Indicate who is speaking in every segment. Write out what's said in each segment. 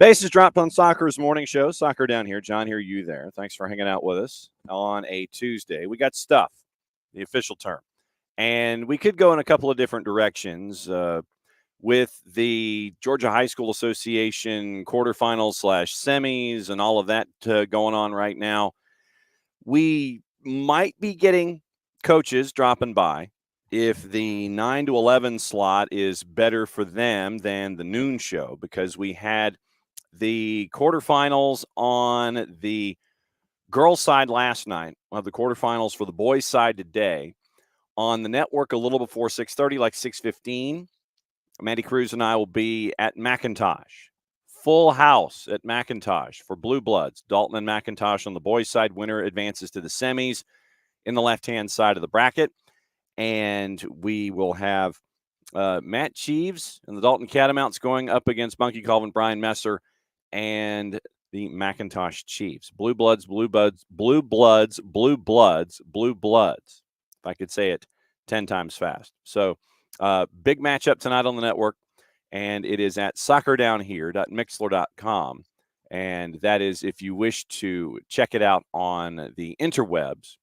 Speaker 1: Bases dropped on Soccer's morning show. Soccer down here. John here, you there. Thanks for hanging out with us on a Tuesday. We got stuff, the official term. And we could go in a couple of different directions with the Georgia High School Association quarterfinals / semis and all of that going on right now. We might be getting coaches dropping by if the 9 to 11 slot is better for them than the noon show, because we had the quarterfinals on the girls' side last night. We'll have the quarterfinals for the boys' side today on the network a little before 6:30, like 6:15. Mandy Cruz and I will be at McIntosh. Full house at McIntosh for Blue Bloods. Dalton and McIntosh on the boys' side. Winner advances to the semis in the left-hand side of the bracket. And we will have Matt Cheeves and the Dalton Catamounts going up against Monkey Colvin, Brian Messer, and the McIntosh Chiefs. Blue Bloods, Blue Bloods, Blue Bloods, Blue Bloods, Blue Bloods. If I could say it 10 times fast. So big matchup tonight on the network, and it is at soccerdownhere.mixler.com. And that is if you wish to check it out on the interwebs,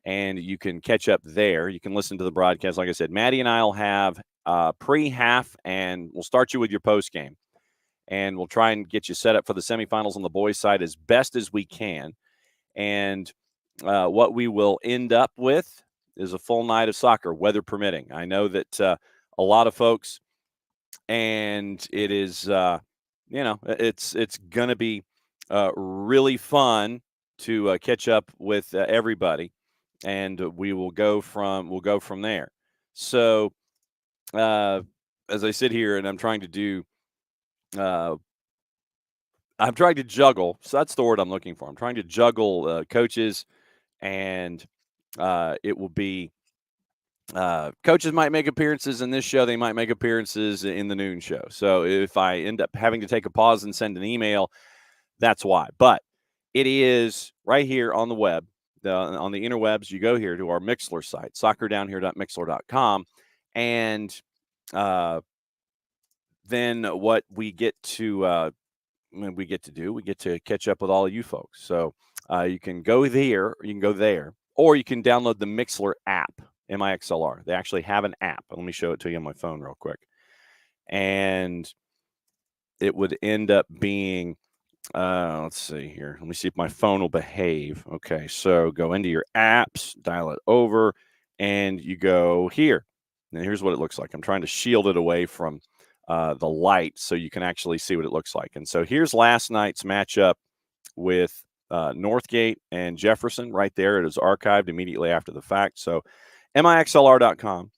Speaker 1: and you can catch up there. You can listen to the broadcast. Like I said, Maddie and I will have pre-half, and we'll start you with your post-game. And we'll try and get you set up for the semifinals on the boys' side as best as we can. And what we will end up with is a full night of soccer, weather permitting. I know that a lot of folks, and it is, it's going to be really fun to catch up with everybody, and we'll go from there. So as I sit here and I'm trying to juggle. So that's the word I'm looking for. I'm trying to juggle coaches, and it will be coaches might make appearances in this show. They might make appearances in the noon show. So if I end up having to take a pause and send an email, that's why. But it is right here on the web, on the interwebs. You go here to our Mixler site, soccerdownhere.mixler.com, and then what we get to catch up with all of you folks. So you can go there, or you can download the Mixler app, MIXLR. They actually have an app. Let me show it to you on my phone real quick. And it would end up being, let's see here. Let me see if my phone will behave. Okay, so go into your apps, dial it over, and you go here. And here's what it looks like. I'm trying to shield it away from the light so you can actually see what it looks like. And so here's last night's matchup with Northgate and Jefferson right there. It is archived immediately after the fact. So MIXLR.com.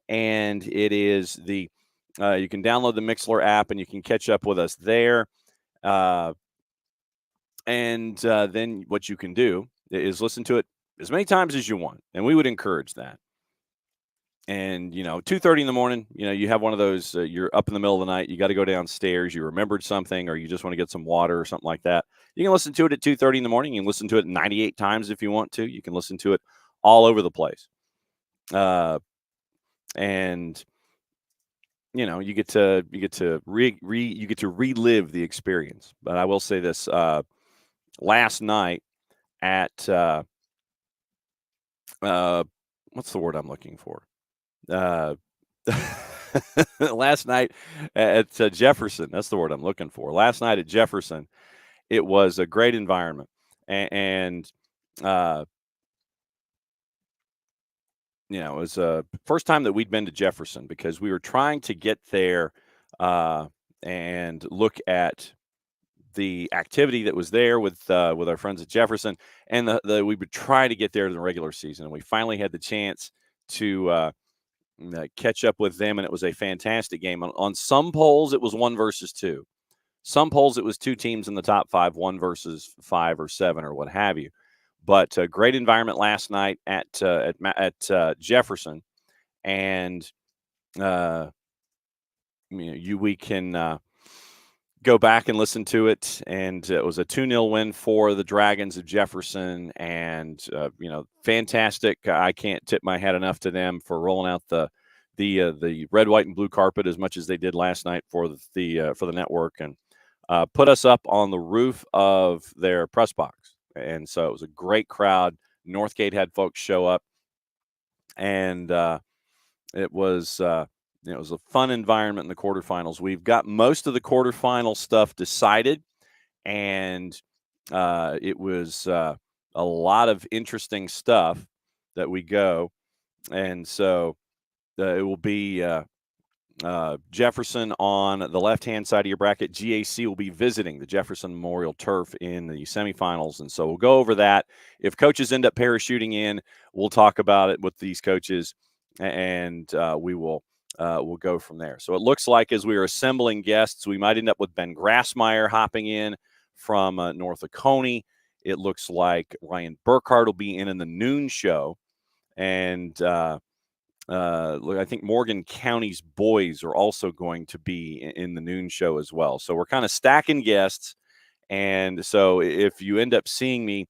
Speaker 1: And it is you can download the Mixler app and you can catch up with us there. And then what you can do is listen to it as many times as you want. And we would encourage that. And, 2:30 in the morning, you have one of those, you're up in the middle of the night, you got to go downstairs, you remembered something, or you just want to get some water or something like that. You can listen to it at 2:30 in the morning. You can listen to it 98 times if you want to. You can listen to it all over the place. And, you get to relive the experience. But I will say this, last night at, what's the word I'm looking for? Last night at Jefferson, that's the word I'm looking for. Last night at Jefferson, it was a great environment, and it was the first time that we'd been to Jefferson, because we were trying to get there and look at the activity that was there with our friends at Jefferson, and we would try to get there in the regular season, and we finally had the chance to catch up with them, and it was a fantastic game. On some polls, it was 1 versus 2. Some polls, it was 2 teams in the top 5, 1 versus 5 or 7 or what have you. But great environment last night at Jefferson, and we can go back and listen to it. And it was a 2-0 win for the Dragons of Jefferson, and fantastic. I can't tip my hat enough to them for rolling out the red, white, and blue carpet as much as they did last night for the network, and put us up on the roof of their press box. And so it was a great crowd. Northgate had folks show up, and it was a fun environment in the quarterfinals. We've got most of the quarterfinal stuff decided, and it was a lot of interesting stuff that we go. And so it will be Jefferson on the left-hand side of your bracket. GAC will be visiting the Jefferson Memorial Turf in the semifinals, and so we'll go over that. If coaches end up parachuting in, we'll talk about it with these coaches, and we'll go from there. So it looks like as we are assembling guests, we might end up with Ben Grassmeyer hopping in from North Oconee. It looks like Ryan Burkhardt will be in the noon show, and look, I think Morgan County's boys are also going to be in the noon show as well. So we're kind of stacking guests. And so if you end up seeing me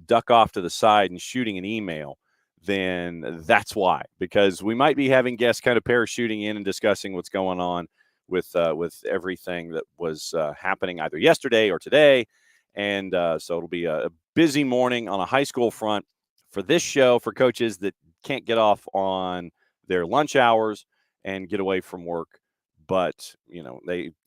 Speaker 1: duck off to the side and shooting an email, then that's why, because we might be having guests kind of parachuting in and discussing what's going on with everything that was happening either yesterday or today. And so it'll be a busy morning on a high school front for this show for coaches that can't get off on their lunch hours and get away from work, but you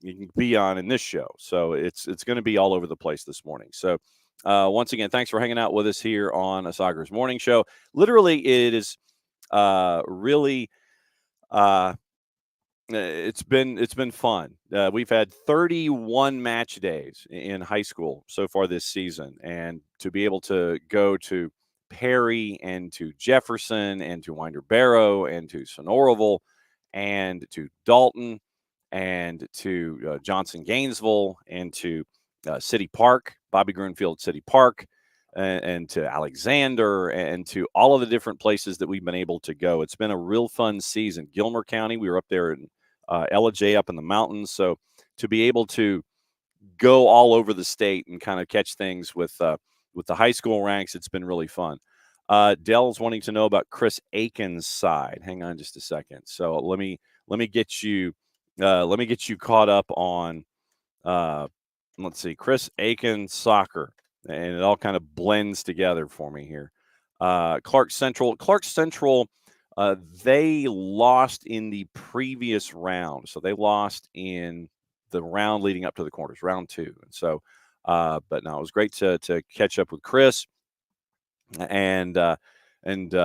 Speaker 1: can be on in this show. So it's going to be all over the place this morning. So once again, thanks for hanging out with us here on a Saggers Morning Show. Literally, it is really it's been fun. We've had 31 match days in high school so far this season, and to be able to go to Perry and to Jefferson and to Winder Barrow and to Sonoraville and to Dalton and to Johnson Gainesville and to City Park, Bobby Greenfield City Park, and to Alexander, and to all of the different places that we've been able to go. It's been a real fun season. Gilmer County, we were up there in Ella up in the mountains. So to be able to go all over the state and kind of catch things with the high school ranks, it's been really fun. Dell's wanting to know about Chris Aiken's side. Hang on just a second. So let me get you caught up on let's see, Chris Aiken soccer, and it all kind of blends together for me here. Clark Central, they lost in the previous round. So they lost in the round leading up to the quarters, round 2. And so, but no, it was great to catch up with Chris and find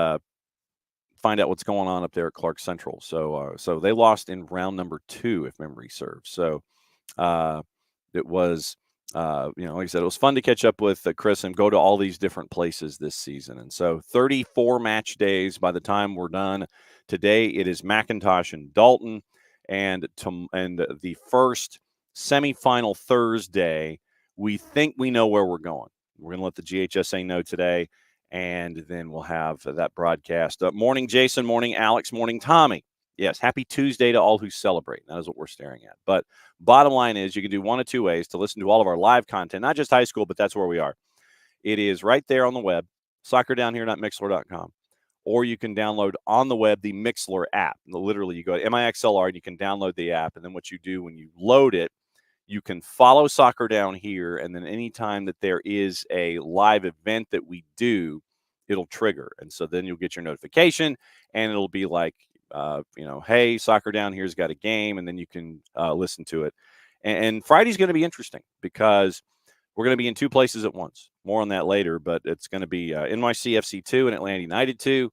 Speaker 1: out what's going on up there at Clark Central. So they lost in round number 2, if memory serves. So it was, like I said, it was fun to catch up with Chris and go to all these different places this season. And so 34 match days by the time we're done today. It is McIntosh and Dalton, and the first semifinal Thursday. We think we know where we're going. We're going to let the GHSA know today, and then we'll have that broadcast. Morning, Jason. Morning, Alex. Morning, Tommy. Yes, happy Tuesday to all who celebrate. That is what we're staring at. But bottom line is, you can do one of two ways to listen to all of our live content, not just high school, but that's where we are. It is right there on the web, soccerdownhere.mixler.com, or you can download on the web the Mixler app. Literally, you go to MIXLR and you can download the app, and then what you do when you load it, you can follow Soccer Down Here, and then anytime that there is a live event that we do, it'll trigger. And so then you'll get your notification, and it'll be like, hey, Soccer Down Here's got a game, and then you can listen to it. And Friday's going to be interesting because we're going to be in 2 places at once. More on that later, but it's going to be NYCFC 2 and Atlanta United 2,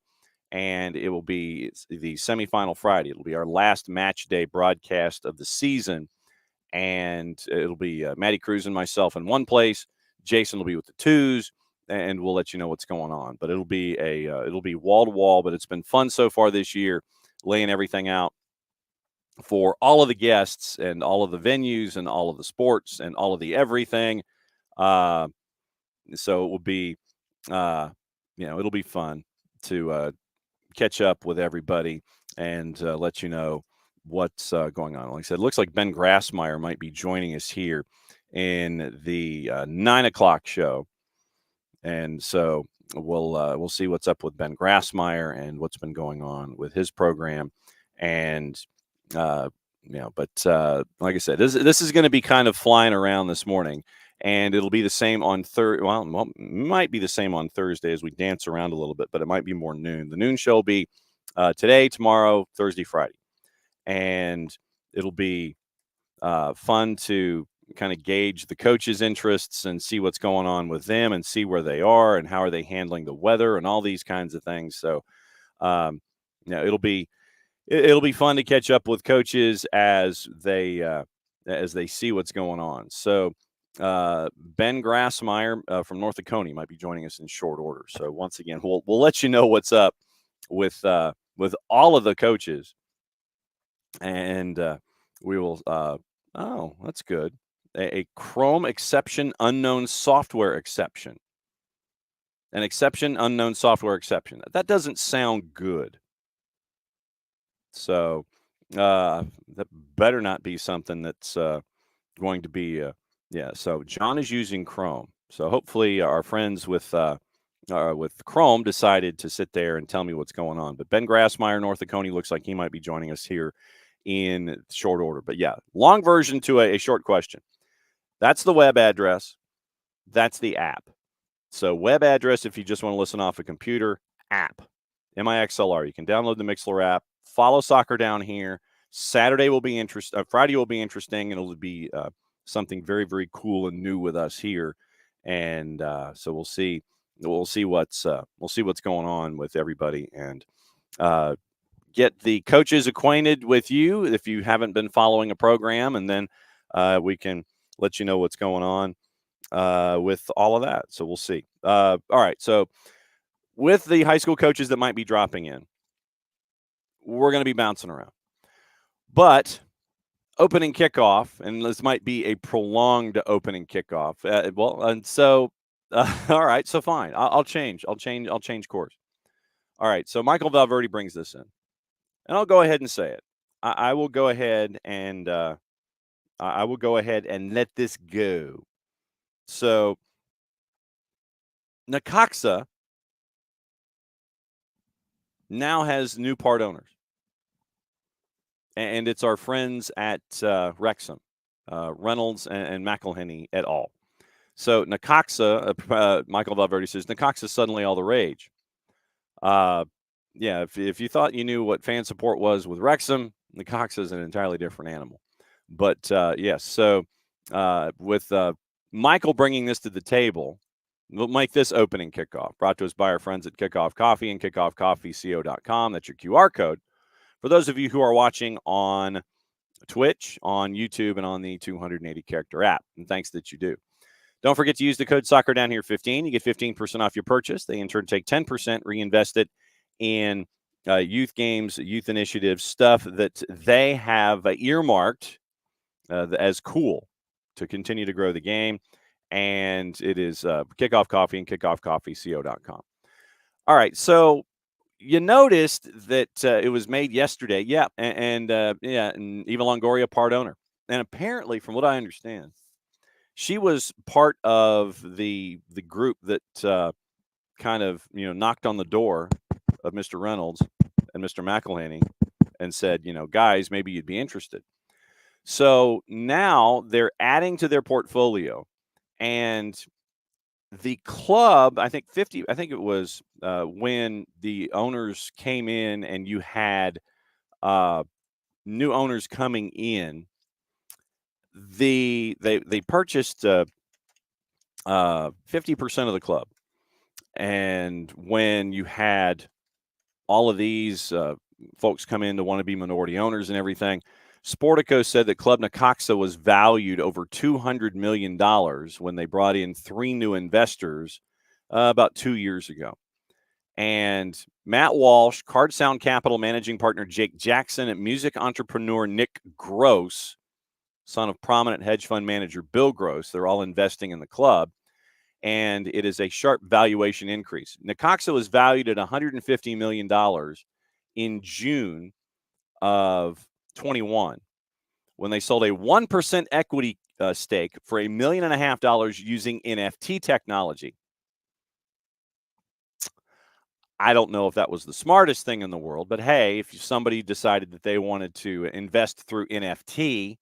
Speaker 1: and it will be the semifinal Friday. It'll be our last match day broadcast of the season, and it'll be Matty Cruz and myself in one place. Jason will be with the 2s, and we'll let you know what's going on. But it'll be wall to wall. But it's been fun so far this year, laying everything out for all of the guests and all of the venues and all of the sports and all of the everything. So it will be it'll be fun to catch up with everybody and let you know what's going on. Like I said, it looks like Ben Grassmeyer might be joining us here in the 9 o'clock show. And so we'll see what's up with Ben Grassmeyer and what's been going on with his program. And, but like I said, this is going to be kind of flying around this morning. And it'll be the same on Thursday. Well, might be the same on Thursday as we dance around a little bit, but it might be more noon. The noon show will be today, tomorrow, Thursday, Friday. And it'll be fun to kind of gauge the coaches' interests and see what's going on with them and see where they are and how are they handling the weather and all these kinds of things. So, it'll be fun to catch up with coaches as they see what's going on. So, Ben Grassmeyer from North Oconee might be joining us in short order. So once again, we'll let you know what's up with all of the coaches, and we will. Oh, that's good. A Chrome exception, unknown software exception. An exception, unknown software exception. That doesn't sound good. So that better not be something that's going to be. So John is using Chrome. So hopefully our friends with Chrome decided to sit there and tell me what's going on. But Ben Grassmeyer, North Oconee, looks like he might be joining us here in short order. But yeah, long version to a short question. That's the web address. That's the app. So web address, if you just want to listen off a computer, app, MIXLR. You can download the Mixlr app, follow Soccer Down here. Saturday will be interesting. Friday will be interesting, and it'll be something very, very cool and new with us here. And so we'll see what's going on with everybody, and get the coaches acquainted with you if you haven't been following a program, and then we can let you know what's going on with all of that. So we'll see. All right. So with the high school coaches that might be dropping in, we're going to be bouncing around. But opening kickoff, and this might be a prolonged opening kickoff. All right. So fine. I'll change course. All right. So Michael Valverde brings this in, and I'll go ahead and say it. I will go ahead and let this go. So Necaxa now has new part owners, and it's our friends at Wrexham, Reynolds and McElhenney et al. So Necaxa, Michael Valverde says, Necaxa suddenly all the rage. If you thought you knew what fan support was with Wrexham, Necaxa is an entirely different animal. But yes, so with Michael bringing this to the table, we'll make this opening kickoff. Brought to us by our friends at Kickoff Coffee and kickoffcoffeeco.com. That's your QR code. For those of you who are watching on Twitch, on YouTube, and on the 280 character app, and thanks that you do. Don't forget to use the code SoccerDownHere15. You get 15% off your purchase. They in turn take 10%, reinvest it in youth games, youth initiatives, stuff that they have earmarked as cool to continue to grow the game. And it is Kickoff Coffee and kickoffcoffeeco.com. All right, so you noticed that it was made yesterday. Yeah, and Eva Longoria, part owner. And apparently, from what I understand, she was part of the group that kind of knocked on the door of Mr. Reynolds and Mr. McElhenney and said, guys, maybe you'd be interested. So now they're adding to their portfolio, and the club, I think it was when the owners came in and you had new owners coming in, they purchased 50% of the club. And when you had all of these folks come in to want to be minority owners and everything, Sportico said that Club Necaxa was valued over $200 million when they brought in 3 new investors about 2 years ago. And Matt Walsh, Card Sound Capital managing partner Jake Jackson, and music entrepreneur Nick Gross, son of prominent hedge fund manager Bill Gross, they're all investing in the club. and it is a sharp valuation increase. Necaxa was valued at $150 million in June of 21 when they sold a 1% equity stake for $1.5 million using NFT technology. I don't know if that was the smartest thing in the world, but hey, if somebody decided that they wanted to invest through NFT,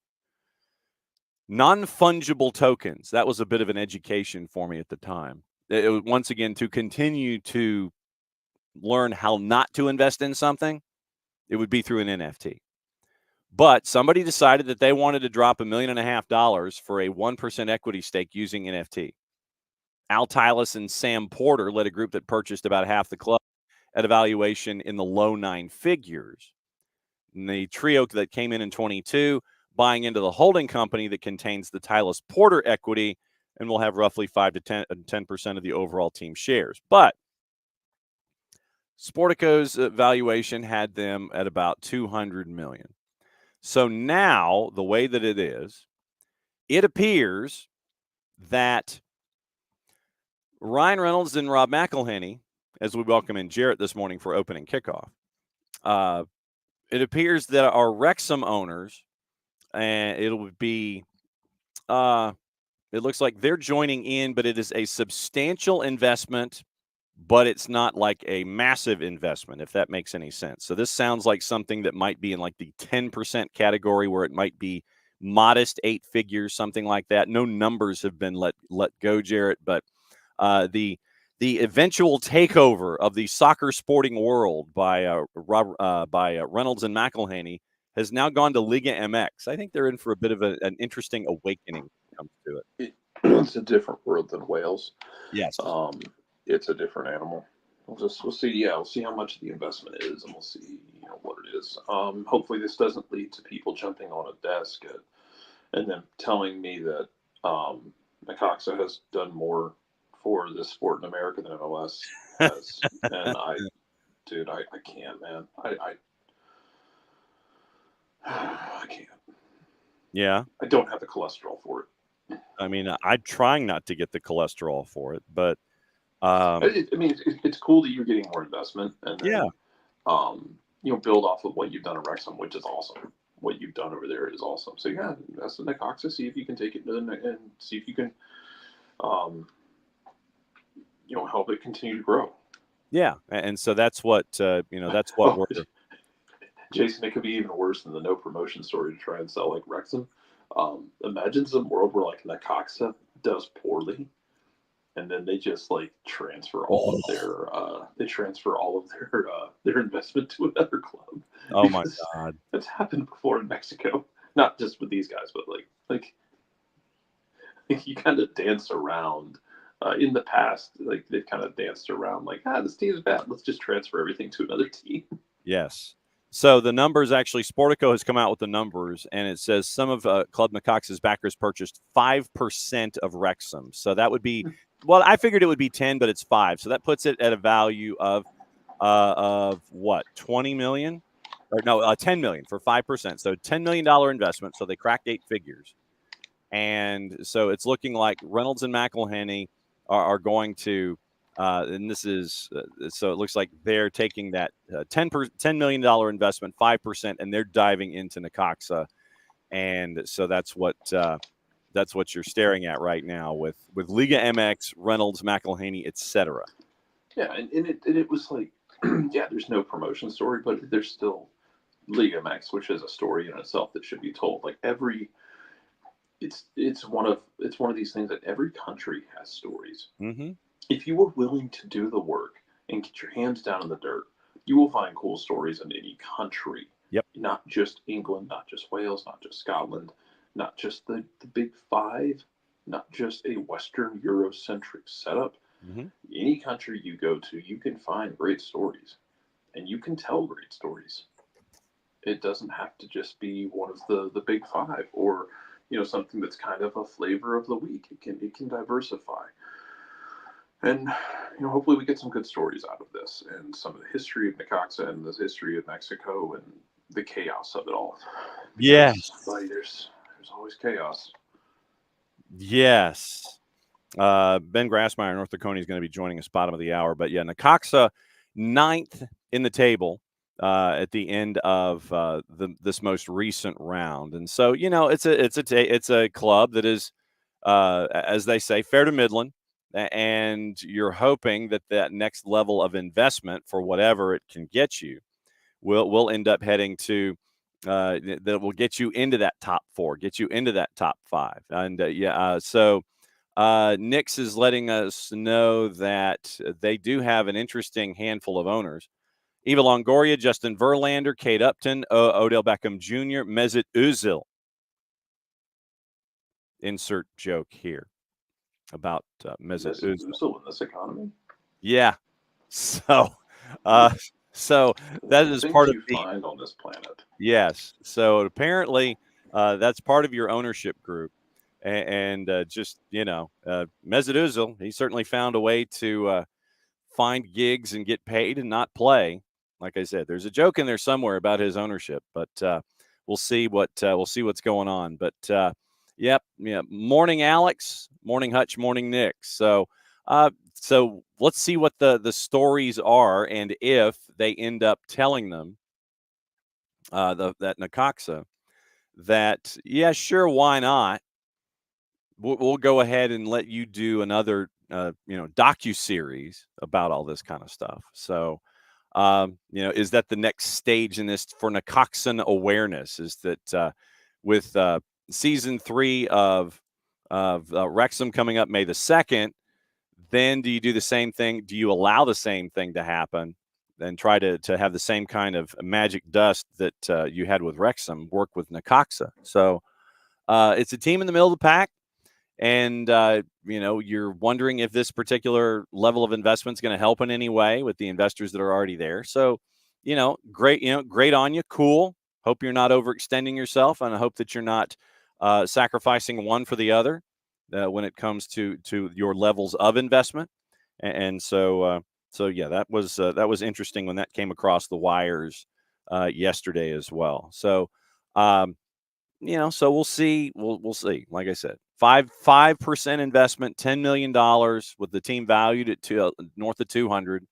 Speaker 1: non-fungible tokens, that was a bit of an education for me at the time. It was, once again, to continue to learn how not to invest in something, it would be through an NFT. But somebody decided that they wanted to drop $1.5 million for a 1% equity stake using NFT. Al Tylis and Sam Porter led a group that purchased about half the club at a valuation in the low 9 figures. And the trio that came in 22, buying into the holding company that contains the Tylis Porter equity, and will have roughly 5 to 10% of the overall team shares. But Sportico's valuation had them at about $200 million. So now, the way that it is, it appears that Ryan Reynolds and Rob McElhenney, as we welcome in Jarrett this morning for opening kickoff, it appears that our Wrexham owners, and it'll be, it looks like they're joining in, but it is a substantial investment, but it's not like a massive investment, if that makes any sense. So this sounds like something that might be in like the 10% category, where it might be modest 8 figures, something like that. No numbers have been let go, Jarrett, but the eventual takeover of the soccer sporting world by Reynolds and McElhenney has now gone to Liga MX. I think they're in for a bit of an interesting awakening when it comes to it.
Speaker 2: It's a different world than Wales.
Speaker 1: Yes.
Speaker 2: It's a different animal. We'll see. Yeah, we'll see how much the investment is, and we'll see what it is. Hopefully, this doesn't lead to people jumping on a desk and then telling me that Necaxa has done more for this sport in America than MLS has. And I can't, man. I can't.
Speaker 1: Yeah.
Speaker 2: I don't have the cholesterol for it.
Speaker 1: I mean, I'm trying not to get the cholesterol for it, but
Speaker 2: it's cool that you're getting more investment, and then, build off of what you've done at Wrexham, which is awesome. What you've done over there is awesome. So yeah, invest in Necaxa, see if you can take it and see if you can, help it continue to grow.
Speaker 1: Yeah, and so that's what that's what we're.
Speaker 2: Jason, it could be even worse than the no promotion story to try and sell like Wrexham. Imagine some world where like Necaxa does poorly, and then they just like transfer all of their investment to another club.
Speaker 1: Oh my God,
Speaker 2: that's happened before in Mexico. Not just with these guys, but like you kind of dance around. In the past, like they've kind of danced around, like this team is bad. Let's just transfer everything to another team.
Speaker 1: Yes. So the numbers, actually, Sportico has come out with the numbers, and it says some of Club Necaxa's backers purchased 5% of Wrexham. So that would be, well, I figured it would be 10, but it's 5. So that puts it at a value of what, 20 million? Or no, 10 million for 5%. So $10 million investment. So they cracked 8 figures. And so it's looking like Reynolds and McElhenney are going to, and this is, so it looks like they're taking that $10 million investment, 5%, and they're diving into Necaxa. And so that's what you're staring at right now with Liga MX, Reynolds, McElhenney, etc.
Speaker 2: Yeah, and it was like, yeah, there's no promotion story, but there's still Liga MX, which is a story in itself that should be told. Like it's one of these things that every country has stories.
Speaker 1: Mm-hmm.
Speaker 2: If you are willing to do the work and get your hands down in the dirt, you will find cool stories in any country.
Speaker 1: Yep.
Speaker 2: Not just England, not just Wales, not just Scotland, not just the big five, not just a Western Eurocentric setup.
Speaker 1: Mm-hmm.
Speaker 2: Any country you go to, you can find great stories, and you can tell great stories. It doesn't have to just be one of the big five, or something that's kind of a flavor of the week. It can diversify. And hopefully we get some good stories out of this, and some of the history of Necaxa and the history of Mexico and the chaos of it all.
Speaker 1: Yes.
Speaker 2: There's always chaos.
Speaker 1: Yes. Ben Grassmeyer, North Dakota, is going to be joining us bottom of the hour. But yeah, Necaxa, 9th in the table at the end of this most recent round, and so it's a club that is, as they say, fair to middling, and you're hoping that next level of investment for whatever it can get you will end up heading to. That will get you into that top 4, get you into that top 5, and so. Nix is letting us know that they do have an interesting handful of owners. Eva Longoria, Justin Verlander, Kate Upton, Odell Beckham Jr., Mesut Özil. Insert joke here about Mesut Özil
Speaker 2: in this economy.
Speaker 1: Yeah. So, so that is part of
Speaker 2: you find on this planet.
Speaker 1: Yes. So apparently, that's part of your ownership group. And just, Mesut Özil, he certainly found a way to find gigs and get paid and not play. Like I said, there's a joke in there somewhere about his ownership, but we'll see what's going on. But yep, yeah. Morning, Alex. Morning, Hutch. Morning, Nick. So let's see what the stories are, and if they end up telling them that Necaxa, that sure, why not? We'll go ahead and let you do another, docu-series about all this kind of stuff. So, is that the next stage in this for Necaxan awareness? Is that with season 3 of Wrexham coming up May the 2nd, then do you do the same thing? Do you allow the same thing to happen and try to have the same kind of magic dust that you had with Wrexham work with Necaxa? So it's a team in the middle of the pack. And, you're wondering if this particular level of investment is going to help in any way with the investors that are already there. So, great on you. Cool. Hope you're not overextending yourself, and I hope that you're not sacrificing one for the other when it comes to your levels of investment. And so yeah, that was interesting when that came across the wires yesterday as well. So, so we'll see. We'll see. Like I said, 5% investment, $10 million with the team valued at north of 200.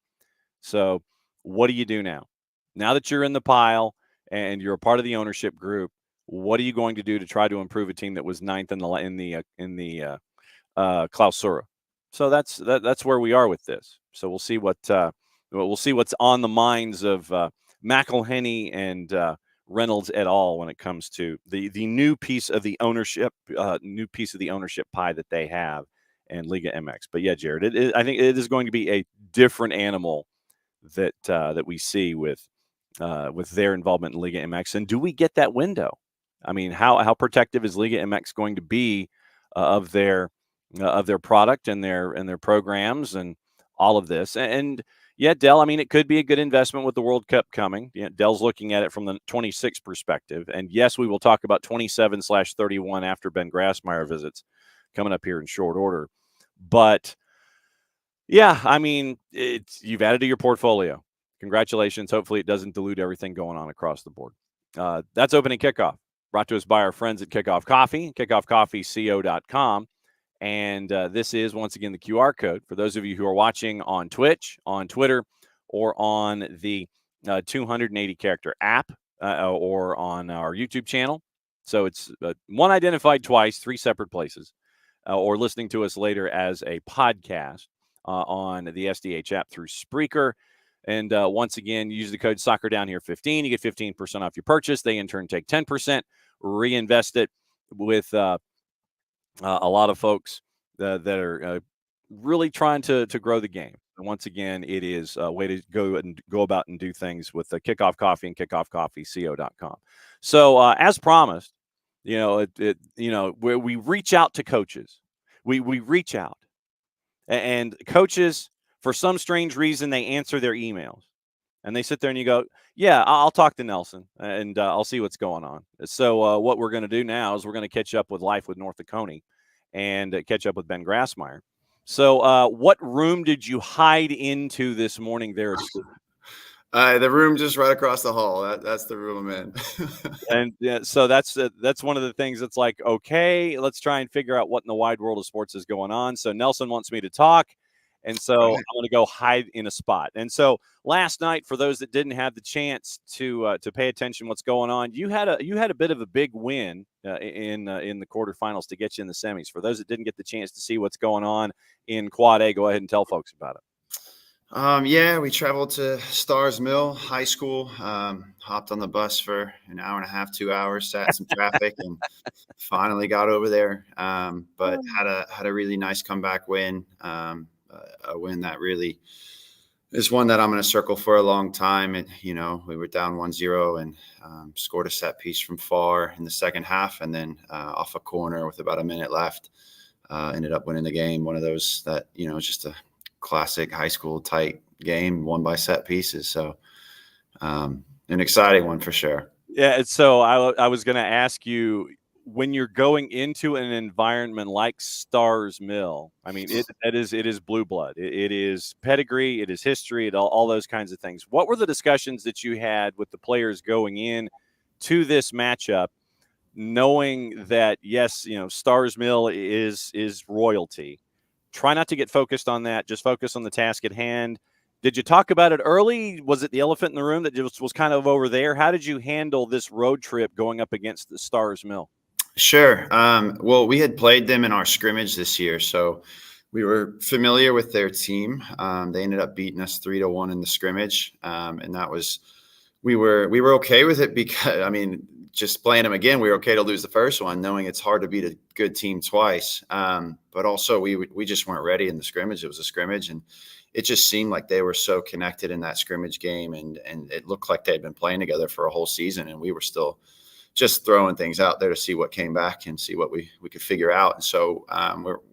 Speaker 1: So what do you do now? Now that you're in the pile and you're a part of the ownership group, what are you going to do to try to improve a team that was 9th in the Clausura? So that's where we are with this. So we'll see what's on the minds of McElhenney and Reynolds et al. When it comes to the new piece of the ownership pie that they have in Liga MX. But yeah, Jared, I think it is going to be a different animal that we see with their involvement in Liga MX. And do we get that window? I mean, how protective is Liga MX going to be of their product and their programs and all of this? And yeah, Dell, I mean, it could be a good investment with the World Cup coming. Yeah, Dell's looking at it from the 26 perspective. And yes, we will talk about 27/31 after Ben Grassmeyer visits coming up here in short order. But yeah, I mean, you've added to your portfolio. Congratulations. Hopefully it doesn't dilute everything going on across the board. That's opening kickoff, brought to us by our friends at Kickoff Coffee, kickoffcoffeeco.com. And this is, once again, the QR code for those of you who are watching on Twitch, on Twitter, or on the 280-character app or on our YouTube channel. So it's one identified twice, 3 separate places, or listening to us later as a podcast on the SDH app through Spreaker. And once again, use the code SoccerDownHere15. You get 15% off your purchase. They, in turn, take 10%, reinvest it with a lot of folks that are really trying to grow the game. And once again, it is a way to go about and do things with the Kickoff Coffee and kickoffcoffeeco.com. So as promised, where we reach out to coaches, we reach out, and coaches, for some strange reason, they answer their emails. And they sit there and you go, yeah, I'll talk to Nelson and I'll see what's going on. So what we're going to do now is we're going to catch up with Life with North Dakota and catch up with Ben Grassmeyer. So what room did you hide into this morning there at school?
Speaker 3: The room just right across the hall. That's the room I'm in.
Speaker 1: And yeah, so that's one of the things that's like, okay, let's try and figure out what in the wide world of sports is going on. So Nelson wants me to talk, and so
Speaker 3: Right.
Speaker 1: I'm going to go hide in a spot. And so last night, for those that didn't have the chance to pay attention what's going on, you had a bit of a big win in the quarterfinals to get you in the semis. For those that didn't get the chance to see what's going on in Quad A, go ahead and tell folks about it.
Speaker 3: Yeah, we traveled to Stars Mill High School, hopped on the bus for an hour and a half, 2 hours, sat in some traffic, and finally got over there. But had a really nice comeback win, a win that really is one that I'm going to circle for a long time. And, we were down 1-0 and scored a set piece from far in the second half, and then off a corner with about a minute left, ended up winning the game. One of those that, just a classic high school tight game won by set pieces. So an exciting one for sure.
Speaker 1: Yeah. So I was going to ask you, when you're going into an environment like Stars Mill, I mean, it is blue blood. It is pedigree. It is history. All those kinds of things. What were the discussions that you had with the players going in to this matchup, knowing that, yes, Stars Mill is royalty? Try not to get focused on that. Just focus on the task at hand. Did you talk about it early? Was it the elephant in the room that was kind of over there? How did you handle this road trip going up against the Stars Mill?
Speaker 3: Sure. Well, we had played them in our scrimmage this year, so we were familiar with their team. They ended up beating us 3-1 in the scrimmage, and that was we were okay with it because, just playing them again, we were okay to lose the first one, knowing it's hard to beat a good team twice. But also we just weren't ready in the scrimmage. It was a scrimmage, and it just seemed like they were so connected in that scrimmage game, and it looked like they had been playing together for a whole season, and we were still just throwing things out there to see what came back and see what we could figure out. And so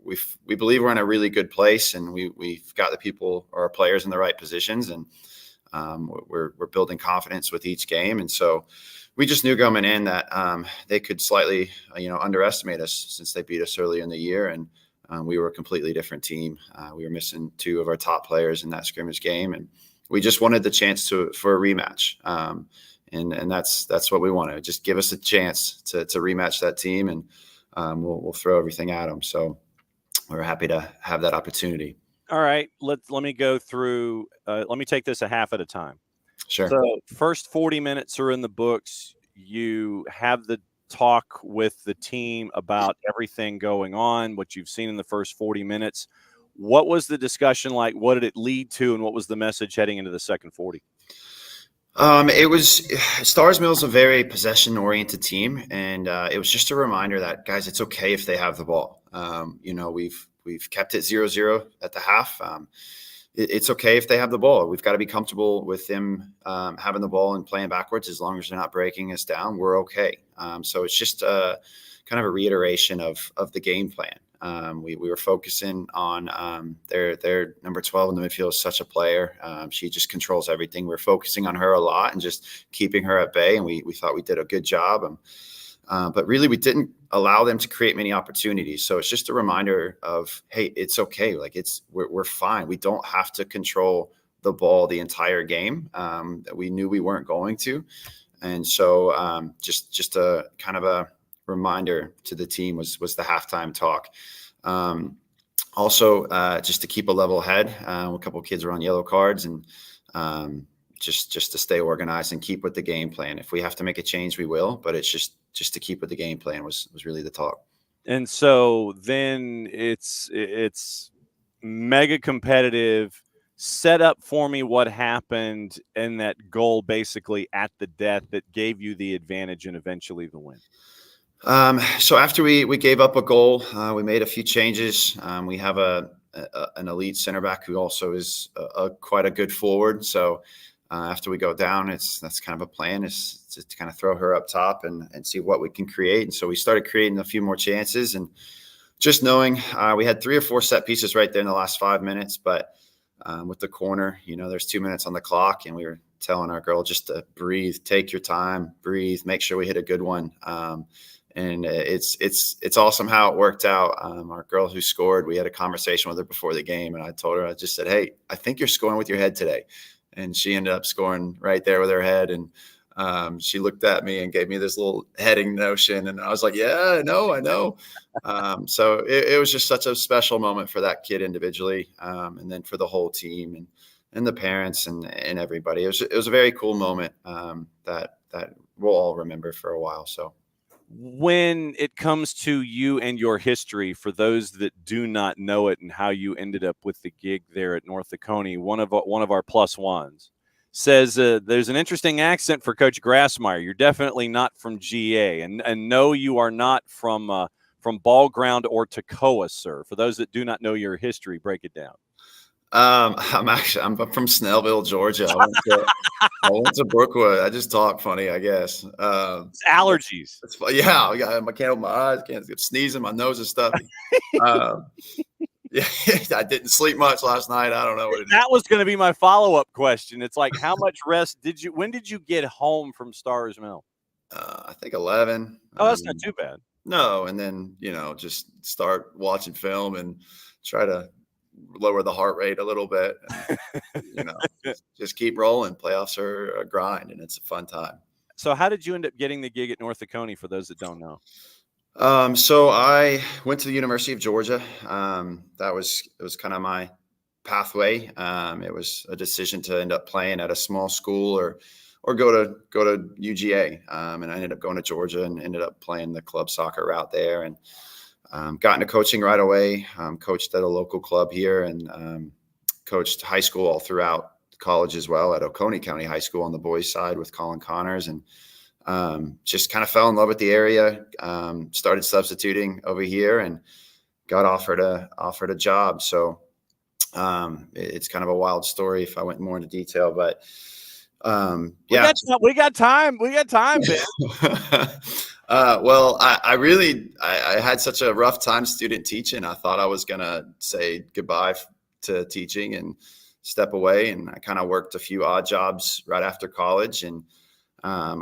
Speaker 3: we believe we're in a really good place, and we've got the people or our players in the right positions, and we're building confidence with each game. And so we just knew going in that they could slightly, underestimate us since they beat us early in the year. And we were a completely different team. We were missing two of our top players in that scrimmage game, and we just wanted the chance for a rematch. And that's what we wanted. Just give us a chance to rematch that team, and we'll throw everything at them. So we're happy to have that opportunity.
Speaker 1: All right, let me go through. Let me take this a half at a time.
Speaker 3: Sure.
Speaker 1: So first 40 minutes are in the books. You have the talk with the team about everything going on, what you've seen in the first 40 minutes. What was the discussion like? What did it lead to, and what was the message heading into the second 40?
Speaker 3: It was Stars Mill's a very possession-oriented team, and it was just a reminder that, guys, it's okay if they have the ball. We've kept it 0-0 at the half. It's okay if they have the ball. We've got to be comfortable with them having the ball and playing backwards. As long as they're not breaking us down, we're okay. So it's just kind of a reiteration of the game plan. We were focusing on their number 12 in the midfield is such a player. She just controls everything. We're focusing on her a lot and just keeping her at bay. And we thought we did a good job. But really, we didn't allow them to create many opportunities. So it's just a reminder of, hey, it's okay. Like we're fine. We don't have to control the ball the entire game. We knew we weren't going to. And so just a kind of a reminder to the team was the halftime talk. Also, just to keep a level head, a couple of kids were on yellow cards, and just to stay organized and keep with the game plan. If we have to make a change, we will, but it's just to keep with the game plan was really the talk.
Speaker 1: And so then it's mega competitive. Set up for me what happened in that goal, basically at the death, that gave you the advantage and eventually the win.
Speaker 3: So after we gave up a goal, we made a few changes. We have an elite center back who also is quite a good forward. So after we go down, that's kind of a plan, is to kind of throw her up top and see what we can create. And so we started creating a few more chances, and just knowing we had 3 or 4 set pieces right there in the last 5 minutes. But with the corner, there's 2 minutes on the clock, and we were telling our girl just to breathe, take your time, breathe, make sure we hit a good one. And it's awesome how it worked out. Our girl who scored, we had a conversation with her before the game, and I told her, I just said, hey, I think you're scoring with your head today. and she ended up scoring right there with her head. And she looked at me and gave me this little heading notion. And I was like, yeah, I know. So it was just such a special moment for that kid individually. And then for the whole team and the parents and everybody. It was a very cool moment that we'll all remember for a while. So
Speaker 1: when it comes to you and your history, for those that do not know it and how you ended up with the gig there at North Oconee, one of our plus ones says there's an interesting accent for Coach Grassmeyer. You're definitely not from GA, and no, you are not from Ball Ground or Toccoa, sir. For those that do not know your history, break it down.
Speaker 3: I'm from Snellville, Georgia. I went to Brookwood. I just talk funny, I guess.
Speaker 1: It's allergies.
Speaker 3: Yeah, I can't open my eyes, can't sneezing, my nose is stuffy. Yeah, I didn't sleep much last night. I don't know what it is.
Speaker 1: That was going to be my follow-up question. It's like, how much rest when did you get home from Stars Mill?
Speaker 3: I think 11.
Speaker 1: Oh, that's not too bad.
Speaker 3: No, and then, just start watching film and try to lower the heart rate a little bit. And, just keep rolling. Playoffs are a grind, and it's a fun time.
Speaker 1: So how did you end up getting the gig at North Oconee, for those that don't know?
Speaker 3: So I went to the University of Georgia. It was kind of my pathway. It was a decision to end up playing at a small school or go to UGA. And I ended up going to Georgia and ended up playing the club soccer route there, and got into coaching right away. Coached at a local club here, and coached high school all throughout college as well at Oconee County High School on the boys' side with Colin Connors, and just kind of fell in love with the area. Started substituting over here and got offered a job. So it's kind of a wild story if I went more into detail, but yeah,
Speaker 1: we got time, Ben.
Speaker 3: Well, I had such a rough time student teaching. I thought I was going to say goodbye to teaching and step away. And I kind of worked a few odd jobs right after college. And I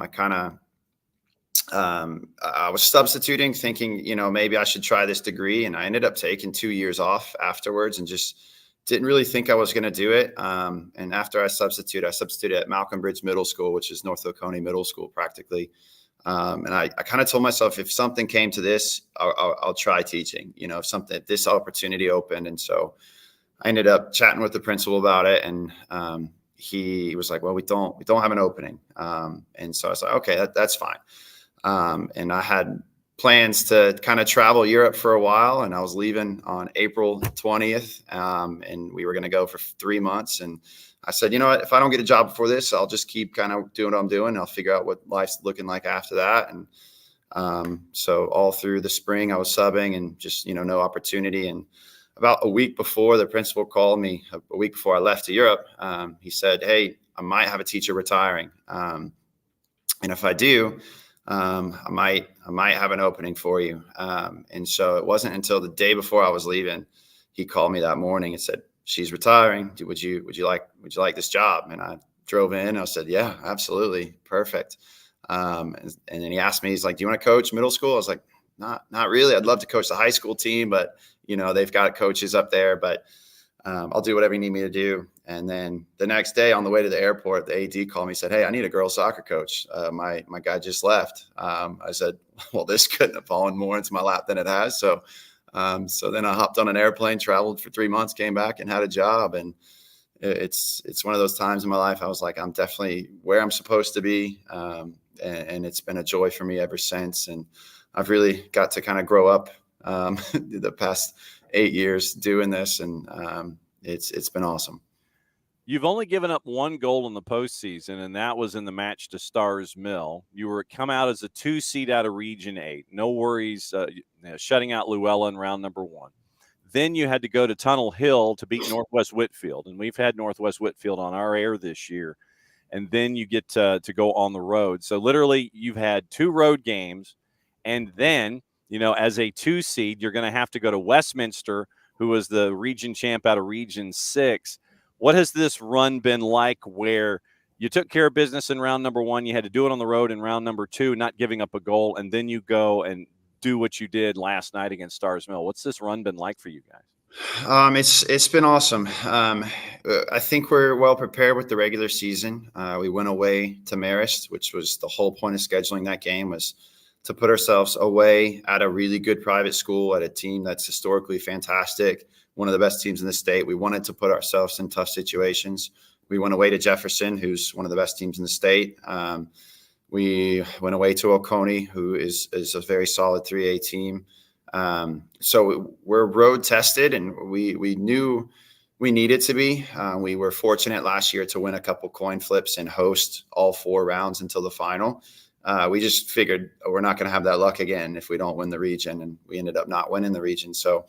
Speaker 3: was substituting, thinking, maybe I should try this degree. And I ended up taking 2 years off afterwards and just didn't really think I was going to do it. And after I substituted at Malcolm Bridge Middle School, which is North Oconee Middle School practically. And I kind of told myself, if something came to this, I'll try teaching, if this opportunity opened. And so I ended up chatting with the principal about it. And he was like, well, we don't have an opening. And so I was like, okay, that's fine. And I had plans to kind of travel Europe for a while, and I was leaving on April 20th. And we were going to go for 3 months. And I said, you know what, if I don't get a job before this, I'll just keep kind of doing what I'm doing. I'll figure out what life's looking like after that. And so all through the spring, I was subbing and just, no opportunity. And about a week before the principal called me, a week before I left to Europe, he said, hey, I might have a teacher retiring. And if I do, I might have an opening for you. And so it wasn't until the day before I was leaving, he called me that morning and said, she's retiring. Would you like this job? And I drove in. I said, yeah, absolutely. Perfect. And then he asked me, he's like, do you want to coach middle school? I was like, not really. I'd love to coach the high school team, but they've got coaches up there, but I'll do whatever you need me to do. And then the next day on the way to the airport, the AD called me and said, hey, I need a girls soccer coach. My guy just left. I said, well, this couldn't have fallen more into my lap than it has. So then I hopped on an airplane, traveled for 3 months, came back and had a job. And it's one of those times in my life I was like, I'm definitely where I'm supposed to be. And it's been a joy for me ever since. And I've really got to kind of grow up the past 8 years doing this. And it's been awesome.
Speaker 1: You've only given up one goal in the postseason, and that was in the match to Stars Mill. You were come out as a 2 seed out of Region 8. No worries, shutting out Luella in round number 1. Then you had to go to Tunnel Hill to beat Northwest Whitfield, and we've had Northwest Whitfield on our air this year. And then you get to go on the road. So literally you've had 2 road games, and then, as a 2 seed, you're going to have to go to Westminster, who was the region champ out of Region 6. What has this run been like where you took care of business in round number 1, you had to do it on the road in round number 2, not giving up a goal, and then you go and do what you did last night against Stars Mill? What's this run been like for you guys?
Speaker 3: It's been awesome. I think we're well prepared with the regular season. We went away to Marist, which was the whole point of scheduling that game, was to put ourselves away at a really good private school, at a team that's historically fantastic, one of the best teams in the state. We wanted to put ourselves in tough situations. We went away to Jefferson, who's one of the best teams in the state. We went away to Oconee, who is a very solid 3A team. So we're road tested, and we knew we needed to be. We were fortunate last year to win a couple coin flips and host all 4 rounds until the final. We just figured we're not going to have that luck again if we don't win the region, and we ended up not winning the region. So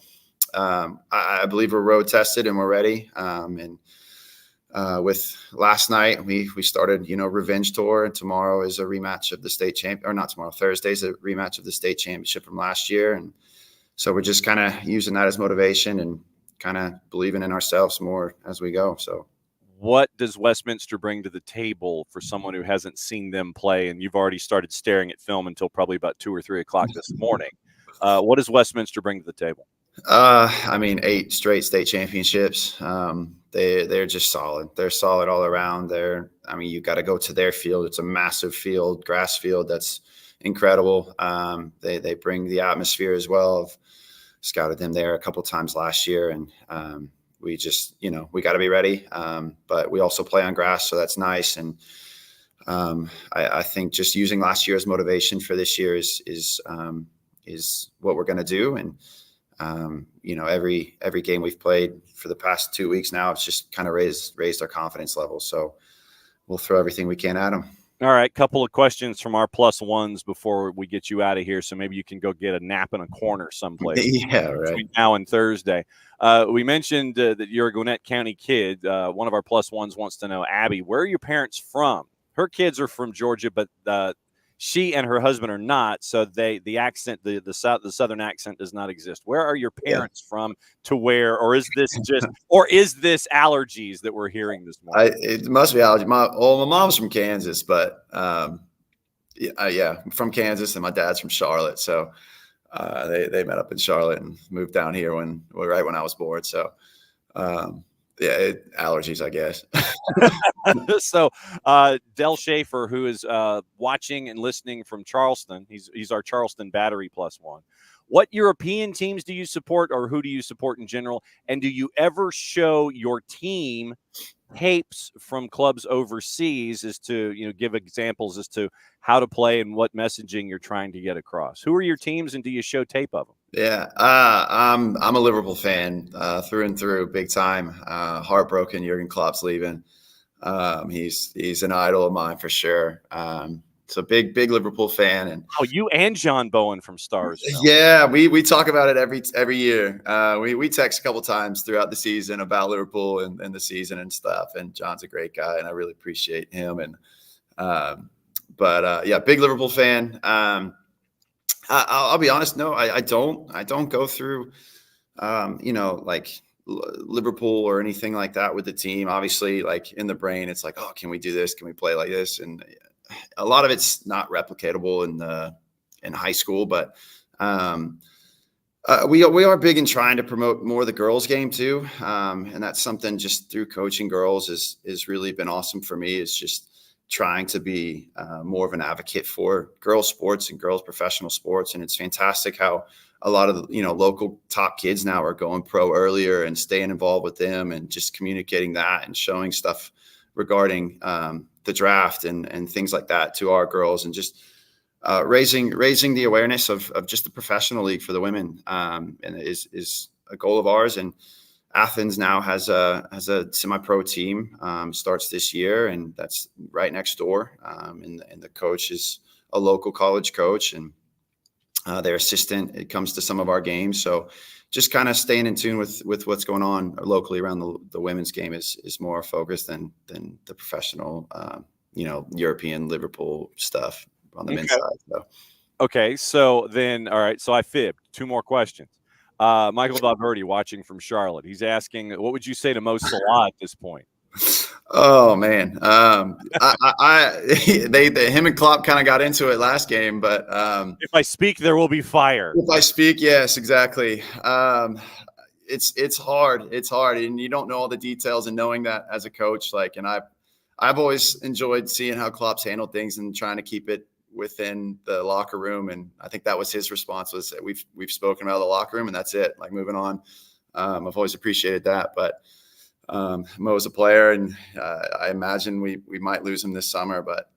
Speaker 3: I believe we're road tested and we're ready. With last night, we started, revenge tour, and tomorrow is a rematch of the state champ, or not tomorrow, Thursday is a rematch of the state championship from last year. And so we're just kind of using that as motivation and kind of believing in ourselves more as we go. So
Speaker 1: what does Westminster bring to the table for someone who hasn't seen them play? And you've already started staring at film until probably about 2 or 3 o'clock this morning. What does Westminster bring to the table?
Speaker 3: 8 straight state championships. They're just solid. They're solid all around. You got to go to their field. It's a massive field, grass field. That's incredible. They bring the atmosphere as well. I've scouted them there a couple times last year, and we just, we got to be ready. But we also play on grass, so that's nice. And I think just using last year's motivation for this year is what we're going to do. And every game we've played for the past 2 weeks now, it's just kind of raised our confidence level. So we'll throw everything we can at them.
Speaker 1: All right. Couple of questions from our +1s before we get you out of here. So maybe you can go get a nap in a corner someplace.
Speaker 3: Yeah, right.
Speaker 1: Between now and Thursday. We mentioned that you're a Gwinnett County kid. One of our +1s wants to know, Abby, where are your parents from? Her kids are from Georgia, but she and her husband are not, so the accent, the southern accent does not exist. Where are your parents from? To where, or is this allergies that we're hearing this morning?
Speaker 3: It must be allergy. My mom's from Kansas, but yeah, from Kansas, and my dad's from Charlotte. So they met up in Charlotte and moved down here right when I was born. So allergies, I guess.
Speaker 1: So Del Schaefer, who is watching and listening from Charleston, he's our Charleston Battery +1. What European teams do you support, or who do you support in general? And do you ever show your team tapes from clubs overseas as to, give examples as to how to play and what messaging you're trying to get across? Who are your teams, and do you show tape of them?
Speaker 3: Yeah, I'm a Liverpool fan through and through, big time. Heartbroken Jurgen Klopp's leaving. He's an idol of mine for sure. So big Liverpool fan. And
Speaker 1: you and John Bowen from Stars.
Speaker 3: Yeah, we talk about it every year. We text a couple times throughout the season about Liverpool and the season and stuff. And John's a great guy, and I really appreciate him. And big Liverpool fan. I'll be honest. No, I don't go through, like Liverpool or anything like that with the team. Obviously, like in the brain, it's like, oh, can we do this? Can we play like this? And a lot of it's not replicatable in high school, but we are big in trying to promote more of the girls' game too. And that's something just through coaching girls is really been awesome for me. It's just trying to be more of an advocate for girls sports and girls professional sports. And it's fantastic how a lot of the, local top kids now are going pro earlier and staying involved with them and just communicating that and showing stuff regarding the draft and things like that to our girls, and just raising the awareness of just the professional league for the women, and is a goal of ours. And Athens now has a semi-pro team, starts this year, and that's right next door. And the coach is a local college coach, and their assistant, it comes to some of our games. So just kind of staying in tune with what's going on locally around the women's game is more focused than the professional, European Liverpool stuff on the men's side. So.
Speaker 1: Okay. So then, all right. So I fibbed. 2 more questions. Michael Valverde watching from Charlotte. He's asking, what would you say to Mo Salah at this point?
Speaker 3: Oh man, him and Klopp kind of got into it last game, but
Speaker 1: if I speak, there will be fire.
Speaker 3: If I speak, yes, exactly. it's hard. It's hard, and you don't know all the details. And knowing that as a coach, and I've always enjoyed seeing how Klopp's handled things and trying to keep it within the locker room. And I think that was his response, was that we've spoken about the locker room and that's it. Like, moving on. I've always appreciated that, but Mo's a player, and I imagine we might lose him this summer, but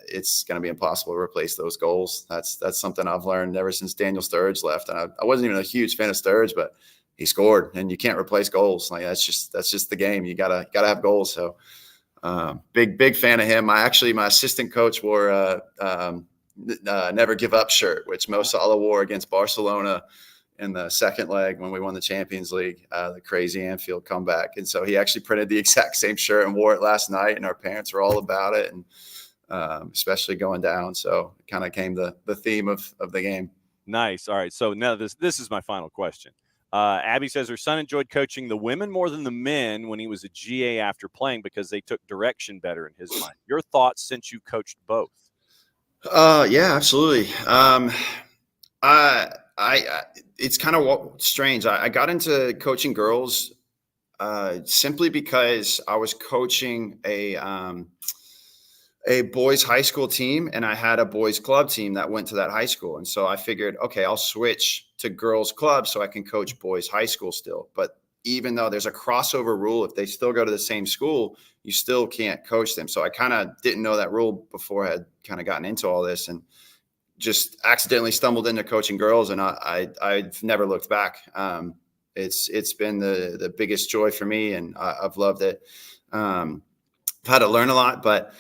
Speaker 3: it's going to be impossible to replace those goals. That's something I've learned ever since Daniel Sturridge left. And I wasn't even a huge fan of Sturridge, but he scored, and you can't replace goals. Like, that's just the game. You gotta have goals. So big fan of him. My assistant coach wore never give up shirt, which Mo Salah wore against Barcelona in the second leg when we won the Champions League, the crazy Anfield comeback. And so he actually printed the exact same shirt and wore it last night, and our parents were all about it, and especially going down. So it kind of came the theme of the game.
Speaker 1: Nice. All right. So now this is my final question. Abby says her son enjoyed coaching the women more than the men when he was a GA after playing because they took direction better in his mind. Your thoughts since you coached both?
Speaker 3: Yeah, absolutely. It's kind of strange. I got into coaching girls simply because I was coaching a boys high school team, and I had a boys club team that went to that high school. And so I figured, okay, I'll switch to girls club so I can coach boys high school still. But even though there's a crossover rule, if they still go to the same school, you still can't coach them. So I kind of didn't know that rule before I had kind of gotten into all this, and just accidentally stumbled into coaching girls, and I've never looked back. It's been the biggest joy for me, and I've loved it. I've had to learn a lot, but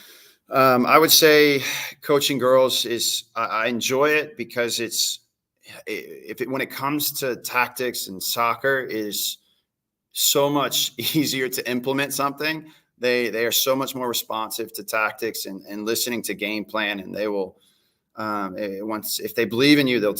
Speaker 3: I would say coaching girls I enjoy it because when it comes to tactics and soccer, is so much easier to implement something. They are so much more responsive to tactics and listening to game plan, and they will. If they believe in you, they'll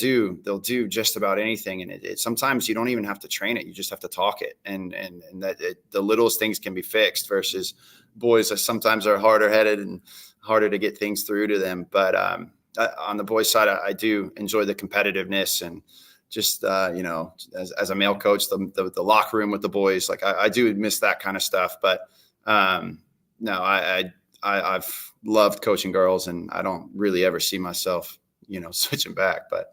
Speaker 3: do just about anything. And sometimes you don't even have to train it. You just have to talk it. And the littlest things can be fixed, versus boys that sometimes are harder headed and harder to get things through to them. But on the boys side, I do enjoy the competitiveness, and just, as a male coach, the locker room with the boys, like I do miss that kind of stuff. But no, I've loved coaching girls, and I don't really ever see myself, switching back. But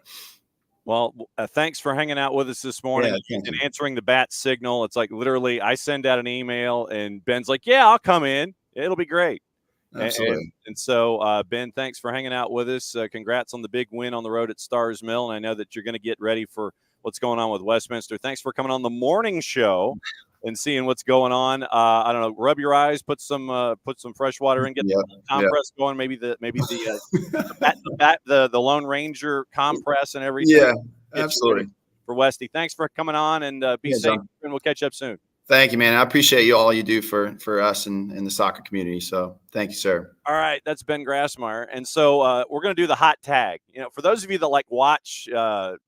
Speaker 1: well, thanks for hanging out with us this morning and answering the bat signal. It's like literally I send out an email and Ben's like, yeah, I'll come in. It'll be great.
Speaker 3: Absolutely.
Speaker 1: And so, Ben, thanks for hanging out with us. Congrats on the big win on the road at Stars Mill. And I know that you're going to get ready for what's going on with Westminster. Thanks for coming on the morning show and seeing what's going on. I don't know, rub your eyes, put some fresh water in, get the compress going. Maybe the Lone Ranger compress and everything.
Speaker 3: Yeah, absolutely.
Speaker 1: For Westy, thanks for coming on, and be safe.
Speaker 3: John.
Speaker 1: And we'll catch up soon.
Speaker 3: Thank you, man. I appreciate all you do for us and the soccer community. So thank you, sir.
Speaker 1: All right, that's Ben Grassmeyer. And so we're going to do the hot tag. For those of you that watch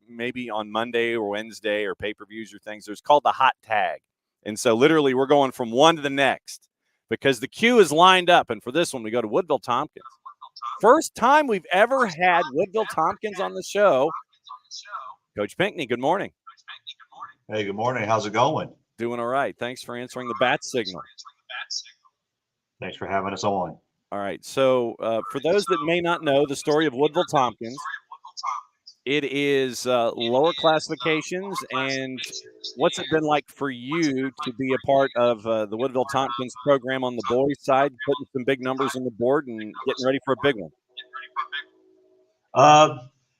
Speaker 1: maybe on Monday or Wednesday or pay-per-views or things, there's called the hot tag. And so literally we're going from one to the next because the queue is lined up. And for this one, we go to Woodville Tompkins. First time we've ever had Woodville Tompkins on the show. Coach Pinkney, good morning.
Speaker 4: Hey, good morning. How's it going?
Speaker 1: Doing all right. Thanks for answering the bat signal.
Speaker 4: Thanks for having us on.
Speaker 1: All right. So for those that may not know the story of Woodville Tompkins, it is lower classifications. And what's it been like for you to be a part of the Woodville Tompkins program on the boys' side, putting some big numbers on the board and getting ready for a big one?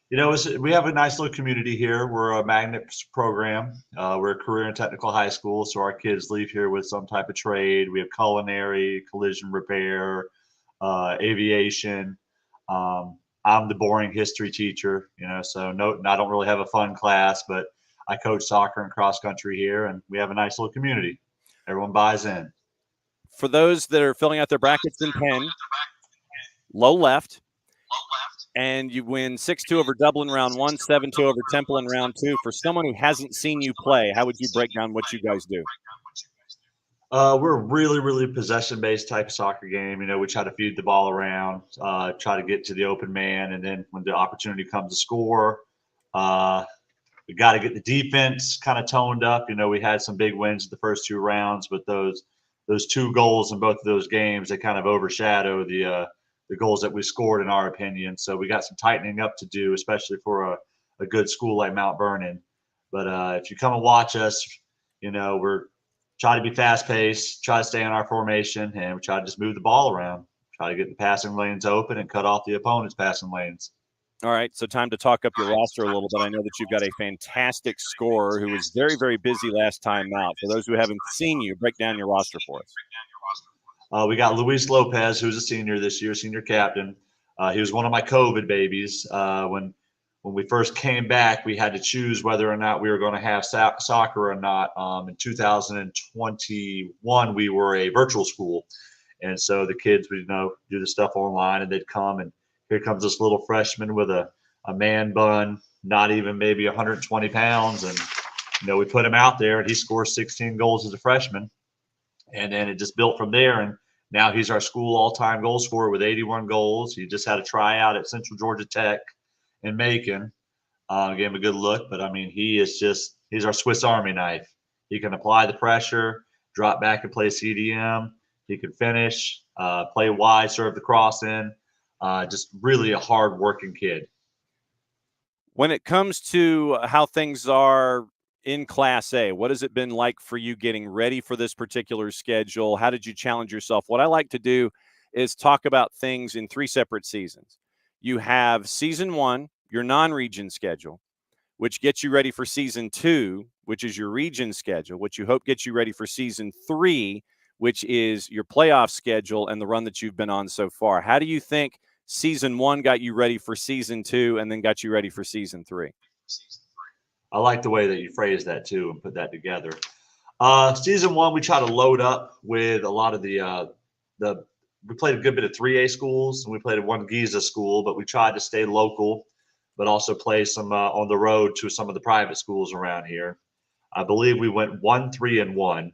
Speaker 4: We have a nice little community here. We're a magnet program. We're a career and technical high school, so our kids leave here with some type of trade. We have culinary, collision repair, aviation. I'm the boring history teacher, so I don't really have a fun class, but I coach soccer and cross country here, and we have a nice little community. Everyone buys in.
Speaker 1: For those that are filling out their brackets in pen, low left. And you win 6-2 over Dublin round 1, 7-2 over Temple in round 2. For someone who hasn't seen you play, how would you break down what you guys do?
Speaker 4: We're a really, really possession-based type of soccer game. We try to feed the ball around, try to get to the open man, and then when the opportunity comes to score, We got to get the defense kind of toned up. We had some big wins the first 2 rounds, but those 2 goals in both of those games, they kind of overshadow the goals that we scored, in our opinion. So we got some tightening up to do, especially for a good school like Mount Vernon. But if you come and watch us, we're trying to be fast paced, try to stay in our formation, and we try to just move the ball around, try to get the passing lanes open and cut off the opponent's passing lanes.
Speaker 1: All right, so time to talk up your roster a little bit. I know that you've got a fantastic scorer who was very, very busy last time out. For those who haven't seen you, break down your roster for us.
Speaker 4: We got Luis Lopez, who's a senior this year, senior captain. He was one of my COVID babies. When we first came back, we had to choose whether or not we were going to have soccer or not. In 2021, we were a virtual school. And so the kids would, do the stuff online, and they'd come, and here comes this little freshman with a man bun, not even maybe 120 pounds. And, we put him out there, and he scores 16 goals as a freshman. And then it just built from there. And now he's our school all-time goal scorer with 81 goals. He just had a tryout at Central Georgia Tech in Macon. Gave him a good look. But, he's our Swiss Army knife. He can apply the pressure, drop back and play CDM. He can finish, play wide, serve the cross in. Just really a hard-working kid.
Speaker 1: When it comes to how things are in Class A, what has it been like for you getting ready for this particular schedule? How did you challenge yourself? What I like to do is talk about things in 3 separate seasons. You have Season 1, your non-region schedule, which gets you ready for Season 2, which is your region schedule, which you hope gets you ready for Season 3, which is your playoff schedule and the run that you've been on so far. How do you think Season 1 got you ready for Season 2 and then got you ready for Season 3?
Speaker 4: I like the way that you phrased that too and put that together. Season 1, we try to load up with a lot of we played a good bit of 3A schools, and we played at one Giza school, but we tried to stay local, but also play some on the road to some of the private schools around here. I believe we went 1-3-1.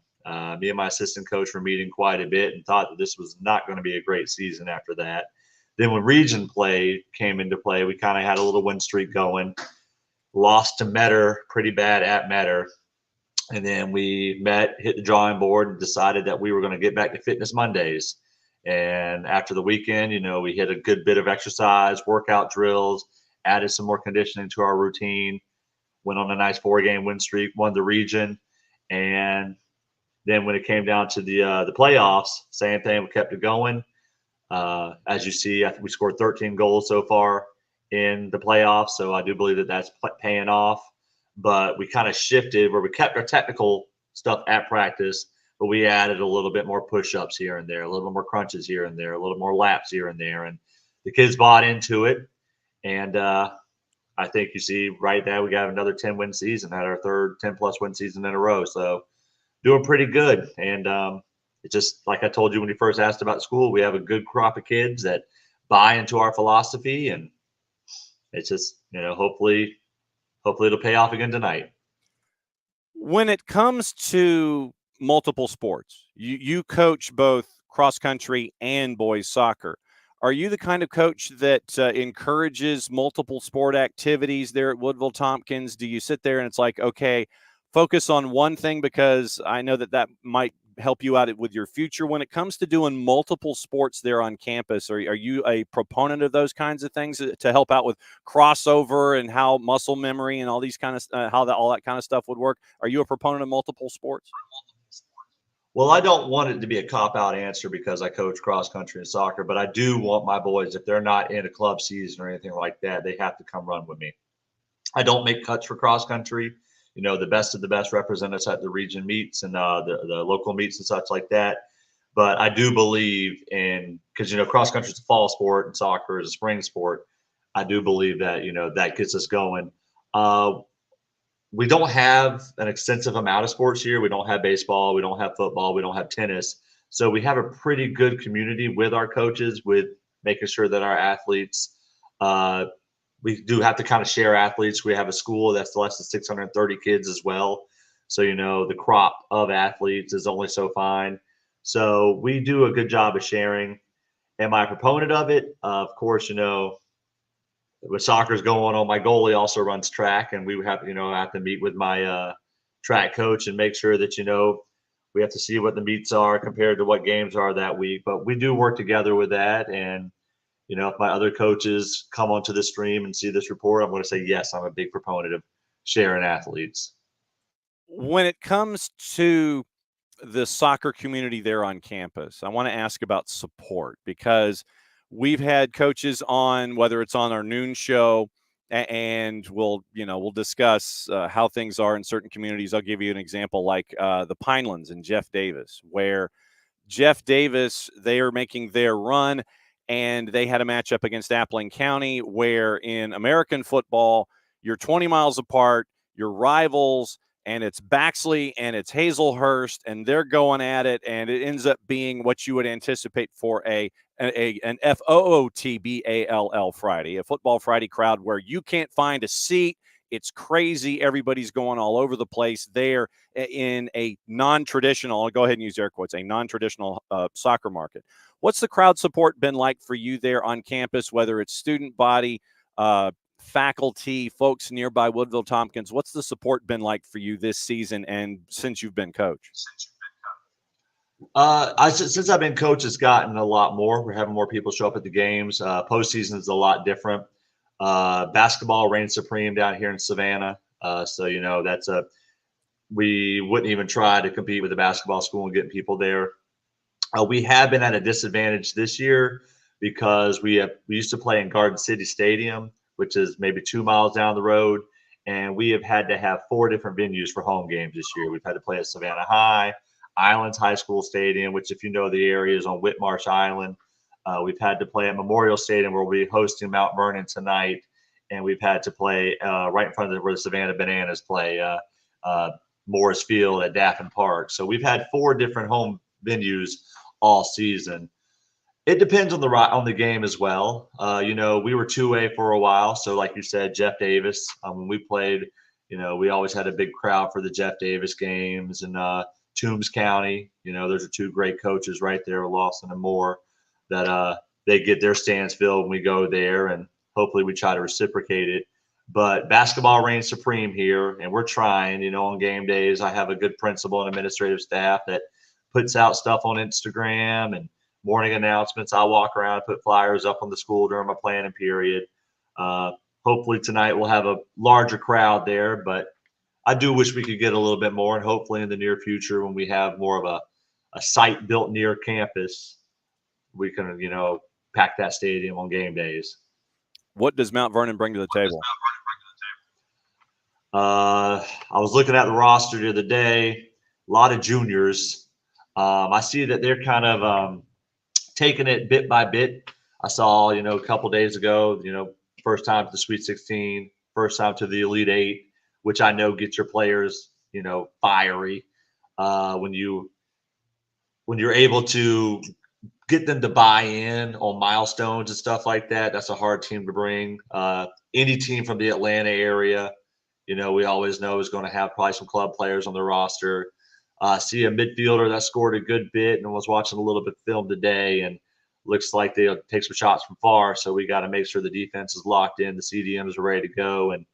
Speaker 4: Me and my assistant coach were meeting quite a bit and thought that this was not going to be a great season after that. Then when region play came into play, we kind of had a little win streak going. Lost to Metter, pretty bad at Metter. And then we hit the drawing board, and decided that we were going to get back to Fitness Mondays. And after the weekend, we hit a good bit of exercise, workout drills, added some more conditioning to our routine, went on a nice 4-game win streak, won the region. And then when it came down to the playoffs, same thing, we kept it going. As you see, I think we scored 13 goals so far in the playoffs, so I do believe that that's paying off. But we kind of shifted where we kept our technical stuff at practice, but we added a little bit more push-ups here and there, a little more crunches here and there, a little more laps here and there, and the kids bought into it. And I think you see right now we got another 10-win season, had our third 10-plus win season in a row, so doing pretty good. And it's just like I told you when you first asked about school, we have a good crop of kids that buy into our philosophy, and it's just, hopefully it'll pay off again tonight.
Speaker 1: When it comes to multiple sports, you coach both cross country and boys soccer. Are you the kind of coach that encourages multiple sport activities there at Woodville Tompkins? Do you sit there and it's like, okay, focus on one thing because I know that might help you out with your future? When it comes to doing multiple sports there on campus, are you a proponent of those kinds of things to help out with crossover and how muscle memory and all these kind of all that kind of stuff would work? Are you a proponent of multiple sports?
Speaker 4: Well, I don't want it to be a cop-out answer because I coach cross country and soccer, but I do want my boys, if they're not in a club season or anything like that, they have to come run with me. I don't make cuts for cross country. The best of the best represent us at the region meets and the local meets and such like that. But I do believe because, cross country is a fall sport and soccer is a spring sport. I do believe that, that gets us going. We don't have an extensive amount of sports here. We don't have baseball. We don't have football. We don't have tennis. So we have a pretty good community with our coaches, with making sure that our athletes we do have to kind of share athletes. We have a school that's less than 630 kids as well. So, the crop of athletes is only so fine. So we do a good job of sharing. Am I a proponent of it? Of course, with soccer's going on, my goalie also runs track, and we have to meet with my track coach and make sure that we have to see what the meets are compared to what games are that week. But we do work together with that, and if my other coaches come onto the stream and see this report, I'm going to say yes. I'm a big proponent of sharing athletes.
Speaker 1: When it comes to the soccer community there on campus, I want to ask about support, because we've had coaches on, whether it's on our noon show, and we'll discuss how things are in certain communities. I'll give you an example, like the Pinelands and Jeff Davis, where Jeff Davis, they are making their run, and they had a matchup against Appling County, where in American football, you're 20 miles apart, you're rivals, and it's Baxley and it's Hazelhurst, and they're going at it, and it ends up being what you would anticipate for an FOOTBALL Friday, a Football Friday crowd, where you can't find a seat. It's crazy. Everybody's going all over the place there in a non-traditional, I'll go ahead and use air quotes, a non-traditional soccer market. What's the crowd support been like for you there on campus, whether it's student body, faculty, folks nearby Woodville Tompkins? What's the support been like for you this season and since you've been coach?
Speaker 4: Since I've been coach, it's gotten a lot more. We're having more people show up at the games. Postseason is a lot different. Basketball reigns supreme down here in Savannah. We wouldn't even try to compete with the basketball school and getting people there. We have been at a disadvantage this year because we used to play in Garden City Stadium, which is maybe 2 miles down the road, and we have had to have 4 different venues for home games this year. We've had to play at Savannah High, Islands High School Stadium, which, if you know the area, is on Whitmarsh Island. We've had to play at Memorial Stadium, where we'll be hosting Mount Vernon tonight, and we've had to play right in front of where the Savannah Bananas play, Morris Field at Daffin Park. So we've had 4 different home venues all season. It depends on the game as well. We were 2A for a while. So like you said, Jeff Davis, when we played, we always had a big crowd for the Jeff Davis games. And Toombs County, those are 2 great coaches right there, Lawson and Moore, that they get their stands filled when we go there. And hopefully we try to reciprocate it. But basketball reigns supreme here, and we're trying. On game days, I have a good principal and administrative staff that puts out stuff on Instagram and morning announcements. I'll walk around, put flyers up on the school during my planning period. Hopefully tonight we'll have a larger crowd there, but I do wish we could get a little bit more, and hopefully in the near future, when we have more of a site built near campus, we can, pack that stadium on game days.
Speaker 1: What does Mount Vernon bring to the table?
Speaker 4: I was looking at the roster the other day, a lot of juniors. I see that they're kind of taking it bit by bit. I saw, a couple days ago, first time to the Sweet 16, first time to the Elite 8, which I know gets your players, fiery. When you're able to get them to buy in on milestones and stuff like that, that's a hard team to bring. Any team from the Atlanta area, we always know is going to have probably some club players on the roster. See a midfielder that scored a good bit, and was watching a little bit of film today, and looks like they'll take some shots from far. So we got to make sure the defense is locked in, the CDMs are ready to go, and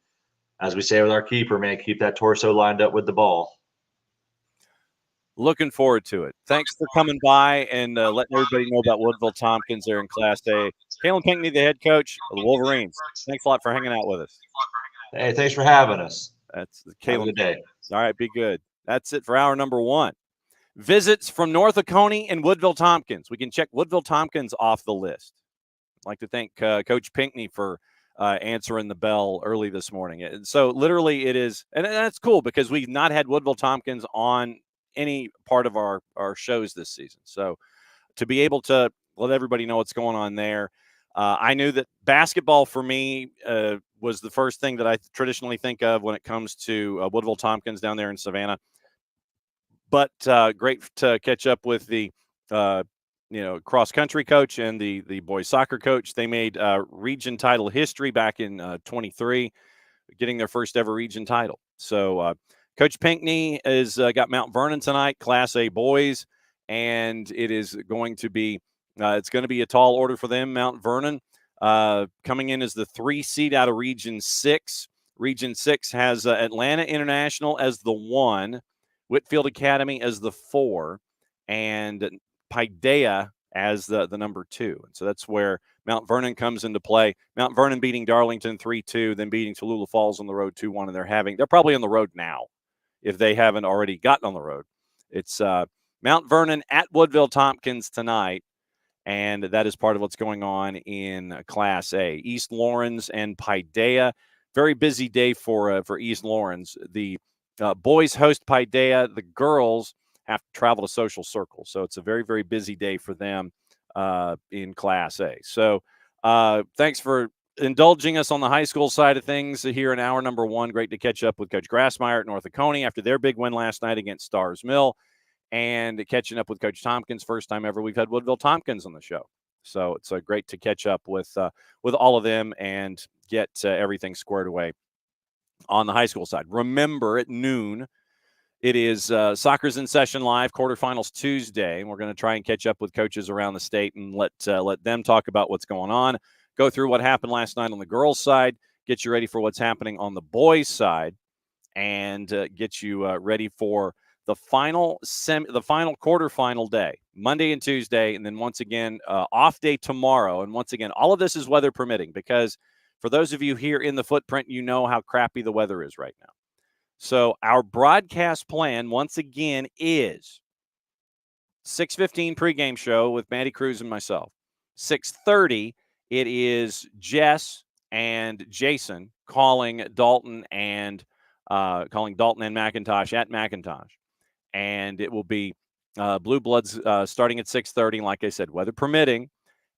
Speaker 4: as we say with our keeper, man, keep that torso lined up with the ball.
Speaker 1: Looking forward to it. Thanks for coming by and letting everybody know about Woodville Tompkins there in Class A. Kalen Pinckney, the head coach of the Wolverines. Thanks a lot for hanging out with us.
Speaker 4: Hey, thanks for having us.
Speaker 1: That's
Speaker 4: Have a
Speaker 1: Kalen.
Speaker 4: good day.
Speaker 1: All right, be good. That's it for hour number 1. Visits from North Oconee and Woodville Tompkins. We can check Woodville Tompkins off the list. I'd like to thank Coach Pinckney for answering the bell early this morning. And so literally it is, and that's cool because we've not had Woodville Tompkins on any part of our shows this season. So to be able to let everybody know what's going on there. I knew that basketball for me was the first thing that I traditionally think of when it comes to Woodville Tompkins down there in Savannah. But great to catch up with the cross country coach and the boys soccer coach. They made region title history back in 23, getting their first ever region title. So Coach Pinckney has got Mount Vernon tonight, Class A boys, and it is going to be it's going to be a tall order for them. Mount Vernon coming in as the 3 seed out of Region 6. Region 6 has Atlanta International as the 1, Whitfield Academy as the 4, and Paideia as the number 2. And so that's where Mount Vernon comes into play. Mount Vernon beating Darlington 3-2, then beating Tallulah Falls on the road 2-1, and they're probably on the road now if they haven't already gotten on the road. It's Mount Vernon at Woodville Tompkins tonight, and that is part of what's going on in Class A. East Lawrence and Paideia, very busy day for East Lawrence. The boys host Paideia. The girls have to travel to Social Circle, so it's a very, very busy day for them in Class A. So thanks for indulging us on the high school side of things here in hour number 1. Great to catch up with Coach Grassmeyer at North Oconee after their big win last night against Stars Mill, and catching up with Coach Tompkins. First time ever we've had Woodville Tompkins on the show. So it's great to catch up with all of them and get everything squared away on the high school side. Remember, at noon, it is Soccer's in Session Live, quarterfinals Tuesday. And we're going to try and catch up with coaches around the state and let them talk about what's going on, go through what happened last night on the girls' side, get you ready for what's happening on the boys' side, and get you ready for the final quarterfinal day, Monday and Tuesday, and then once again, off day tomorrow. And once again, all of this is weather permitting, because for those of you here in the footprint, you know how crappy the weather is right now. So our broadcast plan, once again, is 6:15 pregame show with Maddie Cruz and myself. 6:30, it is Jess and Jason calling Dalton and McIntosh at McIntosh. And it will be Blue Bloods starting at 6:30. Like I said, weather permitting.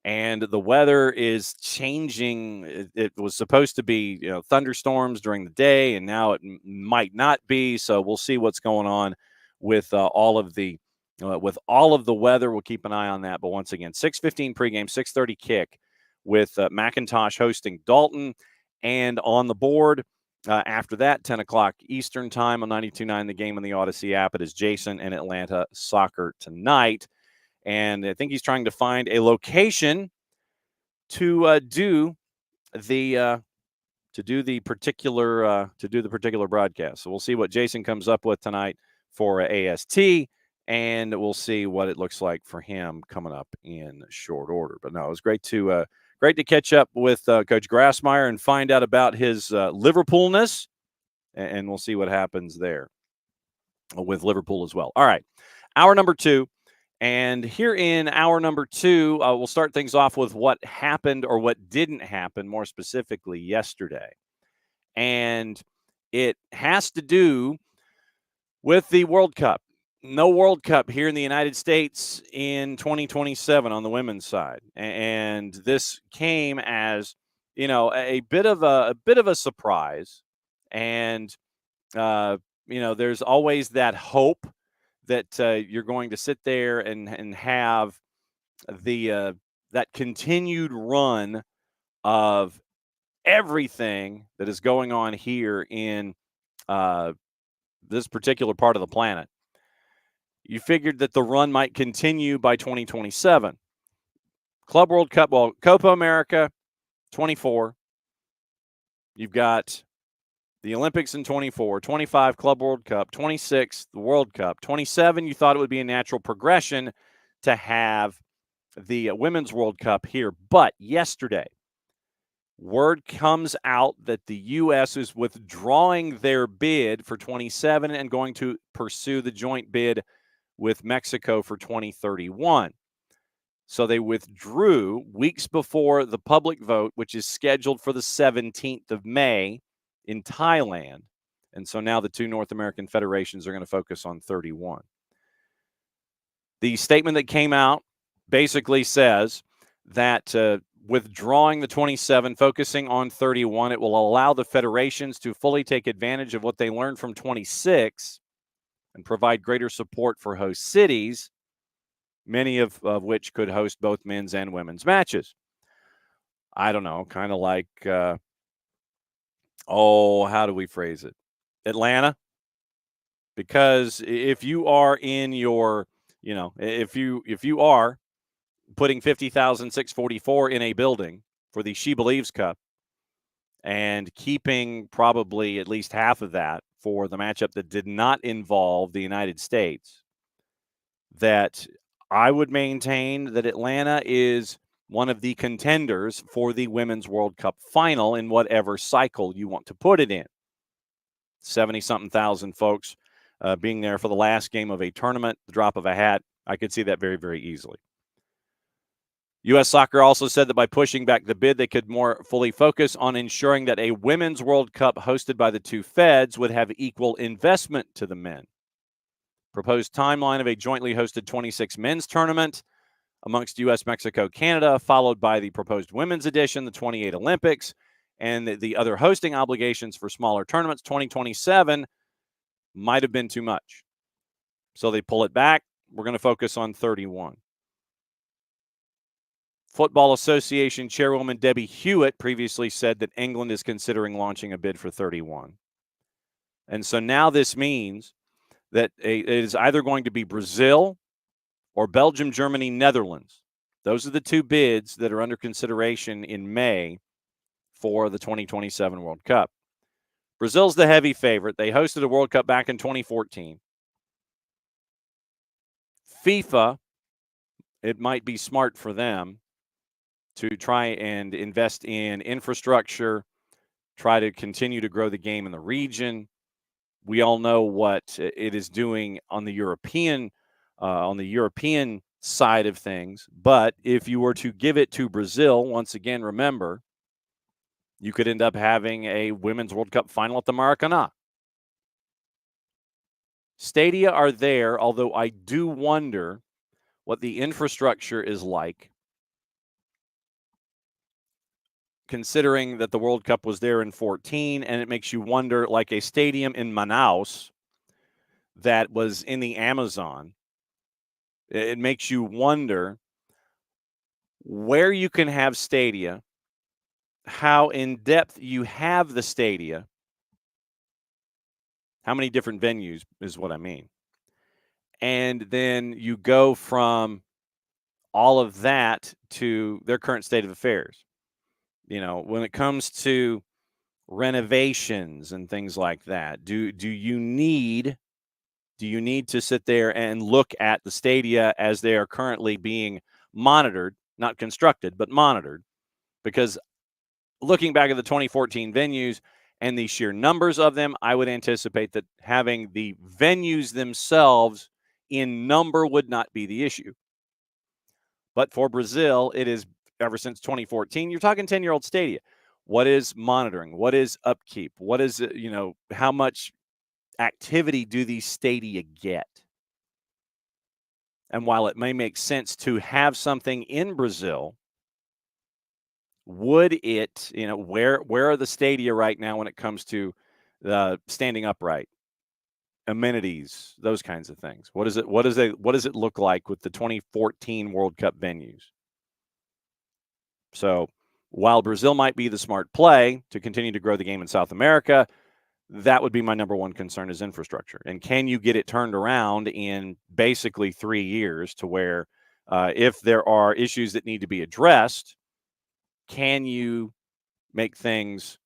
Speaker 1: And the weather is changing. It was supposed to be, thunderstorms during the day, and now it might not be. So we'll see what's going on with all of the weather. We'll keep an eye on that. But once again, 6:15 pregame, 6:30 kick with McIntosh hosting Dalton, and on the board after that, 10 o'clock Eastern time on 92.9 The Game on the Odyssey app. It is Jason and Atlanta Soccer tonight. And I think he's trying to find a location to do the particular broadcast. So we'll see what Jason comes up with tonight for AST, and we'll see what it looks like for him coming up in short order. But no, it was great to catch up with Coach Grassmeyer and find out about his Liverpoolness, and we'll see what happens there with Liverpool as well. All right, hour number 2. And here in hour number 2, we'll start things off with what happened or what didn't happen, more specifically yesterday. And it has to do with the World Cup. No World Cup here in the United States in 2027 on the women's side. And this came as, a bit of a surprise. And, there's always that hope that you're going to sit there and have that continued run of everything that is going on here in this particular part of the planet. You figured that the run might continue by 2027. Club World Cup, Copa America, 24. You've got the Olympics in 24, 25 Club World Cup, 26 the World Cup, 27 you thought it would be a natural progression to have the Women's World Cup here. But yesterday, word comes out that the U.S. is withdrawing their bid for 27 and going to pursue the joint bid with Mexico for 2031. So they withdrew weeks before the public vote, which is scheduled for the 17th of May. In Thailand. And so now the two North American federations are going to focus on 31. The statement that came out basically says that withdrawing the 27, focusing on 31, it will allow the federations to fully take advantage of what they learned from 26 and provide greater support for host cities, many of which could host both men's and women's matches. I don't know, kind of like... how do we phrase it? Atlanta? Because if you are in your, if you are putting 50,644 in a building for the She Believes Cup and keeping probably at least half of that for the matchup that did not involve the United States, that I would maintain that Atlanta is one of the contenders for the Women's World Cup final in whatever cycle you want to put it in. 70-something thousand folks being there for the last game of a tournament, the drop of a hat. I could see that very, very easily. U.S. Soccer also said that by pushing back the bid, they could more fully focus on ensuring that a Women's World Cup hosted by the two feds would have equal investment to the men. Proposed timeline of a jointly hosted 26 men's tournament amongst U.S., Mexico, Canada, followed by the proposed women's edition, the 28 Olympics, and the other hosting obligations for smaller tournaments, 2027, might have been too much. So they pull it back. We're going to focus on 31. Football Association Chairwoman Debbie Hewitt previously said that England is considering launching a bid for 31. And so now this means that it is either going to be Brazil or Belgium, Germany, Netherlands. Those are the two bids that are under consideration in May for the 2027 World Cup. Brazil's the heavy favorite. They hosted a World Cup back in 2014. FIFA, it might be smart for them to try and invest in infrastructure, try to continue to grow the game in the region. We all know what it is doing on the European side of things. But if you were to give it to Brazil, once again, remember, you could end up having a Women's World Cup final at the Maracanã. Stadia are there, although I do wonder what the infrastructure is like, considering that the World Cup was there in 14, and it makes you wonder, like a stadium in Manaus that was in the Amazon, it makes you wonder where you can have stadia, how in-depth you have the stadia, how many different venues is what I mean. And then you go from all of that to their current state of affairs. You know, when it comes to renovations and things like that, do you need to sit there and look at the stadia as they are currently being monitored, not constructed, but monitored? Because looking back at the 2014 venues and the sheer numbers of them, I would anticipate that having the venues themselves in number would not be the issue. But for Brazil, it is ever since 2014. You're talking 10-year-old stadia. What is monitoring? What is upkeep? What is, how much activity do these stadia get? And while it may make sense to have something in Brazil, would it, where are the stadia right now when it comes to standing upright, amenities, those kinds of things? What does it look like with the 2014 World Cup venues? So while Brazil might be the smart play to continue to grow the game in South America, that would be my number one concern is infrastructure. And can you get it turned around in basically 3 years to where if there are issues that need to be addressed, can you make things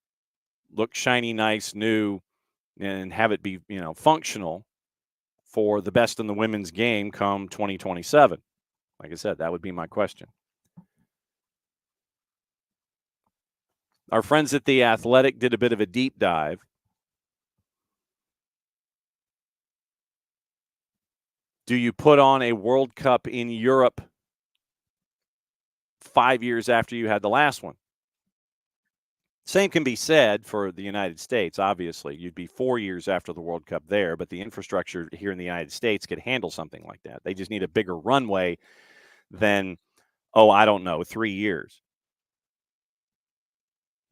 Speaker 1: look shiny, nice, new, and have it be, functional for the best in the women's game come 2027? Like I said, that would be my question. Our friends at The Athletic did a bit of a deep dive. Do you put on a World Cup in Europe 5 years after you had the last one? Same can be said for the United States, obviously. You'd be 4 years after the World Cup there, but the infrastructure here in the United States could handle something like that. They just need a bigger runway than, 3 years.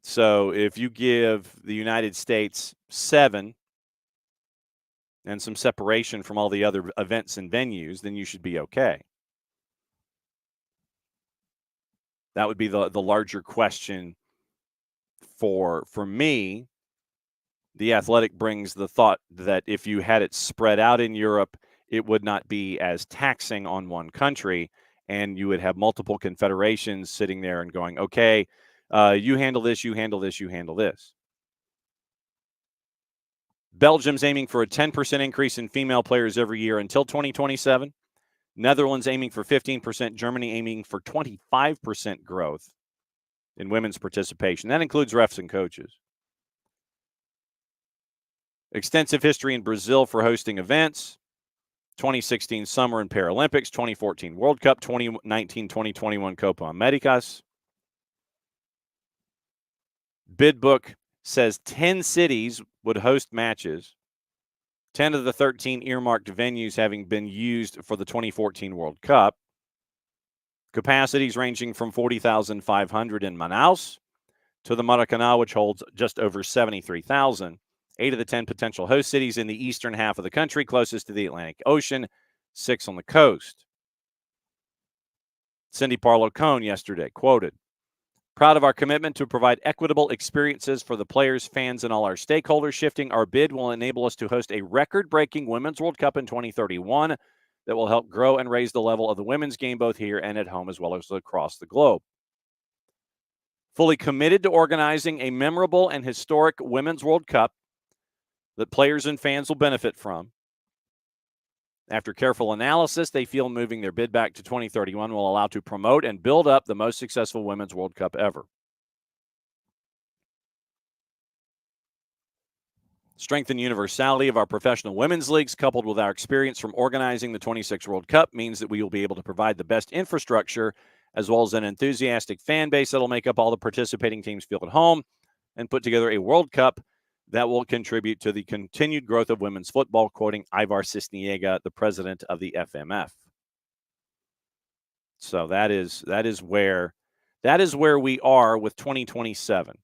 Speaker 1: So if you give the United States 7 and some separation from all the other events and venues, then you should be okay. That would be the larger question for me. The Athletic brings the thought that if you had it spread out in Europe, it would not be as taxing on one country, and you would have multiple confederations sitting there and going, okay, You handle this, you handle this, you handle this. Belgium's aiming for a 10% increase in female players every year until 2027. Netherlands aiming for 15%. Germany aiming for 25% growth in women's participation. That includes refs and coaches. Extensive history in Brazil for hosting events. 2016 Summer and Paralympics, 2014 World Cup, 2019-2021 Copa Americas. Bid book says 10 cities would host matches. 10 of the 13 earmarked venues having been used for the 2014 World Cup. Capacities ranging from 40,500 in Manaus to the Maracanã, which holds just over 73,000. 8 of the 10 potential host cities in the eastern half of the country, closest to the Atlantic Ocean, 6 on the coast. Cindy Parlow-Cone yesterday quoted, "Proud of our commitment to provide equitable experiences for the players, fans, and all our stakeholders. Shifting our bid will enable us to host a record-breaking Women's World Cup in 2031 that will help grow and raise the level of the women's game both here and at home as well as across the globe. Fully committed to organizing a memorable and historic Women's World Cup that players and fans will benefit from. After careful analysis, they feel moving their bid back to 2031 will allow to promote and build up the most successful Women's World Cup ever. Strength and universality of our professional women's leagues, coupled with our experience from organizing the 26 World Cup, means that we will be able to provide the best infrastructure as well as an enthusiastic fan base that will make up all the participating teams feel at home and put together a World Cup that will contribute to the continued growth of women's football," quoting Ivar Cisniega, the president of the FMF. So that is where we are with 2027.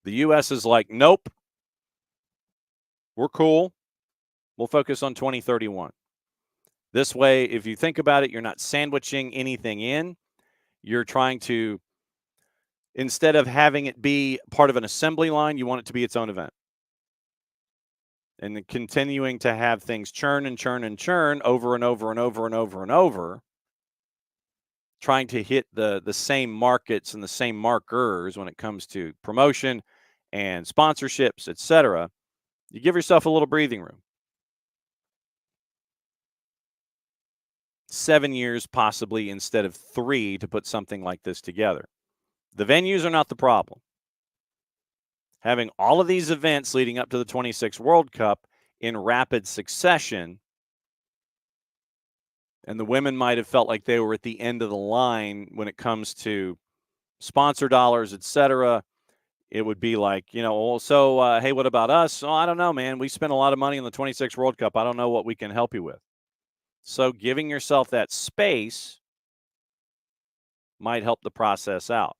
Speaker 1: The U.S. is like, nope, we're cool. We'll focus on 2031. This way, if you think about it, you're not sandwiching anything in. You're trying to, instead of having it be part of an assembly line, you want it to be its own event. And then continuing to have things churn and churn and churn over and over and over and over and over, trying to hit the same markets and the same markers when it comes to promotion and sponsorships, etc. You give yourself a little breathing room. 7 years possibly instead of 3 to put something like this together. The venues are not the problem. Having all of these events leading up to the 26 World Cup in rapid succession, and the women might have felt like they were at the end of the line when it comes to sponsor dollars, etc. It would be like, hey, what about us? Oh, I don't know, man. We spent a lot of money on the 26 World Cup. I don't know what we can help you with. So giving yourself that space might help the process out.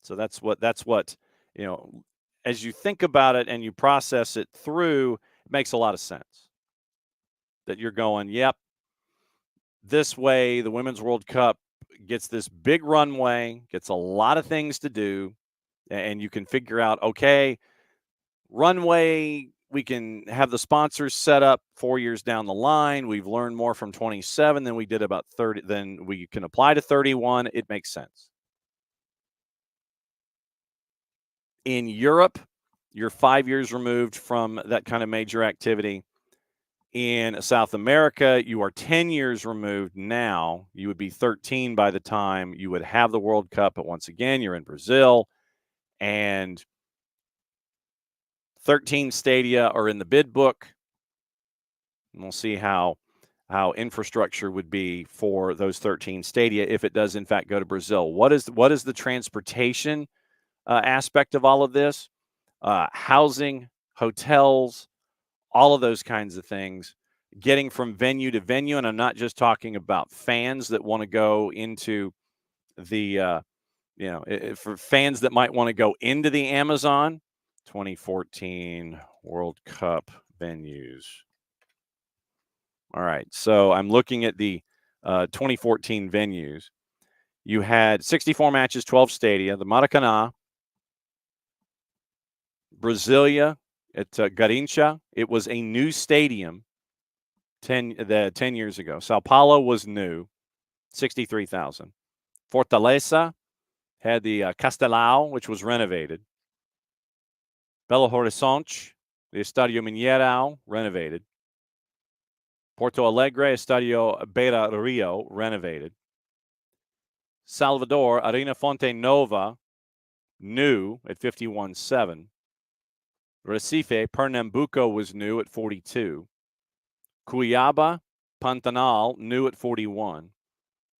Speaker 1: So that's what, as you think about it and you process it through, it makes a lot of sense. That you're going, yep, this way the Women's World Cup gets this big runway, gets a lot of things to do, and you can figure out, okay, runway, we can have the sponsors set up 4 years down the line. We've learned more from 27 than we did about 30, then we can apply to 31. It makes sense. In Europe, you're 5 years removed from that kind of major activity. In South America, you are 10 years removed now. You would be 13 by the time you would have the World Cup. But once again, you're in Brazil, and 13 stadia are in the bid book. And we'll see how infrastructure would be for those 13 stadia if it does, in fact, go to Brazil. What is the transportation aspect of all of this? Housing, hotels, all of those kinds of things, getting from venue to venue. And I'm not just talking about fans that want to go into the, for fans that might want to go into the Amazon. 2014 World Cup venues. All right. So I'm looking at the 2014 venues. You had 64 matches, 12 stadia, the Maracanã, Brasilia, at Garrincha. It was a new stadium 10 years ago. Sao Paulo was new, 63,000. Fortaleza had the Castelao, which was renovated. Belo Horizonte, the Estadio Mineirão, renovated. Porto Alegre, Estadio Beira Rio, renovated. Salvador, Arena Fonte Nova, new at 51.7. Recife, Pernambuco was new at 42. Cuiabá, Pantanal, new at 41.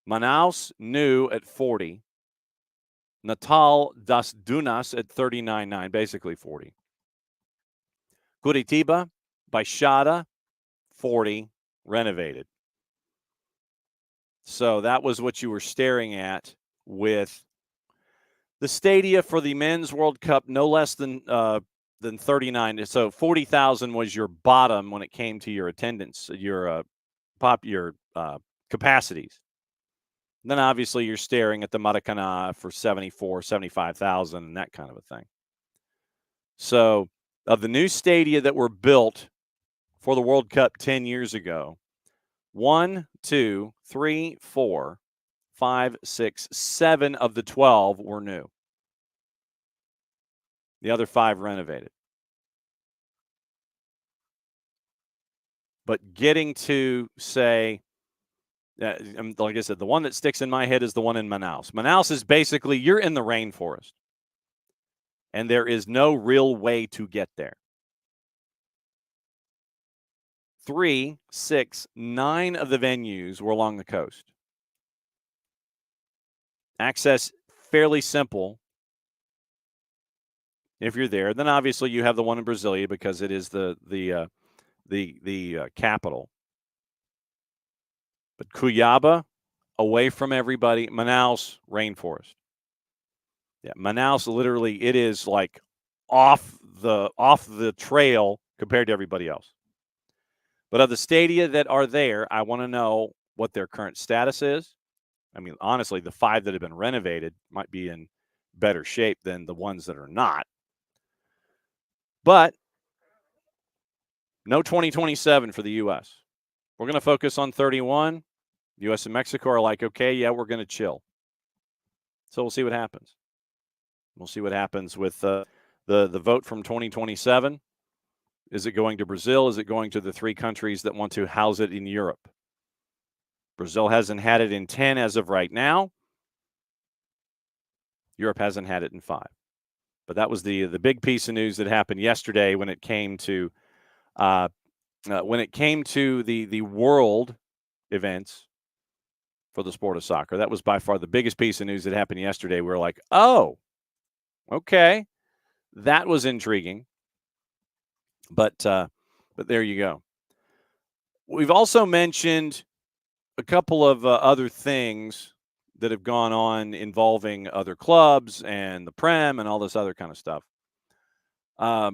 Speaker 1: Manaus, new at 40. Natal das Dunas at 39.9, basically 40. Curitiba, Baixada, 40, renovated. So that was what you were staring at with the stadia for the Men's World Cup, no less than 39. So 40,000 was your bottom when it came to your attendance, your capacities. Then obviously you're staring at the Maracanã for 74, 75,000 and that kind of a thing. So of the new stadia that were built for the World Cup 10 years ago, 1, 2, 3, 4, 5, 6, 7 of the 12 were new. The other 5 renovated. But getting to say, like I said, the one that sticks in my head is the one in Manaus. Manaus is basically, you're in the rainforest. And there is no real way to get there. 3, 6, 9 of the venues were along the coast. Access fairly simple if you're there. Then obviously you have the one in Brasilia because it is the capital. But Cuiabá, away from everybody. Manaus, rainforest. Yeah, Manaus, literally, it is like off the trail compared to everybody else. But of the stadia that are there, I want to know what their current status is. I mean, honestly, the 5 that have been renovated might be in better shape than the ones that are not. But no 2027 for the U.S. We're going to focus on 31. U.S. and Mexico are like, okay, yeah, we're going to chill. So we'll see what happens. We'll see what happens with the vote from 2027. Is it going to Brazil? Is it going to the 3 countries that want to house it in Europe? Brazil hasn't had it in 10 as of right now. Europe hasn't had it in 5. But that was the big piece of news that happened yesterday when it came to the world events for the sport of soccer. That was by far the biggest piece of news that happened yesterday. We were like, oh, okay, that was intriguing. But there you go. We've also mentioned a couple of other things that have gone on involving other clubs and the Prem and all this other kind of stuff. Our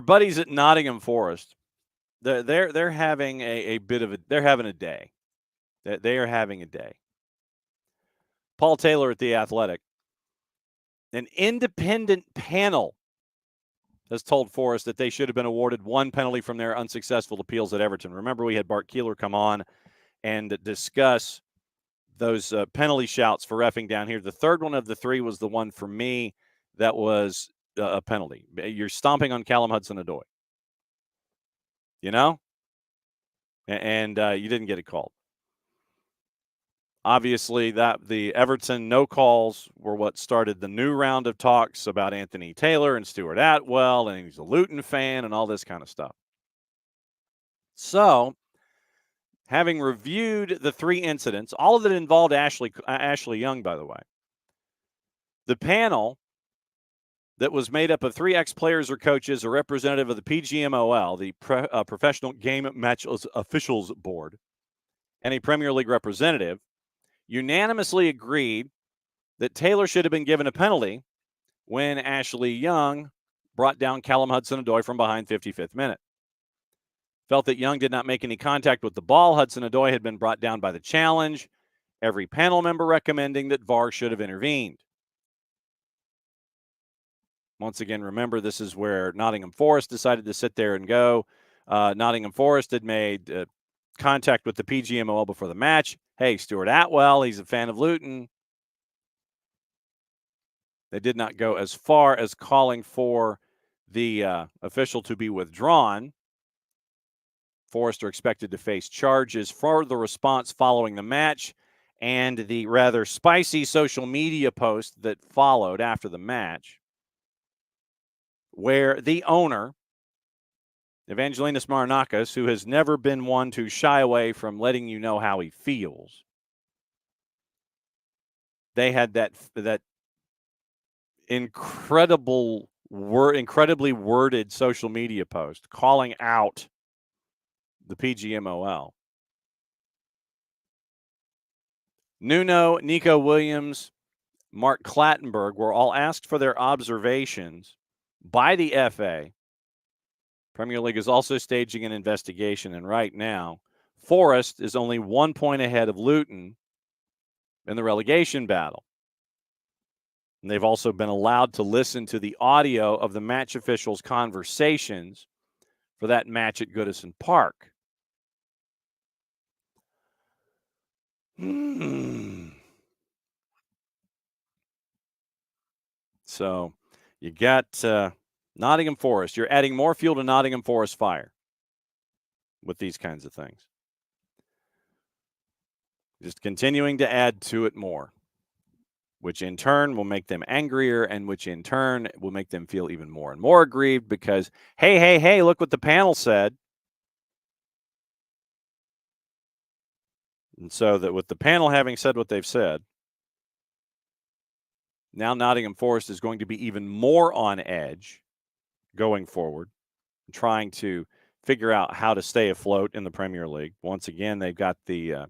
Speaker 1: buddies at Nottingham Forest, they're having a day. They are having a day. Paul Taylor at The Athletic, an independent panel has told Forest that they should have been awarded 1 penalty from their unsuccessful appeals at Everton. Remember, we had Bart Keeler come on and discuss those penalty shouts for reffing down here. The third one of the 3 was the one for me that was a penalty. You're stomping on Callum Hudson-Odoi. You know? And you didn't get it called. Obviously, that the Everton no calls were what started the new round of talks about Anthony Taylor and Stuart Atwell, and he's a Luton fan and all this kind of stuff. So, having reviewed the 3 incidents, all of it involved Ashley Young, by the way, the panel that was made up of 3 ex-players or coaches, a representative of the PGMOL, the Professional Game Match Officials Board, and a Premier League representative, unanimously agreed that Taylor should have been given a penalty when Ashley Young brought down Callum Hudson-Odoi from behind 55th minute. Felt that Young did not make any contact with the ball. Hudson-Odoi had been brought down by the challenge. Every panel member recommending that VAR should have intervened. Once again, remember, this is where Nottingham Forest decided to sit there and go. Nottingham Forest had made contact with the PGMOL before the match. Hey, Stuart Atwell, he's a fan of Luton. They did not go as far as calling for the official to be withdrawn. Forrester expected to face charges for the response following the match and the rather spicy social media post that followed after the match, where the owner, Evangelinus Marinakis, who has never been one to shy away from letting you know how he feels, they had that incredibly worded social media post calling out the PGMOL. Nuno, Nico Williams, Mark Clattenburg were all asked for their observations by the FA. Premier League is also staging an investigation, and right now, Forest is only 1 point ahead of Luton in the relegation battle. And they've also been allowed to listen to the audio of the match officials' conversations for that match at Goodison Park. So you got Nottingham Forest. You're adding more fuel to Nottingham Forest fire with these kinds of things. Just continuing to add to it more, which in turn will make them angrier, and which in turn will make them feel even more and more aggrieved because, hey, look what the panel said. And so that with the panel having said what they've said, now Nottingham Forest is going to be even more on edge going forward, trying to figure out how to stay afloat in the Premier League. Once again, they've got the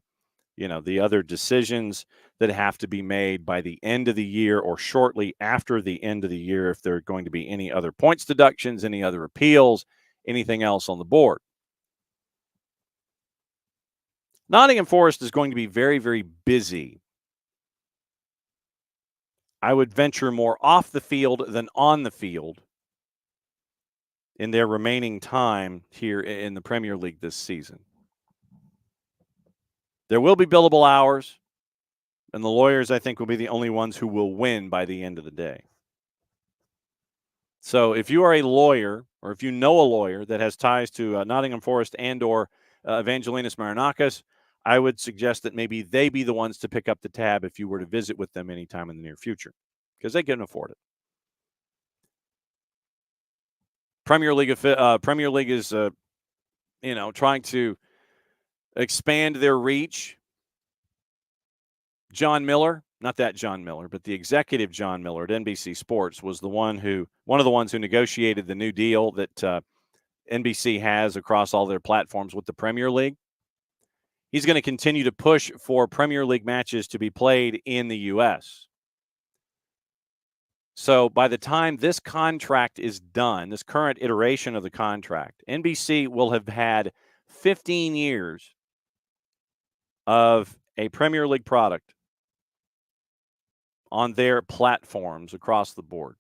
Speaker 1: other decisions that have to be made by the end of the year or shortly after the end of the year if there are going to be any other points deductions, any other appeals, anything else on the board. Nottingham Forest is going to be very, very busy. I would venture more off the field than on the field in their remaining time here in the Premier League this season. There will be billable hours, and the lawyers, I think, will be the only ones who will win by the end of the day. So if you are a lawyer, or if you know a lawyer that has ties to Nottingham Forest and or Evangelinus Marinakis, I would suggest that maybe they be the ones to pick up the tab if you were to visit with them anytime in the near future, because they can afford it. Premier League is trying to expand their reach. John Miller, not that John Miller, but the executive John Miller at NBC Sports was one of the ones who negotiated the new deal that NBC has across all their platforms with the Premier League. He's going to continue to push for Premier League matches to be played in the U.S. So by the time this contract is done, this current iteration of the contract, NBC will have had 15 years of a Premier League product on their platforms across the board.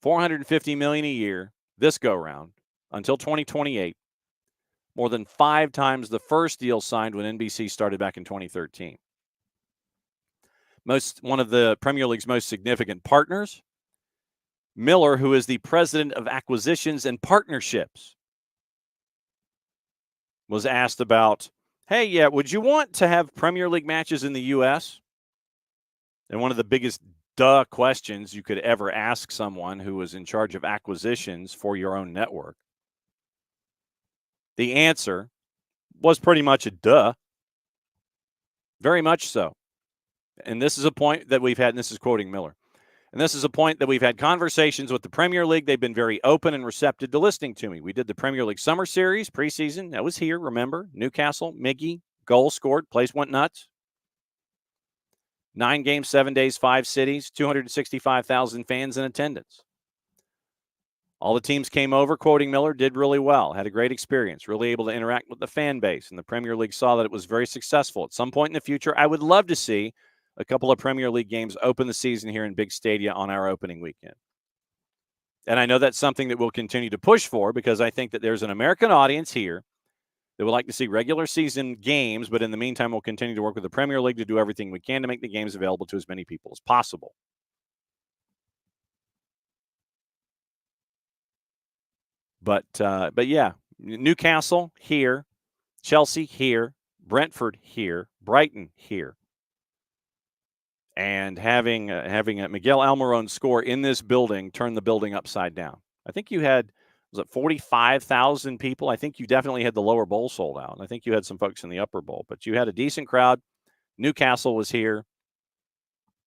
Speaker 1: $450 million a year this go-round until 2028. More than 5 times the first deal signed when NBC started back in 2013. One of the Premier League's most significant partners, Miller, who is the president of acquisitions and partnerships, was asked about, hey, would you want to have Premier League matches in the U.S.? And one of the biggest questions you could ever ask someone who was in charge of acquisitions for your own network. The answer was pretty much a duh. Very much so. And this is a point that we've had, and this is quoting Miller, and this is a point that we've had conversations with the Premier League. They've been very open and receptive to listening to me. We did the Premier League Summer Series preseason. That was here, remember? Newcastle, Miggy, goal scored, place went nuts. 9 games, 7 days, 5 cities, 265,000 fans in attendance. All the teams came over, quoting Miller, did really well, had a great experience, really able to interact with the fan base, and the Premier League saw that it was very successful. At some point in the future, I would love to see a couple of Premier League games open the season here in big stadia on our opening weekend. And I know that's something that we'll continue to push for because I think that there's an American audience here that would like to see regular season games, but in the meantime, we'll continue to work with the Premier League to do everything we can to make the games available to as many people as possible. But yeah, Newcastle here, Chelsea here, Brentford here, Brighton here. And having a Miguel Almiron score in this building turned the building upside down. I think you had, was it 45,000 people? I think you definitely had the lower bowl sold out. And I think you had some folks in the upper bowl, but you had a decent crowd. Newcastle was here.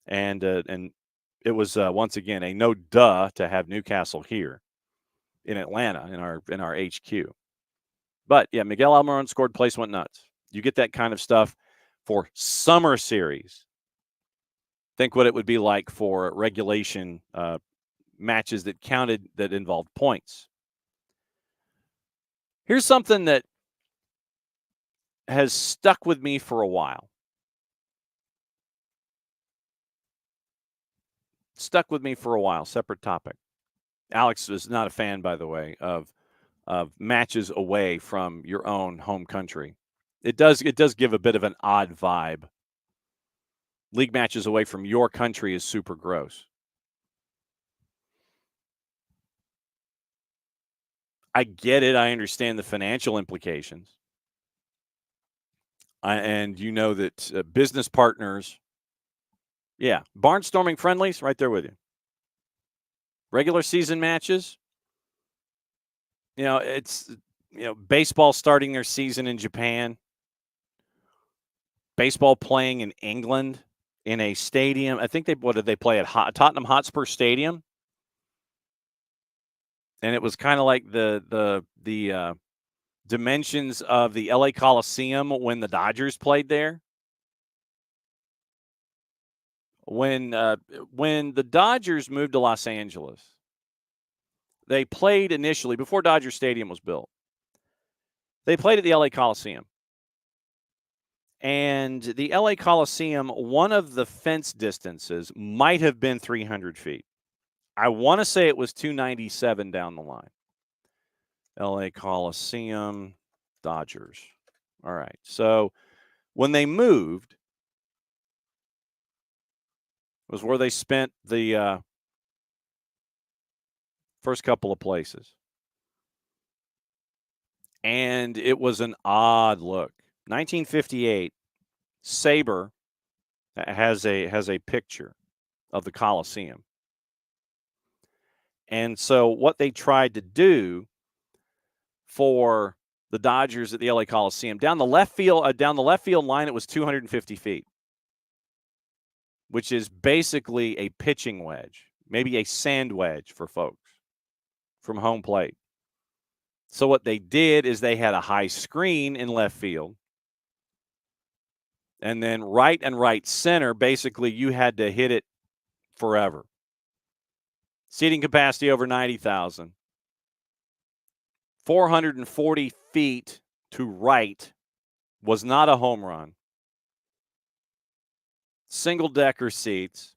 Speaker 1: And it was, once again, a no duh to have Newcastle here in Atlanta in our HQ. But yeah, Miguel Almiron scored, place went nuts. You get that kind of stuff for summer series. Think what it would be like for regulation matches that counted, that involved points. Here's something that has stuck with me for a while. Separate topic. Alex is not a fan, by the way, of matches away from your own home country. It does give a bit of an odd vibe. League matches away from your country is super gross. I get it. I understand the financial implications. And you know that business partners, yeah, barnstorming friendlies, right there with you. Regular season matches, it's, baseball starting their season in Japan, baseball playing in England in a stadium. I think what did they play at Tottenham Hotspur Stadium? And it was kind of like the dimensions of the LA Coliseum when the Dodgers played there. When the Dodgers moved to Los Angeles, they played initially, before Dodger Stadium was built, they played at the LA Coliseum. And the LA Coliseum, one of the fence distances might have been 300 feet. I want to say it was 297 down the line. LA Coliseum, Dodgers. All right. So when they moved, was where they spent the first couple of places. And it was an odd look. 1958, Sabre has a picture of the Coliseum. And so what they tried to do for the Dodgers at the LA Coliseum, down the left field line, it was 250 feet, which is basically a pitching wedge, maybe a sand wedge for folks from home plate. So what they did is they had a high screen in left field. And then right and right center, basically you had to hit it forever. Seating capacity over 90,000. 440 feet to right was not a home run. Single-decker seats.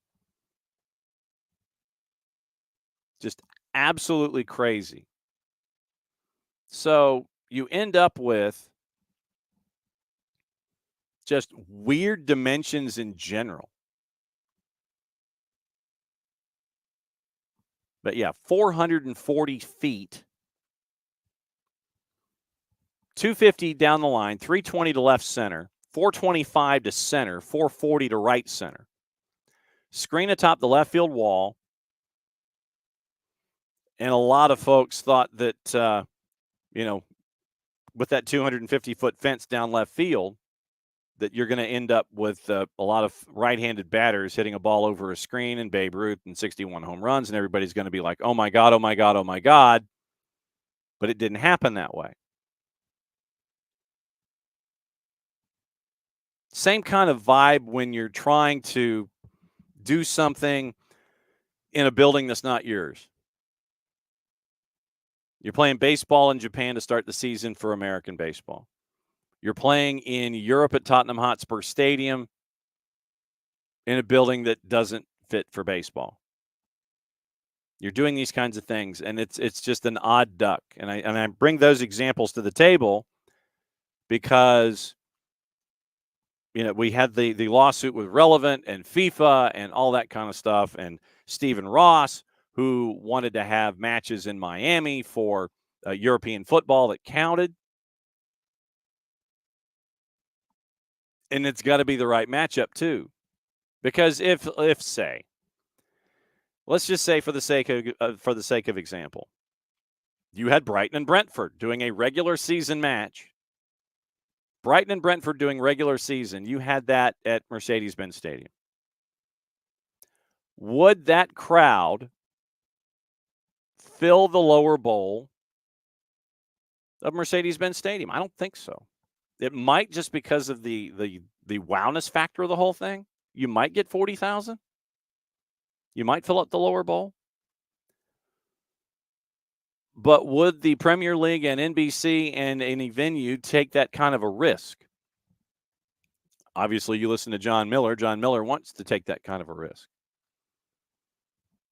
Speaker 1: Just absolutely crazy. So you end up with just weird dimensions in general. But yeah, 440 feet, 250 down the line, 320 to left center, 425 to center, 440 to right center. Screen atop the left field wall. And a lot of folks thought that, with that 250-foot fence down left field, that you're going to end up with a lot of right-handed batters hitting a ball over a screen and Babe Ruth and 61 home runs, and everybody's going to be like, oh, my God, oh, my God, oh, my God. But it didn't happen that way. Same kind of vibe when you're trying to do something in a building that's not yours. You're playing baseball in Japan to start the season for American baseball. You're playing in Europe at Tottenham Hotspur Stadium in a building that doesn't fit for baseball. You're doing these kinds of things, and it's just an odd duck. And I bring those examples to the table because we had the lawsuit with Relevant and FIFA and all that kind of stuff, and Stephen Ross, who wanted to have matches in Miami for European football that counted. And it's got to be the right matchup too. Because if say, let's just say for the sake of example, you had Brighton and Brentford doing a regular season match. Brighton and Brentford doing regular season. You had that at Mercedes-Benz Stadium. Would that crowd fill the lower bowl of Mercedes-Benz Stadium? I don't think so. It might, just because of the wowness factor of the whole thing. You might get 40,000. You might fill up the lower bowl. But would the Premier League and NBC and any venue take that kind of a risk? Obviously, you listen to John Miller. John Miller wants to take that kind of a risk.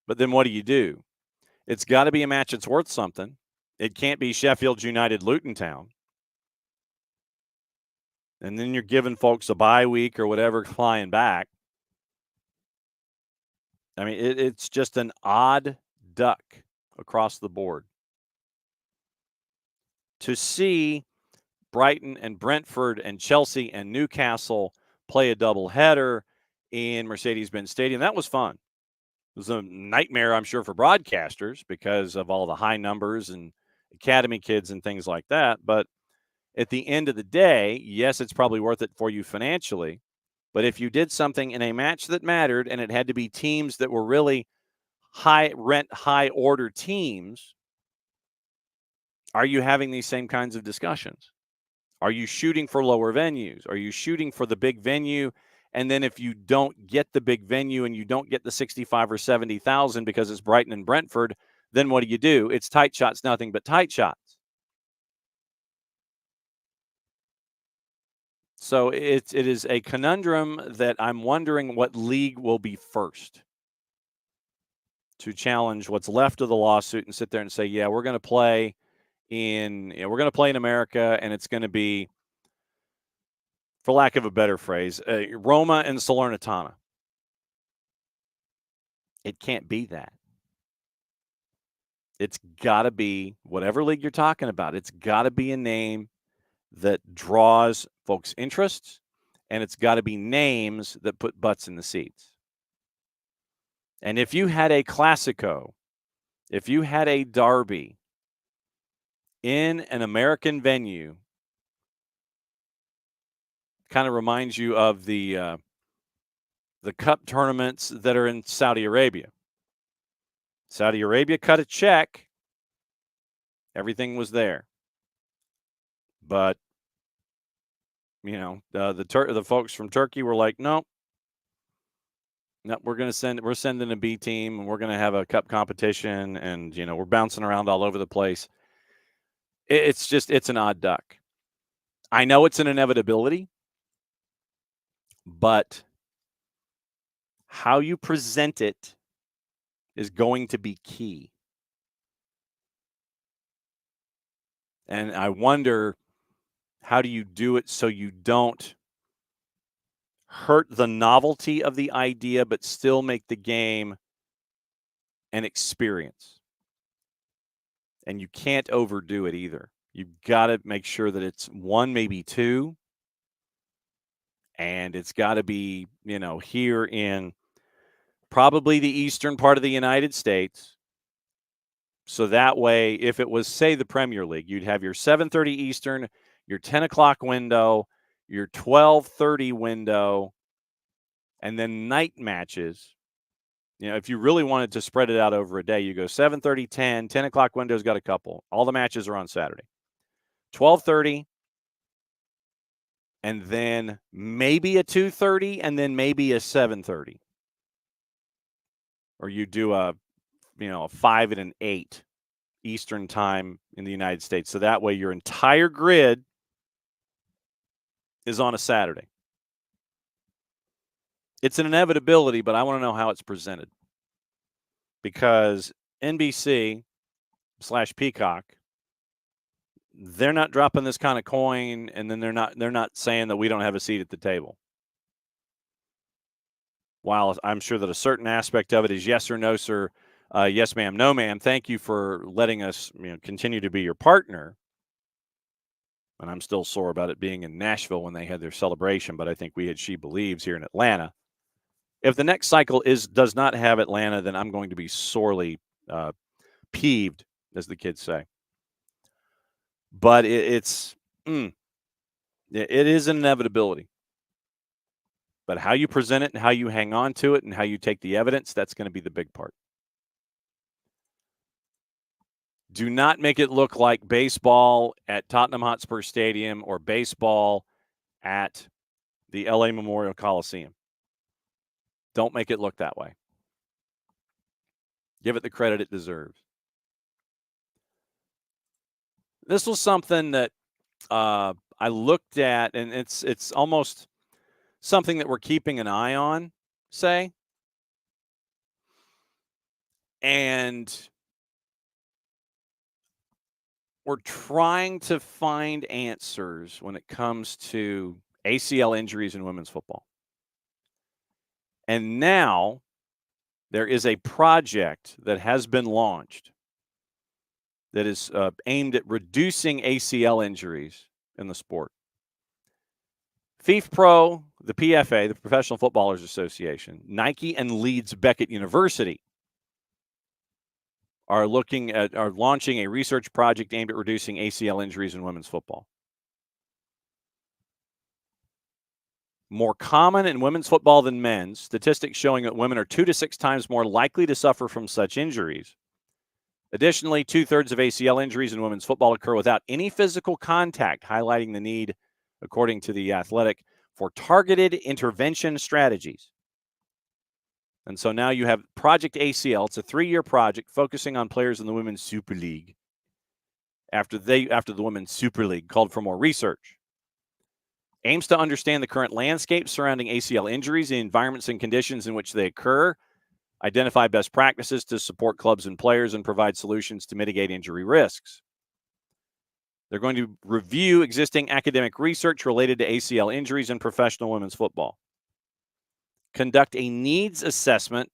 Speaker 1: But then what do? It's got to be a match that's worth something. It can't be Sheffield United Luton Town. And then you're giving folks a bye week or whatever flying back. I mean, it's just an odd duck across the board. To see Brighton and Brentford and Chelsea and Newcastle play a doubleheader in Mercedes-Benz Stadium, that was fun. It was a nightmare, I'm sure, for broadcasters because of all the high numbers and academy kids and things like that. But at the end of the day, yes, it's probably worth it for you financially. But if you did something in a match that mattered and it had to be teams that were really high rent, high order teams, are you having these same kinds of discussions? Are you shooting for lower venues? Are you shooting for the big venue? And then if you don't get the big venue and you don't get the 65 or 70,000 because it's Brighton and Brentford, then what do? It's tight shots, nothing but tight shots. So it is a conundrum that I'm wondering what league will be first to challenge what's left of the lawsuit and sit there and say, yeah, we're going to play in America, and it's going to be, for lack of a better phrase, Roma and Salernitana. It can't be that. It's got to be, whatever league you're talking about, it's got to be a name that draws folks' interests, and it's got to be names that put butts in the seats. And if you had a Classico, if you had a derby in an American venue, kind of reminds you of the cup tournaments that are in Saudi Arabia. Saudi Arabia cut a check. Everything was there. But, the folks from Turkey were like, no, we're sending a B team, and we're going to have a cup competition, and, we're bouncing around all over the place. It's an odd duck. I know it's an inevitability, but how you present it is going to be key. And I wonder, how do you do it so you don't hurt the novelty of the idea, but still make the game an experience? And you can't overdo it either. You've got to make sure that it's one, maybe two. And it's got to be, here in probably the eastern part of the United States. So that way, if it was, say, the Premier League, you'd have your 7:30 Eastern, your 10 o'clock window, your 12:30 window, and then night matches. If you really wanted to spread it out over a day, you go 7:30, 10 o'clock window's got a couple. All the matches are on Saturday. 12:30, and then maybe a 2:30, and then maybe a 7:30. Or you do a 5 and an 8 Eastern time in the United States. So that way your entire grid is on a Saturday. It's an inevitability, but I want to know how it's presented. Because NBC/Peacock, they're not dropping this kind of coin, and then they're not saying that we don't have a seat at the table. While I'm sure that a certain aspect of it is yes or no, sir, Yes, ma'am. No, ma'am. Thank you for letting us continue to be your partner. And I'm still sore about it being in Nashville when they had their celebration, but I think we had She Believes here in Atlanta. If the next cycle does not have Atlanta, then I'm going to be sorely peeved, as the kids say. But it is an inevitability. But how you present it and how you hang on to it and how you take the evidence, that's going to be the big part. Do not make it look like baseball at Tottenham Hotspur Stadium or baseball at the LA Memorial Coliseum. Don't make it look that way. Give it the credit it deserves. This was something that I looked at, and it's almost something that we're keeping an eye on, say. And we're trying to find answers when it comes to ACL injuries in women's football. And now there is a project that has been launched that is aimed at reducing ACL injuries in the sport. FIFPro, the PFA, the Professional Footballers Association, Nike, and Leeds Beckett University are launching a research project aimed at reducing ACL injuries in women's football. More common in women's football than men's, statistics showing that women are 2 to 6 times more likely to suffer from such injuries. Additionally, 2/3 of ACL injuries in women's football occur without any physical contact, highlighting the need, according to The Athletic, for targeted intervention strategies. And so now you have Project ACL. It's a 3-year project focusing on players in the Women's Super League after the Women's Super League called for more research. Aims to understand the current landscape surrounding ACL injuries, the environments and conditions in which they occur, identify best practices to support clubs and players, and provide solutions to mitigate injury risks. They're going to review existing academic research related to ACL injuries in professional women's football. Conduct a needs assessment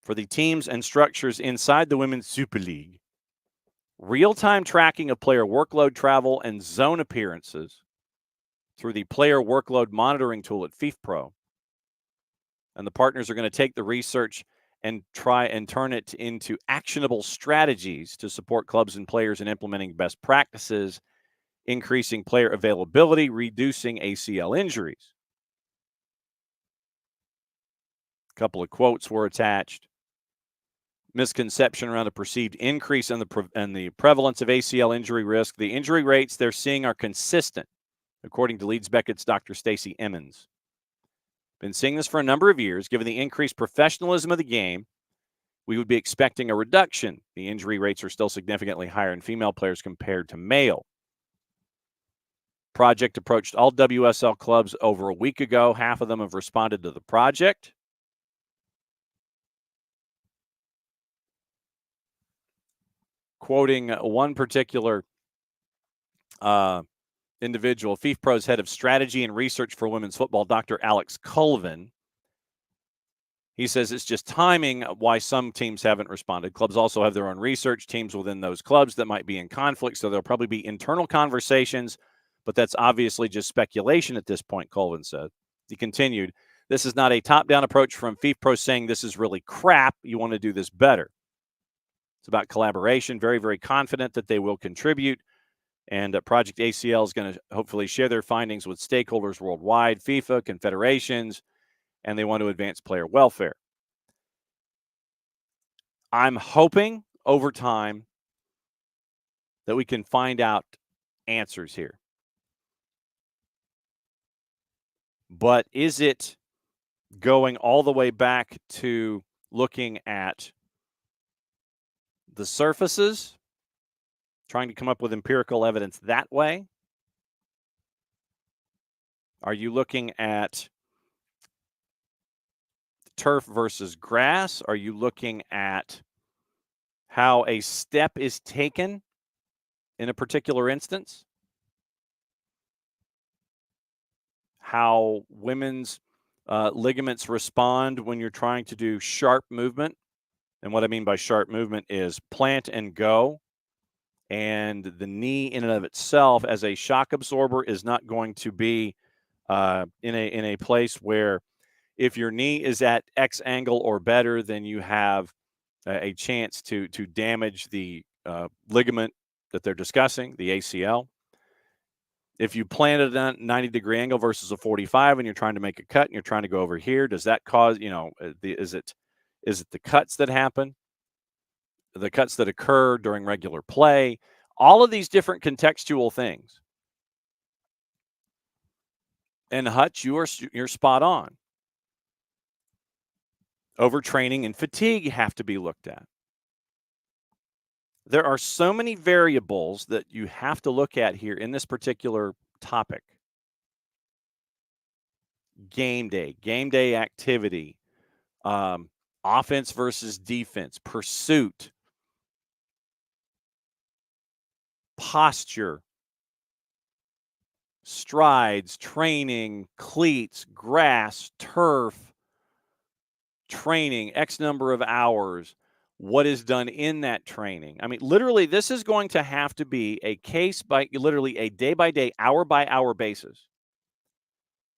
Speaker 1: for the teams and structures inside the Women's Super League. Real-time tracking of player workload, travel, and zone appearances through the player workload monitoring tool at FIFPro. And the partners are going to take the research and try and turn it into actionable strategies to support clubs and players in implementing best practices, increasing player availability, reducing ACL injuries. A couple of quotes were attached. Misconception around a perceived increase in the prevalence of ACL injury risk. The injury rates they're seeing are consistent, according to Leeds Beckett's Dr. Stacey Emmons. Been seeing this for a number of years. Given the increased professionalism of the game, we would be expecting a reduction. The injury rates are still significantly higher in female players compared to male. Project approached all WSL clubs over a week ago. Half of them have responded to the project. Quoting one particular individual, FIFPro's head of strategy and research for women's football, Dr. Alex Colvin. He says it's just timing why some teams haven't responded. Clubs also have their own research teams within those clubs that might be in conflict, so there'll probably be internal conversations, but that's obviously just speculation at this point, Colvin said. He continued, this is not a top-down approach from FIFPro saying this is really crap, you want to do this better. It's about collaboration, very, very confident that they will contribute. And Project ACL is going to hopefully share their findings with stakeholders worldwide, FIFA, confederations, and they want to advance player welfare. I'm hoping over time that we can find out answers here. But is it going all the way back to looking at the surfaces, trying to come up with empirical evidence that way? Are you looking at turf versus grass? Are you looking at how a step is taken in a particular instance? How women's ligaments respond when you're trying to do sharp movement. And what I mean by sharp movement is plant and go. And the knee in and of itself as a shock absorber is not going to be in a place where if your knee is at X angle or better, then you have a chance to damage the ligament that they're discussing, the ACL. If you plant it at a 90-degree angle versus a 45 and you're trying to make a cut and you're trying to go over here, does that cause, is it the cuts that happen? The cuts that occur during regular play? All of these different contextual things. And Hutch, you're spot on. Overtraining and fatigue have to be looked at. There are so many variables that you have to look at here in this particular topic. Game day activity, offense versus defense, pursuit, posture, strides, training, cleats, grass, turf, training, X number of hours, what is done in that training. I mean, literally, this is going to have to be a case by literally a day by day, hour by hour basis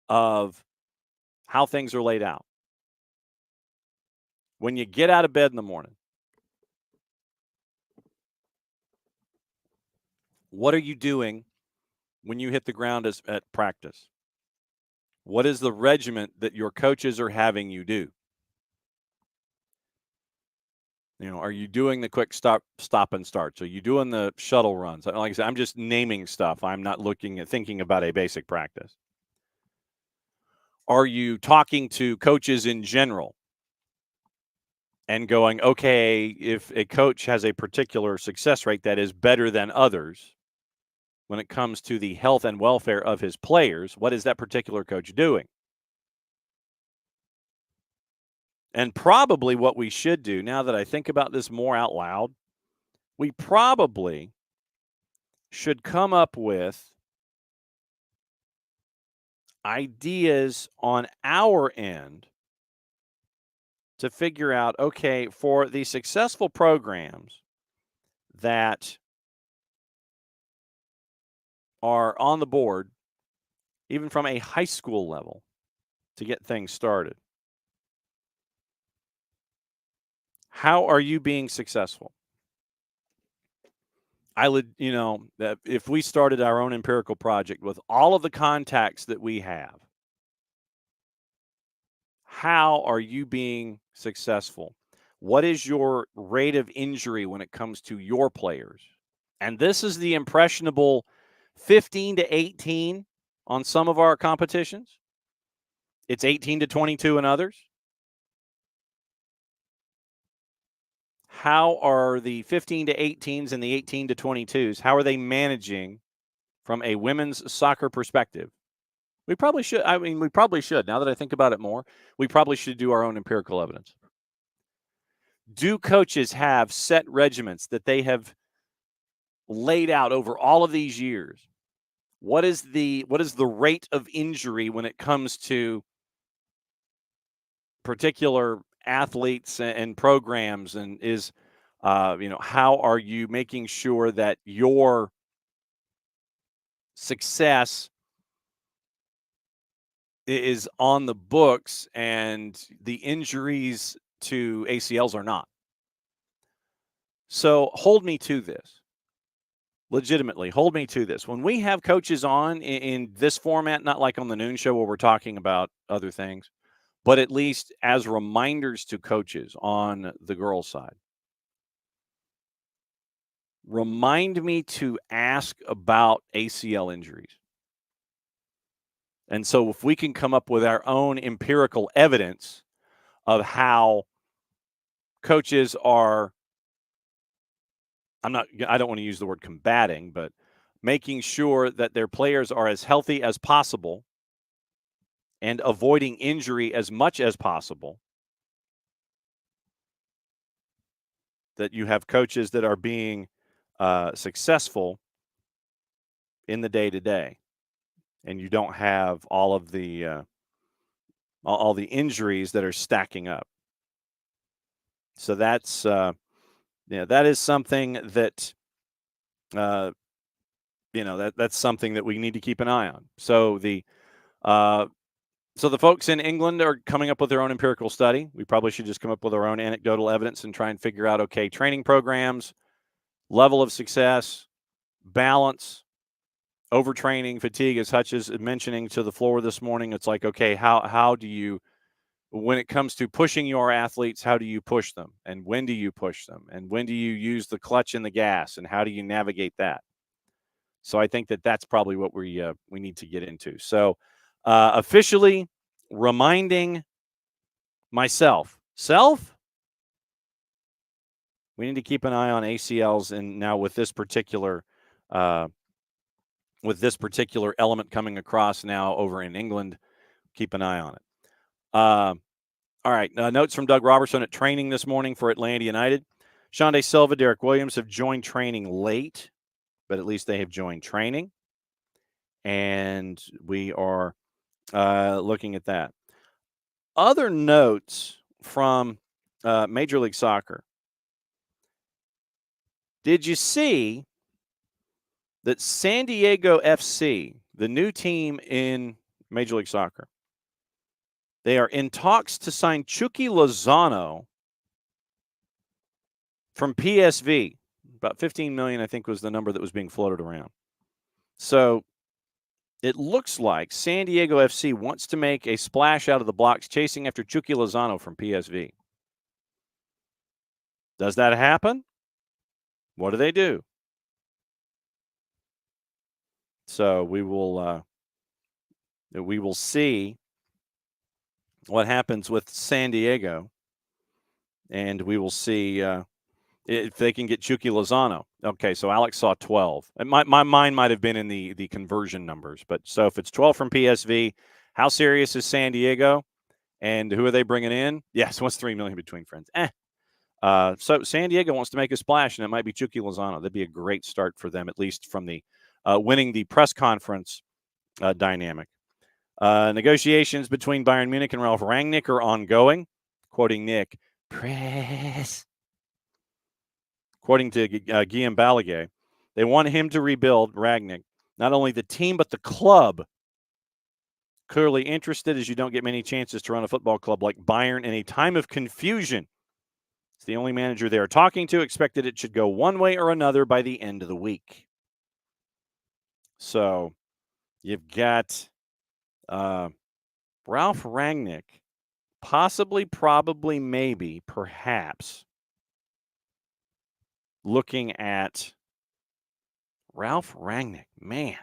Speaker 1: of how things are laid out. When you get out of bed in the morning, what are you doing when you hit the ground at practice? What is the regiment that your coaches are having you do? Are you doing the quick stop and starts? Are you doing the shuttle runs? Like I said, I'm just naming stuff. I'm not thinking about a basic practice. Are you talking to coaches in general and going, okay, if a coach has a particular success rate that is better than others when it comes to the health and welfare of his players, what is that particular coach doing? And probably what we should do, now that I think about this more out loud, we probably should come up with ideas on our end to figure out, okay, for the successful programs that are on the board, even from a high school level, to get things started. How are you being successful? That if we started our own empirical project with all of the contacts that we have, how are you being successful? What is your rate of injury when it comes to your players? And this is the impressionable 15 to 18 on some of our competitions. It's 18 to 22 in others. How are the 15 to 18s and the 18 to 22s, how are they managing from a women's soccer perspective? We probably should. Now that I think about it more, we probably should do our own empirical evidence. Do coaches have set regiments that they have laid out over all of these years? What is the rate of injury when it comes to particular athletes and programs, and is how are you making sure that your success is on the books and the injuries to ACLs are not? So hold me to this. Legitimately, hold me to this. When we have coaches on in this format, not like on the noon show where we're talking about other things, but at least as reminders to coaches on the girls' side. Remind me to ask about ACL injuries. And so if we can come up with our own empirical evidence of how coaches are, I don't want to use the word combating, but making sure that their players are as healthy as possible and avoiding injury as much as possible, that you have coaches that are being successful in the day-to-day, and you don't have all of the all the injuries that are stacking up. So that's that is something that that's something that we need to keep an eye on. So the folks in England are coming up with their own empirical study. We probably should just come up with our own anecdotal evidence and try and figure out, okay, training programs, level of success, balance, overtraining, fatigue, as Hutch is mentioning to the floor this morning. It's like, okay, how do you, when it comes to pushing your athletes, how do you push them? And when do you push them? And when do you use the clutch and the gas? And how do you navigate that? So I think that's probably what we need to get into. So officially reminding myself, we need to keep an eye on ACLs, and now with this particular element coming across now over in England, keep an eye on it. All right, notes from Doug Robertson at training this morning for Atlanta United. Shonda Silva, Derek Williams have joined training late, but at least they have joined training, and we are looking at that. Other notes from Major League Soccer. Did you see that San Diego FC, the new team in Major League Soccer, they are in talks to sign Chucky Lozano from PSV? About $15 million, I think, was the number that was being floated around. So it looks like San Diego FC wants to make a splash out of the blocks chasing after Chucky Lozano from PSV. Does that happen? What do they do? So we will see what happens with San Diego, and we will see if they can get Chucky Lozano. Okay, so Alex saw 12. And my mind might have been in the conversion numbers, but so if it's 12 from PSV, how serious is San Diego? And who are they bringing in? Yes, what's $3 million between friends? So San Diego wants to make a splash, and it might be Chucky Lozano. That'd be a great start for them, at least from the winning the press conference dynamic. Negotiations between Bayern Munich and Ralph Rangnick are ongoing. Quoting Nick, press. According to Guillaume Balaguer, they want him to rebuild Rangnick, not only the team, but the club. Clearly interested, as you don't get many chances to run a football club like Bayern in a time of confusion. It's the only manager they are talking to. Expected it should go one way or another by the end of the week. So you've got Ralph Rangnick, possibly, probably, maybe, perhaps, looking at Ralph Rangnick. Man,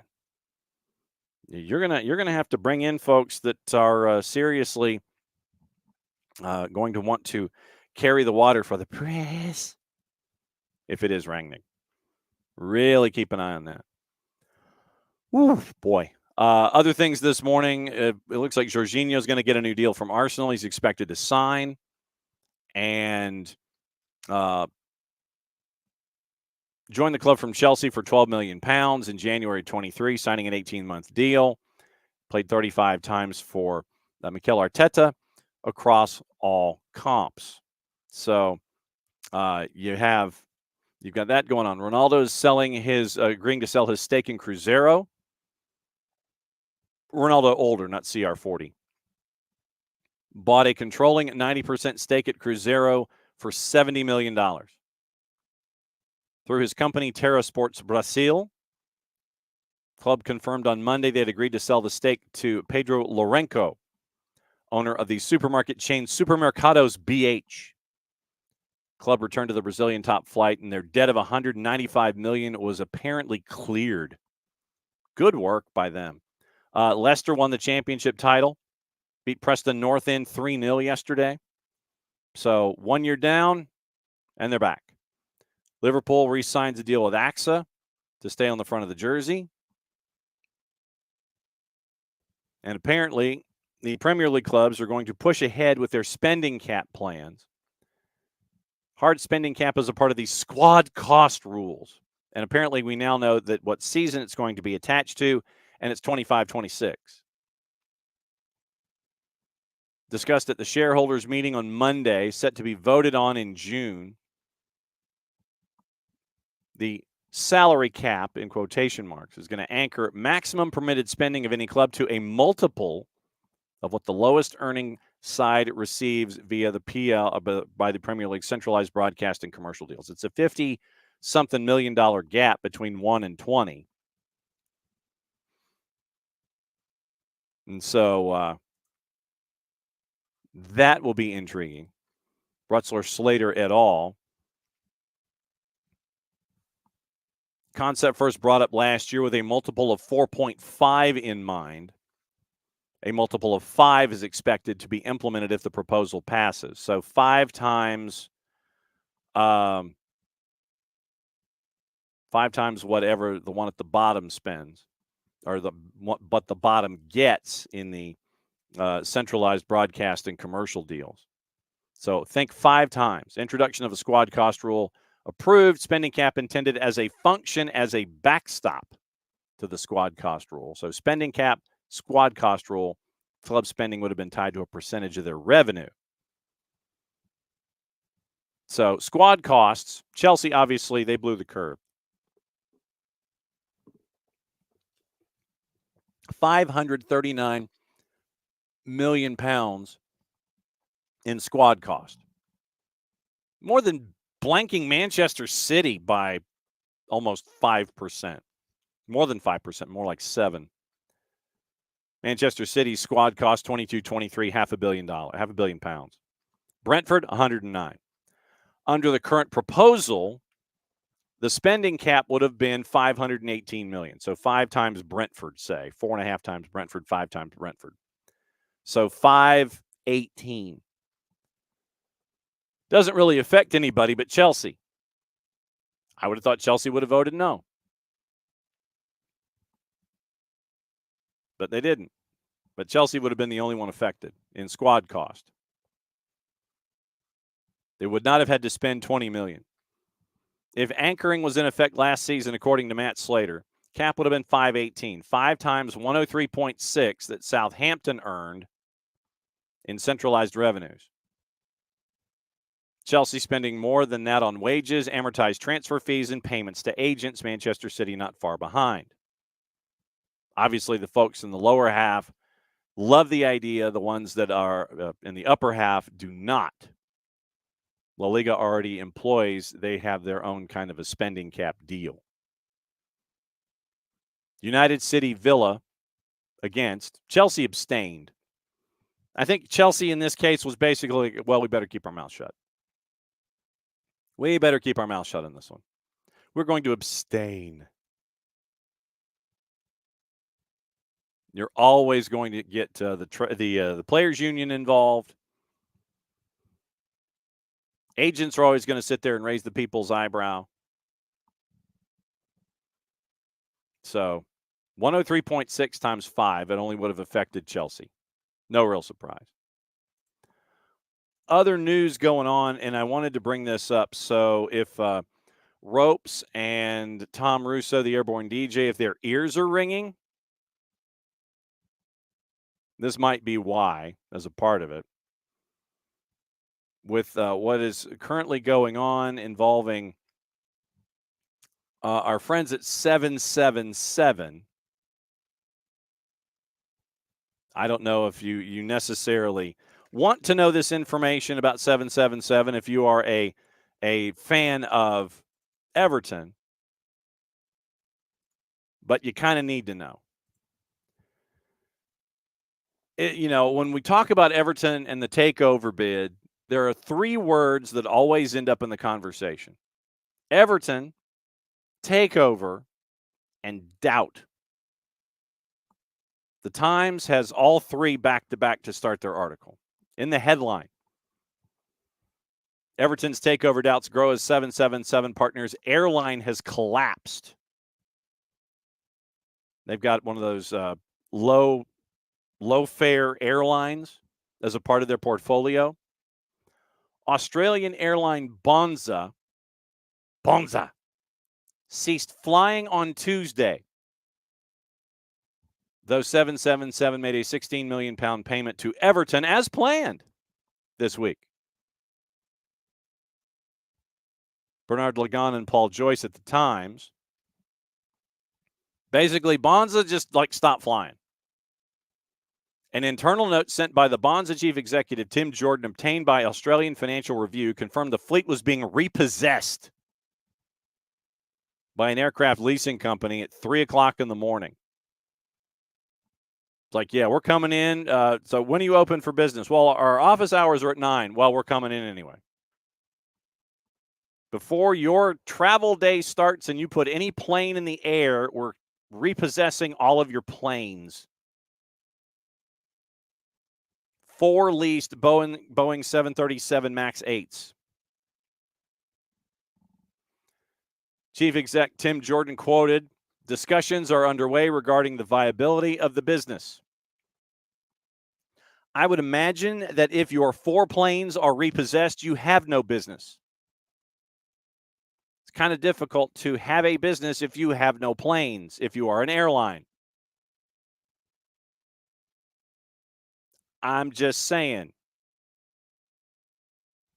Speaker 1: you're gonna have to bring in folks that are seriously going to want to carry the water for the press. If it is Rangnick, really keep an eye on that. Woo, boy. Other things this morning, it looks like Jorginho is going to get a new deal from Arsenal. He's expected to sign. And joined the club from Chelsea for £12 million in January 23, signing an 18-month deal. Played 35 times for Mikel Arteta across all comps. So you've got that going on. Ronaldo is agreeing to sell his stake in Cruzeiro. Ronaldo older, not CR40. Bought a controlling 90% stake at Cruzeiro for $70 million. Through his company, Terra Sports Brasil. Club confirmed on Monday they had agreed to sell the stake to Pedro Lourenço, owner of the supermarket chain Supermercados BH. Club returned to the Brazilian top flight, and their debt of $195 million was apparently cleared. Good work by them. Leicester won the championship title, beat Preston North End 3-0 yesterday. So 1 year down, and they're back. Liverpool re-signs a deal with AXA to stay on the front of the jersey. And apparently, the Premier League clubs are going to push ahead with their spending cap plans. Hard spending cap is a part of the squad cost rules. And apparently, we now know that what season it's going to be attached to, and it's 25-26. discussed at the shareholders meeting on Monday, set to be voted on in June. The salary cap, in quotation marks, is going to anchor maximum permitted spending of any club to a multiple of what the lowest earning side receives via the PL by the Premier League centralized broadcasting commercial deals. It's a $50-something million gap between 1 and 20. And so that will be intriguing. Brutzler, Slater et al. Concept first brought up last year with a multiple of 4.5 in mind. A multiple of 5 is expected to be implemented if the proposal passes. So 5 times whatever the one at the bottom spends, or but the bottom gets in the centralized broadcasting commercial deals. So think 5 times. Introduction of a squad cost rule approved. Spending cap intended as a function, as a backstop to the squad cost rule. So spending cap, squad cost rule, club spending would have been tied to a percentage of their revenue. So squad costs, Chelsea, obviously, they blew the curve. £539 million in squad cost. More than blanking Manchester City by almost 5%. More than 5%, more like 7%. Manchester City's squad cost 22-23, $500 million pounds. Brentford, 109. Under the current proposal, the spending cap would have been $518 million. So 5 times Brentford, say. 4.5 times Brentford, 5 times Brentford. So 518. Doesn't really affect anybody but Chelsea. I would have thought Chelsea would have voted no. But they didn't. But Chelsea would have been the only one affected in squad cost. They would not have had to spend $20 million. If anchoring was in effect last season, according to Matt Slater, cap would have been 518. 5 times 103.6 that Southampton earned in centralized revenues. Chelsea spending more than that on wages, amortized transfer fees, and payments to agents. Manchester City not far behind. Obviously, the folks in the lower half love the idea. The ones that are in the upper half do not. La Liga already employs, they have their own kind of a spending cap deal. United City Villa against. Chelsea abstained. I think Chelsea in this case was basically, well, we better keep our mouth shut. We better keep our mouth shut on this one. We're going to abstain. You're always going to get the players' union involved. Agents are always going to sit there and raise the people's eyebrow. So 103.6 times 5, it only would have affected Chelsea. No real surprise. Other news going on, and I wanted to bring this up. So if Ropes and Tom Russo, the Airborne DJ, if their ears are ringing, this might be why, as a part of it. With what is currently going on involving our friends at 777. I don't know if you necessarily want to know this information about 777 if you are a fan of Everton, but you kind of need to know. When we talk about Everton and the takeover bid, there are 3 words that always end up in the conversation. Everton, takeover, and doubt. The Times has all 3 back-to-back to start their article. In the headline, Everton's takeover doubts grow as 777 partners' airline has collapsed. They've got one of those low-fare airlines as a part of their portfolio. Australian airline Bonza ceased flying on Tuesday. though 777 made a £16 million payment to Everton as planned this week. Bernard Lagan and Paul Joyce at the Times. Basically, Bonza just stopped flying. An internal note sent by the Bonza chief executive, Tim Jordan, obtained by Australian Financial Review, confirmed the fleet was being repossessed by an aircraft leasing company at 3 o'clock in the morning. It's like, yeah, we're coming in. So when are you open for business? Well, our office hours are at 9. Well, we're coming in anyway. Before your travel day starts and you put any plane in the air, we're repossessing all of your planes. 4 leased Boeing 737 MAX 8s. Chief exec Tim Jordan quoted, "Discussions are underway regarding the viability of the business. I would imagine that if your 4 planes are repossessed, you have no business. It's kind of difficult to have a business if you have no planes, if you are an airline. I'm just saying."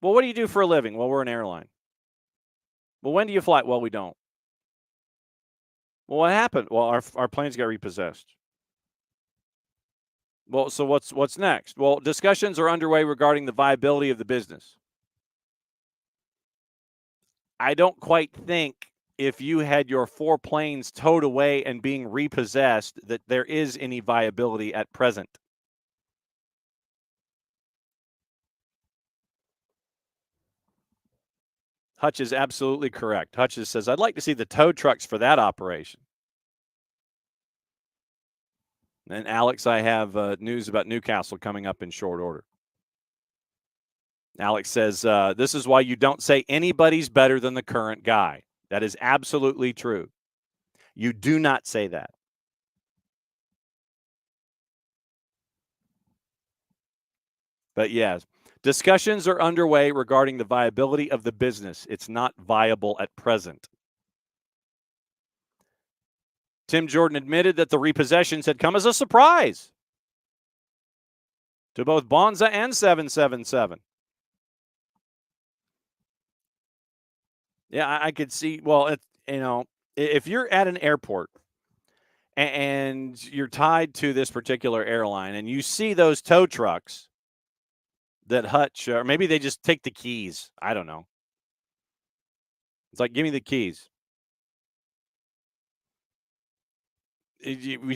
Speaker 1: Well, what do you do for a living? Well, we're an airline. Well, when do you fly? Well, we don't. Well, what happened? Well, our planes got repossessed. Well, so what's next? Well, discussions are underway regarding the viability of the business. I don't quite think if you had your 4 planes towed away and being repossessed that there is any viability at present. Hutch is absolutely correct. Hutch says, I'd like to see the tow trucks for that operation. And Alex, I have news about Newcastle coming up in short order. Alex says, this is why you don't say anybody's better than the current guy. That is absolutely true. You do not say that. But yes, discussions are underway regarding the viability of the business. It's not viable at present. Tim Jordan admitted that the repossessions had come as a surprise to both Bonza and 777. Yeah, I could see. Well, if you're at an airport and you're tied to this particular airline and you see those tow trucks that Hutch, or maybe they just take the keys. I don't know. It's like, give me the keys. The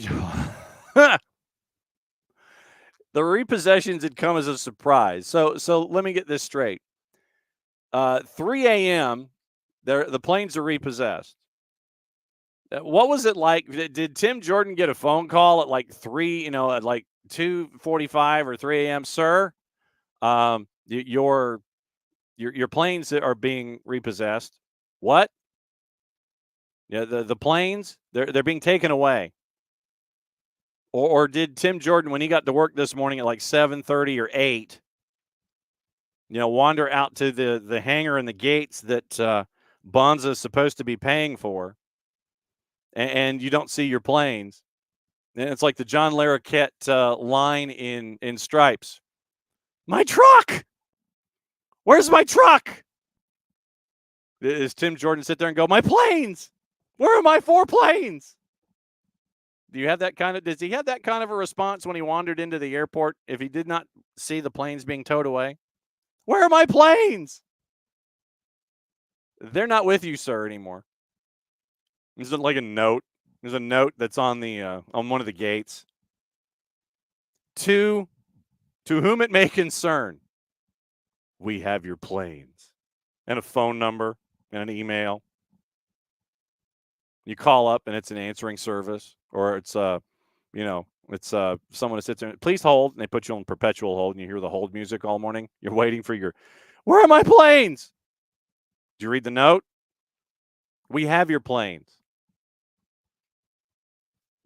Speaker 1: repossessions had come as a surprise. So let me get this straight. 3 a.m., the planes are repossessed. What was it like? Did Tim Jordan get a phone call at like 3, at like 2:45 or 3 a.m., sir? Your planes are being repossessed. What? Yeah, the planes, they're being taken away. Or did Tim Jordan, when he got to work this morning at like 7:30 or 8, wander out to the hangar and the gates that Bonza is supposed to be paying for, and you don't see your planes? And it's like the John Larroquette line in Stripes. My truck! Where's my truck? Does Tim Jordan sit there and go, my planes? Where are my 4 planes? Does he have that kind of a response when he wandered into the airport if he did not see the planes being towed away? Where are my planes? They're not with you, sir, anymore. There's like a note. There's a note that's on one of the gates. To whom it may concern, we have your planes. And a phone number and an email. You call up and it's an answering service, or it's someone that sits there. Please hold, and they put you on perpetual hold, and you hear the hold music all morning. You're waiting for where are my planes? Did you read the note? We have your planes.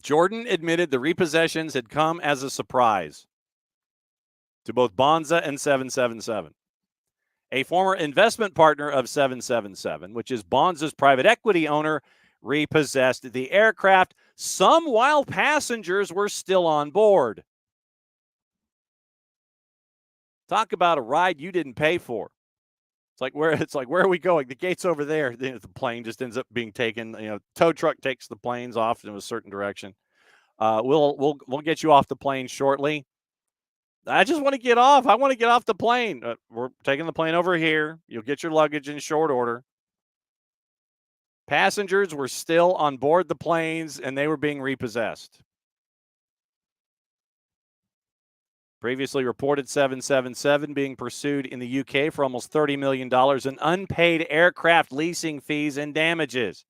Speaker 1: Jordan admitted the repossessions had come as a surprise to both Bonza and 777. A former investment partner of 777, which is Bonza's private equity owner, repossessed the aircraft some while passengers were still on board. Talk about a ride you didn't pay for. It's like where are we going? The gate's over there. The plane just ends up being taken. Tow truck takes the planes off in a certain direction. We'll get you off the plane shortly. I just want to get off. I want to get off the plane. We're taking the plane over here. You'll get your luggage in short order. Passengers were still on board the planes, and they were being repossessed. Previously reported 777 being pursued in the UK for almost $30 million in unpaid aircraft leasing fees and damages.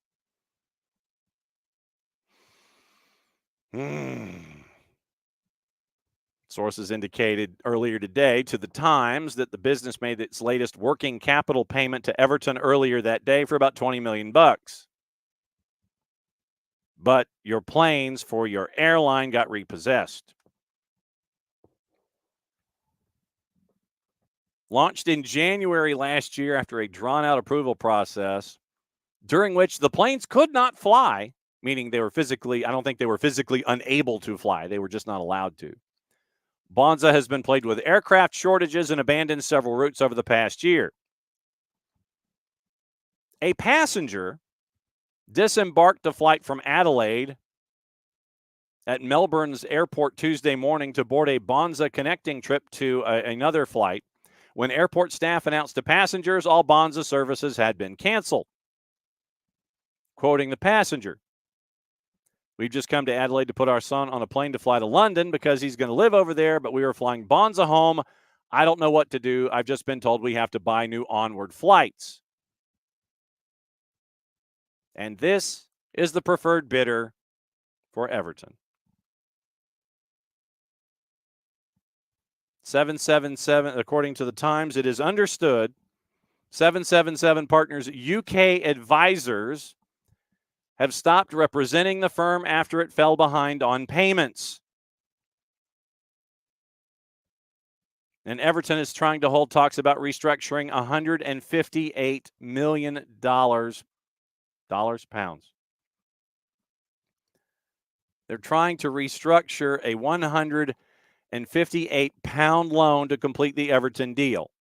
Speaker 1: Sources indicated earlier today to the Times that the business made its latest working capital payment to Everton earlier that day for about $20 million. But your planes for your airline got repossessed. Launched in January last year after a drawn-out approval process during which the planes could not fly, meaning I don't think they were physically unable to fly. They were just not allowed to. Bonza has been plagued with aircraft shortages and abandoned several routes over the past year. A passenger disembarked a flight from Adelaide at Melbourne's airport Tuesday morning to board a Bonza connecting trip to another flight when airport staff announced to passengers all Bonza services had been canceled. Quoting the passenger, "We've just come to Adelaide to put our son on a plane to fly to London because he's going to live over there, but we were flying Bonza home. I don't know what to do. I've just been told we have to buy new onward flights." And this is the preferred bidder for Everton. 777, according to the Times, it is understood 777 Partners UK advisors have stopped representing the firm after it fell behind on payments. And Everton is trying to hold talks about restructuring $158 million, pounds. They're trying to restructure a £158 loan to complete the Everton deal.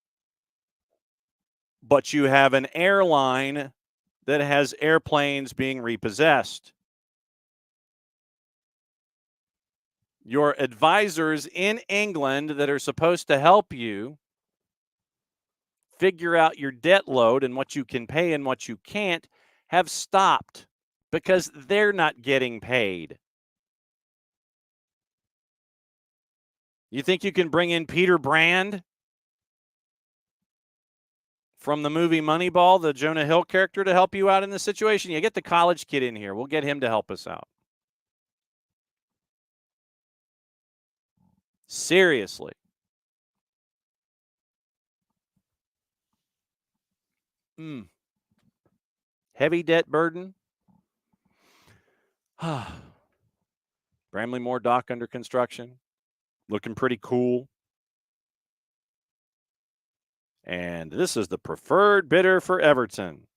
Speaker 1: But you have an airline that has airplanes being repossessed. Your advisors in England that are supposed to help you figure out your debt load and what you can pay and what you can't have stopped because they're not getting paid. You think you can bring in Peter Brand from the movie Moneyball, the Jonah Hill character, to help you out in this situation? You get the college kid in here. We'll get him to help us out. Seriously. Heavy debt burden. Bramley Moore Dock under construction. Looking pretty cool. And this is the preferred bidder for Everton.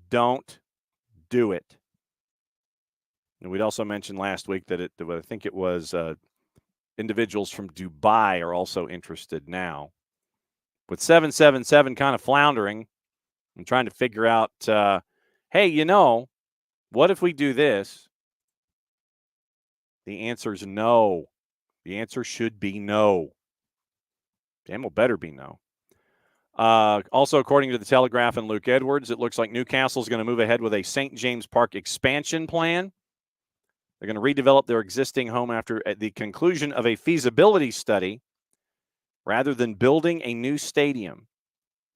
Speaker 1: Don't do it. And we'd also mentioned last week that I think it was individuals from Dubai are also interested now. With 777 kind of floundering and trying to figure out, hey, what if we do this? The answer is no. The answer should be no. Damn well better be no. Also, according to the Telegraph and Luke Edwards, it looks like Newcastle is going to move ahead with a St. James Park expansion plan. They're going to redevelop their existing home after the conclusion of a feasibility study rather than building a new stadium.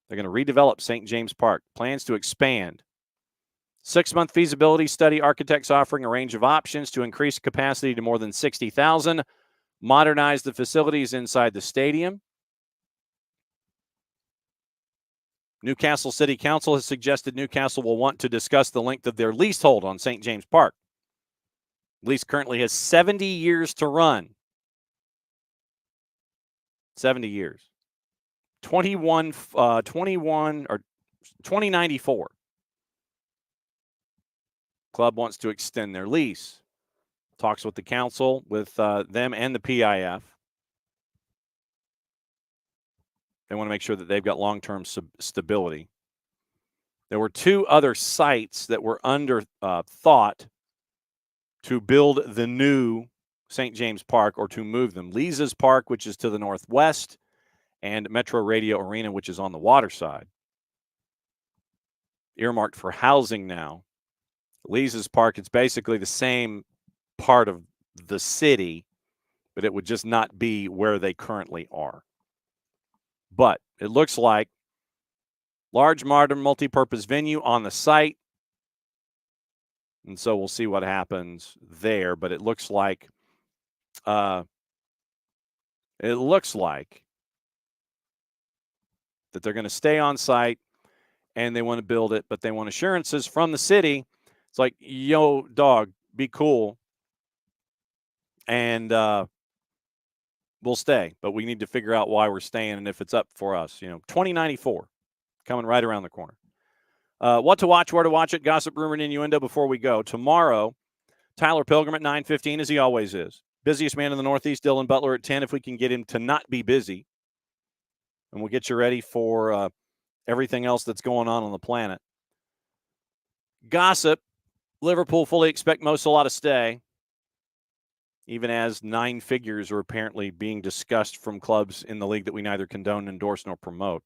Speaker 1: They're going to redevelop St. James Park. Plans to expand. 6-month feasibility study. Architects offering a range of options to increase capacity to more than 60,000. Modernize the facilities inside the stadium. Newcastle City Council has suggested Newcastle will want to discuss the length of their leasehold on St. James Park. Lease currently has 70 years to run. 70 years. 2094. Club wants to extend their lease. Talks with the council, with them and the PIF. They want to make sure that they've got long-term stability. There were 2 other sites that were under thought to build the new St. James Park or to move them. Lisa's Park, which is to the northwest, and Metro Radio Arena, which is on the water side. Earmarked for housing now. Lisa's Park, it's basically the same part of the city, but it would just not be where they currently are. But it looks like large modern multi-purpose venue on the site. And so we'll see what happens there. But it looks like that they're going to stay on site and they want to build it, but they want assurances from the city. It's like, yo, dog, be cool. And we'll stay, but we need to figure out why we're staying and if it's up for us. 2094 coming right around the corner. What to watch, where to watch it, gossip, rumor, and innuendo before we go. Tomorrow, Tyler Pilgrim at 9:15, as he always is. Busiest man in the Northeast, Dylan Butler at 10, if we can get him to not be busy. And we'll get you ready for everything else that's going on the planet. Gossip, Liverpool fully expect Mo Salah to stay, even as 9 figures are apparently being discussed from clubs in the league that we neither condone, endorse, nor promote.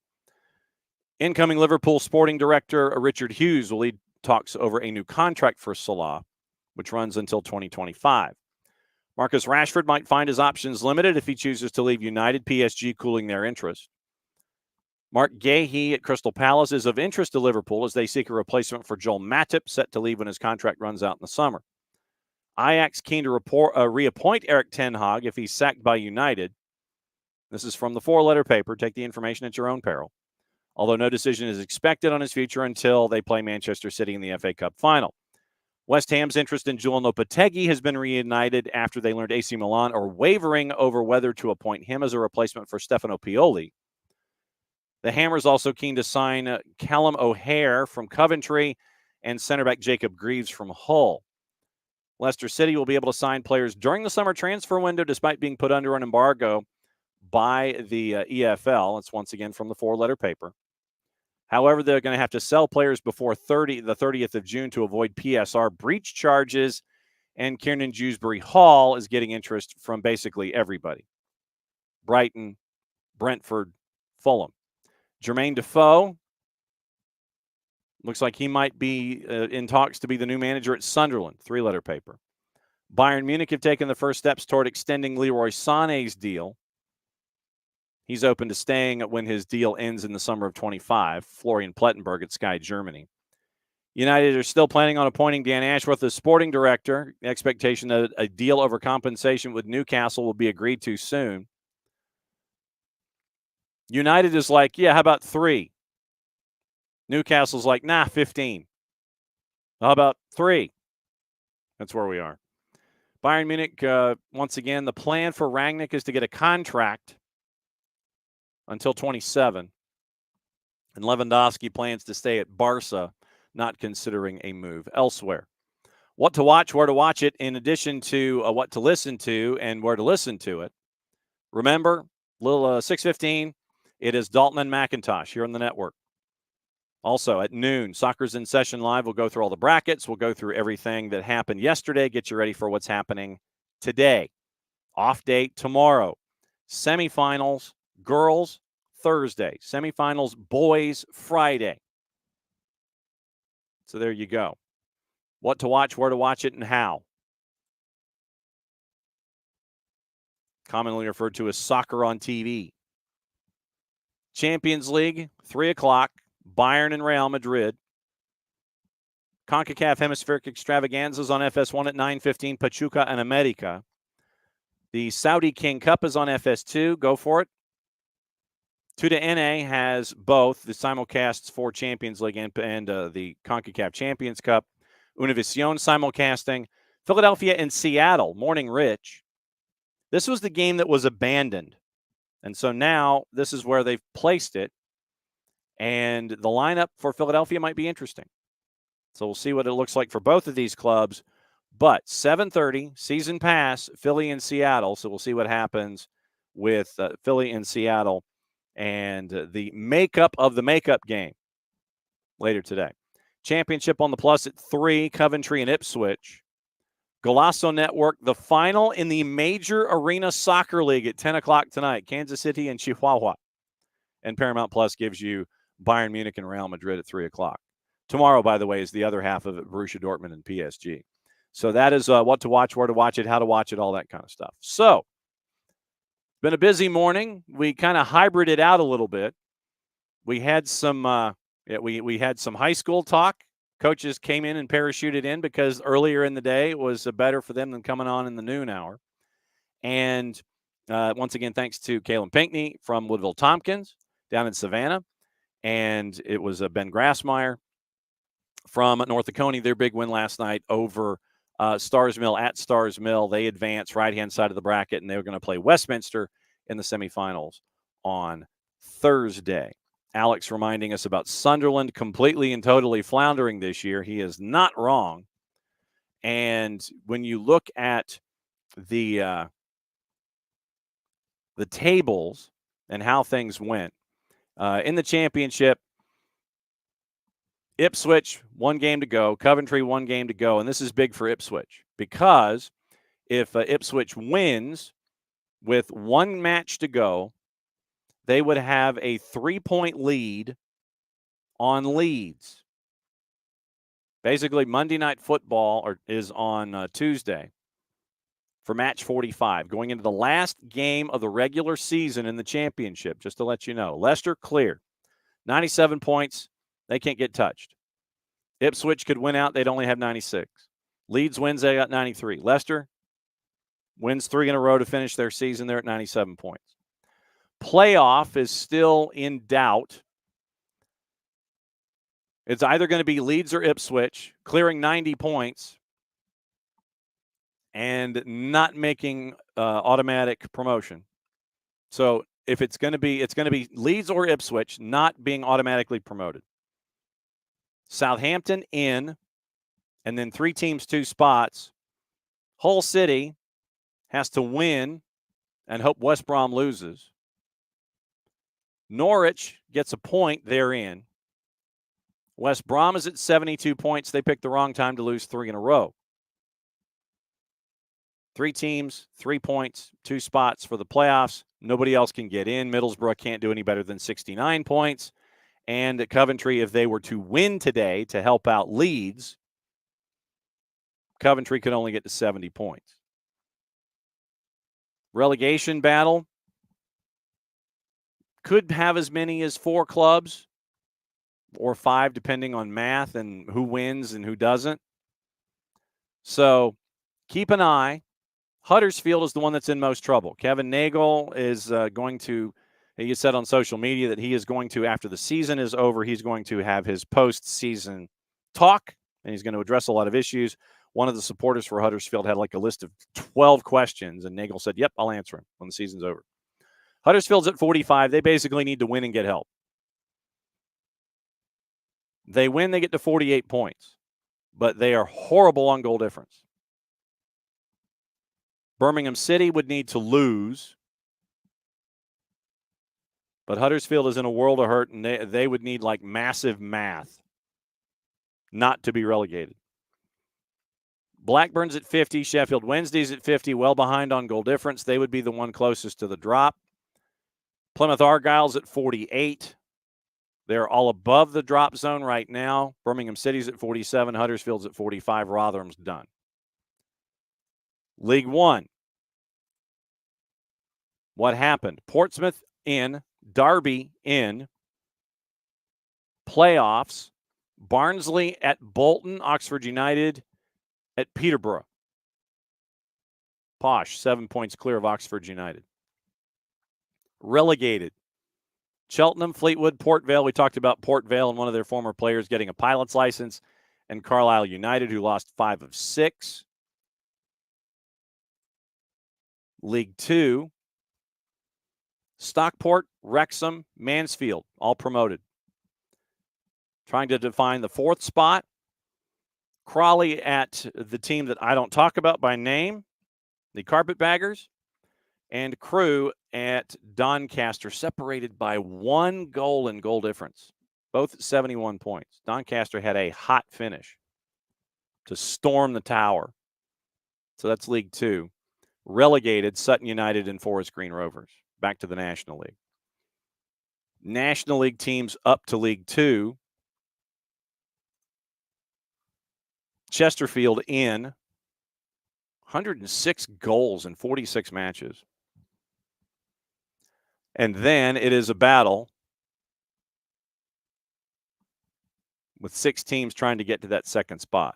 Speaker 1: Incoming Liverpool sporting director Richard Hughes will lead talks over a new contract for Salah, which runs until 2025. Marcus Rashford might find his options limited if he chooses to leave United, PSG cooling their interest. Mark Gahey at Crystal Palace is of interest to Liverpool as they seek a replacement for Joel Matip, set to leave when his contract runs out in the summer. Ajax keen to reappoint Erik ten Hag if he's sacked by United. This is from the 4-letter paper. Take the information at your own peril. Although no decision is expected on his future until they play Manchester City in the FA Cup final. West Ham's interest in Julian Lopetegui has been reunited after they learned AC Milan are wavering over whether to appoint him as a replacement for Stefano Pioli. The Hammers also keen to sign Callum O'Hare from Coventry and center back Jacob Greaves from Hull. Leicester City will be able to sign players during the summer transfer window despite being put under an embargo by the EFL. It's once again from the 4-letter paper. However, they're going to have to sell players before the 30th of June to avoid PSR breach charges, and Kiernan Dewsbury Hall is getting interest from basically everybody. Brighton, Brentford, Fulham. Jermaine Defoe looks like he might be in talks to be the new manager at Sunderland, 3-letter paper. Bayern Munich have taken the first steps toward extending Leroy Sané's deal. He's open to staying when his deal ends in the summer of 25. Florian Plettenberg at Sky Germany. United are still planning on appointing Dan Ashworth as sporting director. The expectation that a deal over compensation with Newcastle will be agreed to soon. United is like, yeah, how about 3? Newcastle's like, nah, 15. How about 3? That's where we are. Bayern Munich, once again, the plan for Rangnick is to get a contract until 27. And Lewandowski plans to stay at Barca, not considering a move elsewhere. What to watch, where to watch it, in addition to what to listen to and where to listen to it. Remember, little 6:15, it is Dalton and McIntosh here on the network. Also, at noon, Soccer's in Session Live. We'll go through all the brackets. We'll go through everything that happened yesterday, get you ready for what's happening today. Off date tomorrow. Semifinals, girls, Thursday. Semifinals, boys, Friday. So there you go. What to watch, where to watch it, and how. Commonly referred to as soccer on TV. Champions League, 3 o'clock. Bayern and Real Madrid. CONCACAF Hemispheric Extravaganzas on FS1 at 9:15, Pachuca and America. The Saudi King Cup is on FS2. Go for it. Tuda NA has both the simulcasts for Champions League and the CONCACAF Champions Cup. Univision simulcasting. Philadelphia and Seattle, Morning Rich. This was the game that was abandoned. And so now this is where they've placed it. And the lineup for Philadelphia might be interesting. So we'll see what it looks like for both of these clubs. But 7:30, season pass, Philly and Seattle. So we'll see what happens with Philly and Seattle and the makeup of the makeup game later today. Championship on the plus at 3, Coventry and Ipswich. Golasso Network, the final in the Major Arena Soccer League at 10 o'clock tonight, Kansas City and Chihuahua. And Paramount Plus gives you Bayern Munich and Real Madrid at 3 o'clock. Tomorrow, by the way, is the other half of it, Borussia Dortmund and PSG. So that is what to watch, where to watch it, how to watch it, all that kind of stuff. So it's been a busy morning. We kind of hybrided out a little bit. We had some we had some high school talk. Coaches came in and parachuted in because earlier in the day it was better for them than coming on in the noon hour. And once again, thanks to Kalen Pinckney from Woodville Tompkins down in Savannah. And it was Ben Grassmeyer from North Oconee, their big win last night over Stars Mill at Stars Mill. They advanced right-hand side of the bracket, and they were going to play Westminster in the semifinals on Thursday. Alex reminding us about Sunderland completely and totally floundering this year. He is not wrong. And when you look at the tables and how things went in the championship, Ipswich, 1 game to go. Coventry, 1 game to go. And this is big for Ipswich because if Ipswich wins with 1 match to go, they would have a 3-point lead on Leeds. Basically, Monday Night Football is on Tuesday for match 45, going into the last game of the regular season in the championship, just to let you know. Leicester clear. 97 points. They can't get touched. Ipswich could win out. They'd only have 96. Leeds wins. They got 93. Leicester wins 3 in a row to finish their season. They're at 97 points. Playoff is still in doubt. It's either going to be Leeds or Ipswich clearing 90 points and not making automatic promotion. So if it's going to be Leeds or Ipswich not being automatically promoted. Southampton in, and then 3 teams, 2 spots. Hull City has to win and hope West Brom loses. Norwich gets a point, they're in. West Brom is at 72 points. They picked the wrong time to lose 3 in a row. 3 teams, 3 points, 2 spots for the playoffs. Nobody else can get in. Middlesbrough can't do any better than 69 points. And at Coventry, if they were to win today to help out Leeds, Coventry could only get to 70 points. Relegation battle could have as many as 4 clubs or 5, depending on math and who wins and who doesn't. So keep an eye. Huddersfield is the one that's in most trouble. Kevin Nagel is going to, he said on social media that he is going to, after the season is over, he's going to have his post-season talk, and he's going to address a lot of issues. One of the supporters for Huddersfield had like a list of 12 questions, and Nagel said, yep, I'll answer them when the season's over. Huddersfield's at 45. They basically need to win and get help. They win, they get to 48 points, but they are horrible on goal difference. Birmingham City would need to lose, but Huddersfield is in a world of hurt, and they would need like massive math not to be relegated. Blackburn's at 50. Sheffield Wednesday's at 50, well behind on goal difference. They would be the one closest to the drop. Plymouth Argyle's at 48. They're all above the drop zone right now. Birmingham City's at 47. Huddersfield's at 45. Rotherham's done. League One. What happened? Portsmouth in. Derby in. Playoffs. Barnsley at Bolton. Oxford United at Peterborough. Posh, 7 points clear of Oxford United. Relegated. Cheltenham, Fleetwood, Port Vale. We talked about Port Vale and one of their former players getting a pilot's license, and Carlisle United, who lost 5 of 6. League Two. Stockport, Wrexham, Mansfield, all promoted. Trying to define the 4th spot. Crawley at the team that I don't talk about by name, the Carpetbaggers, and Crew at Doncaster, separated by 1 goal in goal difference, both at 71 points. Doncaster had a hot finish to storm the tower. So that's League Two. Relegated Sutton United and Forest Green Rovers back to the National League. National League teams up to League Two. Chesterfield in 106 goals in 46 matches. And then it is a battle with 6 teams trying to get to that second spot.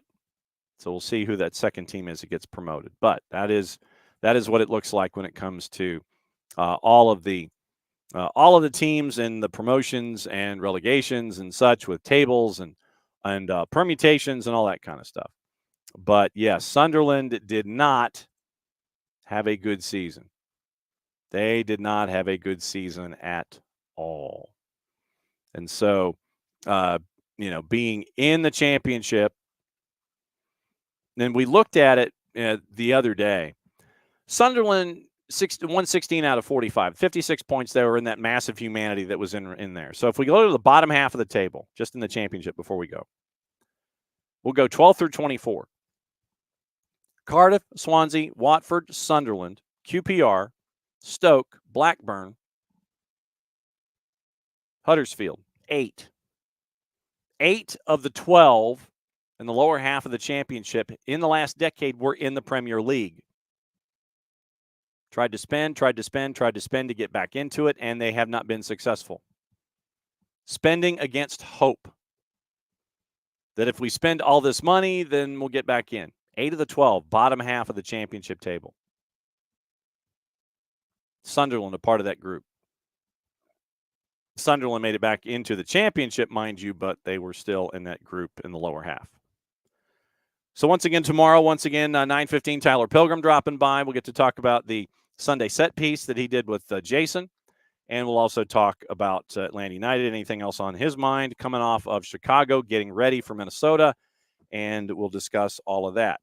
Speaker 1: So we'll see who that second team is that gets promoted. But that is what it looks like when it comes to all of the teams and the promotions and relegations and such, with tables and permutations and all that kind of stuff. But yes, Sunderland did not have a good season. They did not have a good season at all. And so, being in the championship, and we looked at it the other day. Sunderland, 116 out of 45, 56 points. They were in that massive humanity that was in there. So if we go to the bottom half of the table, just in the championship before we go, we'll go 12 through 24. Cardiff, Swansea, Watford, Sunderland, QPR, Stoke, Blackburn, Huddersfield, 8. 8 of the 12 in the lower half of the championship in the last decade were in the Premier League. Tried to spend to get back into it, and they have not been successful. Spending against hope. That if we spend all this money, then we'll get back in. 8 of the 12, bottom half of the championship table. Sunderland, a part of that group. Sunderland made it back into the championship, mind you, but they were still in that group in the lower half. So once again, tomorrow, 9:15, Tyler Pilgrim dropping by. We'll get to talk about the Sunday set piece that he did with Jason. And we'll also talk about Atlanta United, anything else on his mind, coming off of Chicago, getting ready for Minnesota. And we'll discuss all of that.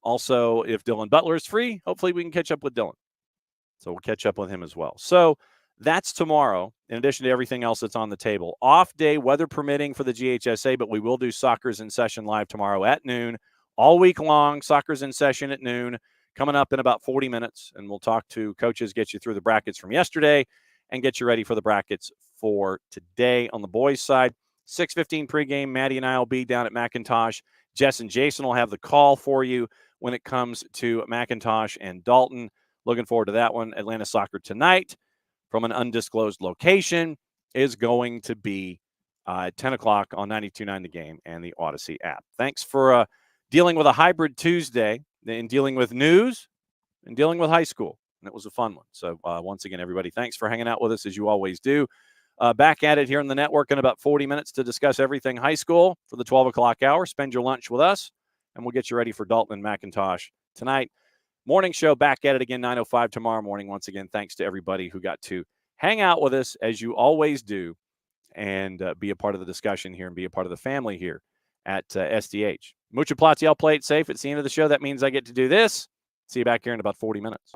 Speaker 1: Also, if Dylan Butler is free, hopefully we can catch up with Dylan. So we'll catch up with him as well. So that's tomorrow, in addition to everything else that's on the table. Off day, weather permitting for the GHSA, but we will do Soccer's in Session live tomorrow at noon. All week long, Soccer's in Session at noon, coming up in about 40 minutes. And we'll talk to coaches, get you through the brackets from yesterday, and get you ready for the brackets for today on the boys' side. 6:15 pregame, Maddie and I will be down at McIntosh. Jess and Jason will have the call for you when it comes to McIntosh and Dalton. Looking forward to that one. Atlanta Soccer tonight from an undisclosed location is going to be at 10 o'clock on 92.9 The Game and the Odyssey app. Thanks for dealing with a hybrid Tuesday and dealing with news and dealing with high school. And it was a fun one. So once again, everybody, thanks for hanging out with us as you always do. Back at it here on the network in about 40 minutes to discuss everything high school for the 12 o'clock hour. Spend your lunch with us, and we'll get you ready for Dalton and McIntosh tonight. Morning show back at it again, 9:05 tomorrow morning. Once again, thanks to everybody who got to hang out with us as you always do and be a part of the discussion here and be a part of the family here at SDH. Mucha Platiel, play it safe. It's the end of the show. That means I get to do this. See you back here in about 40 minutes.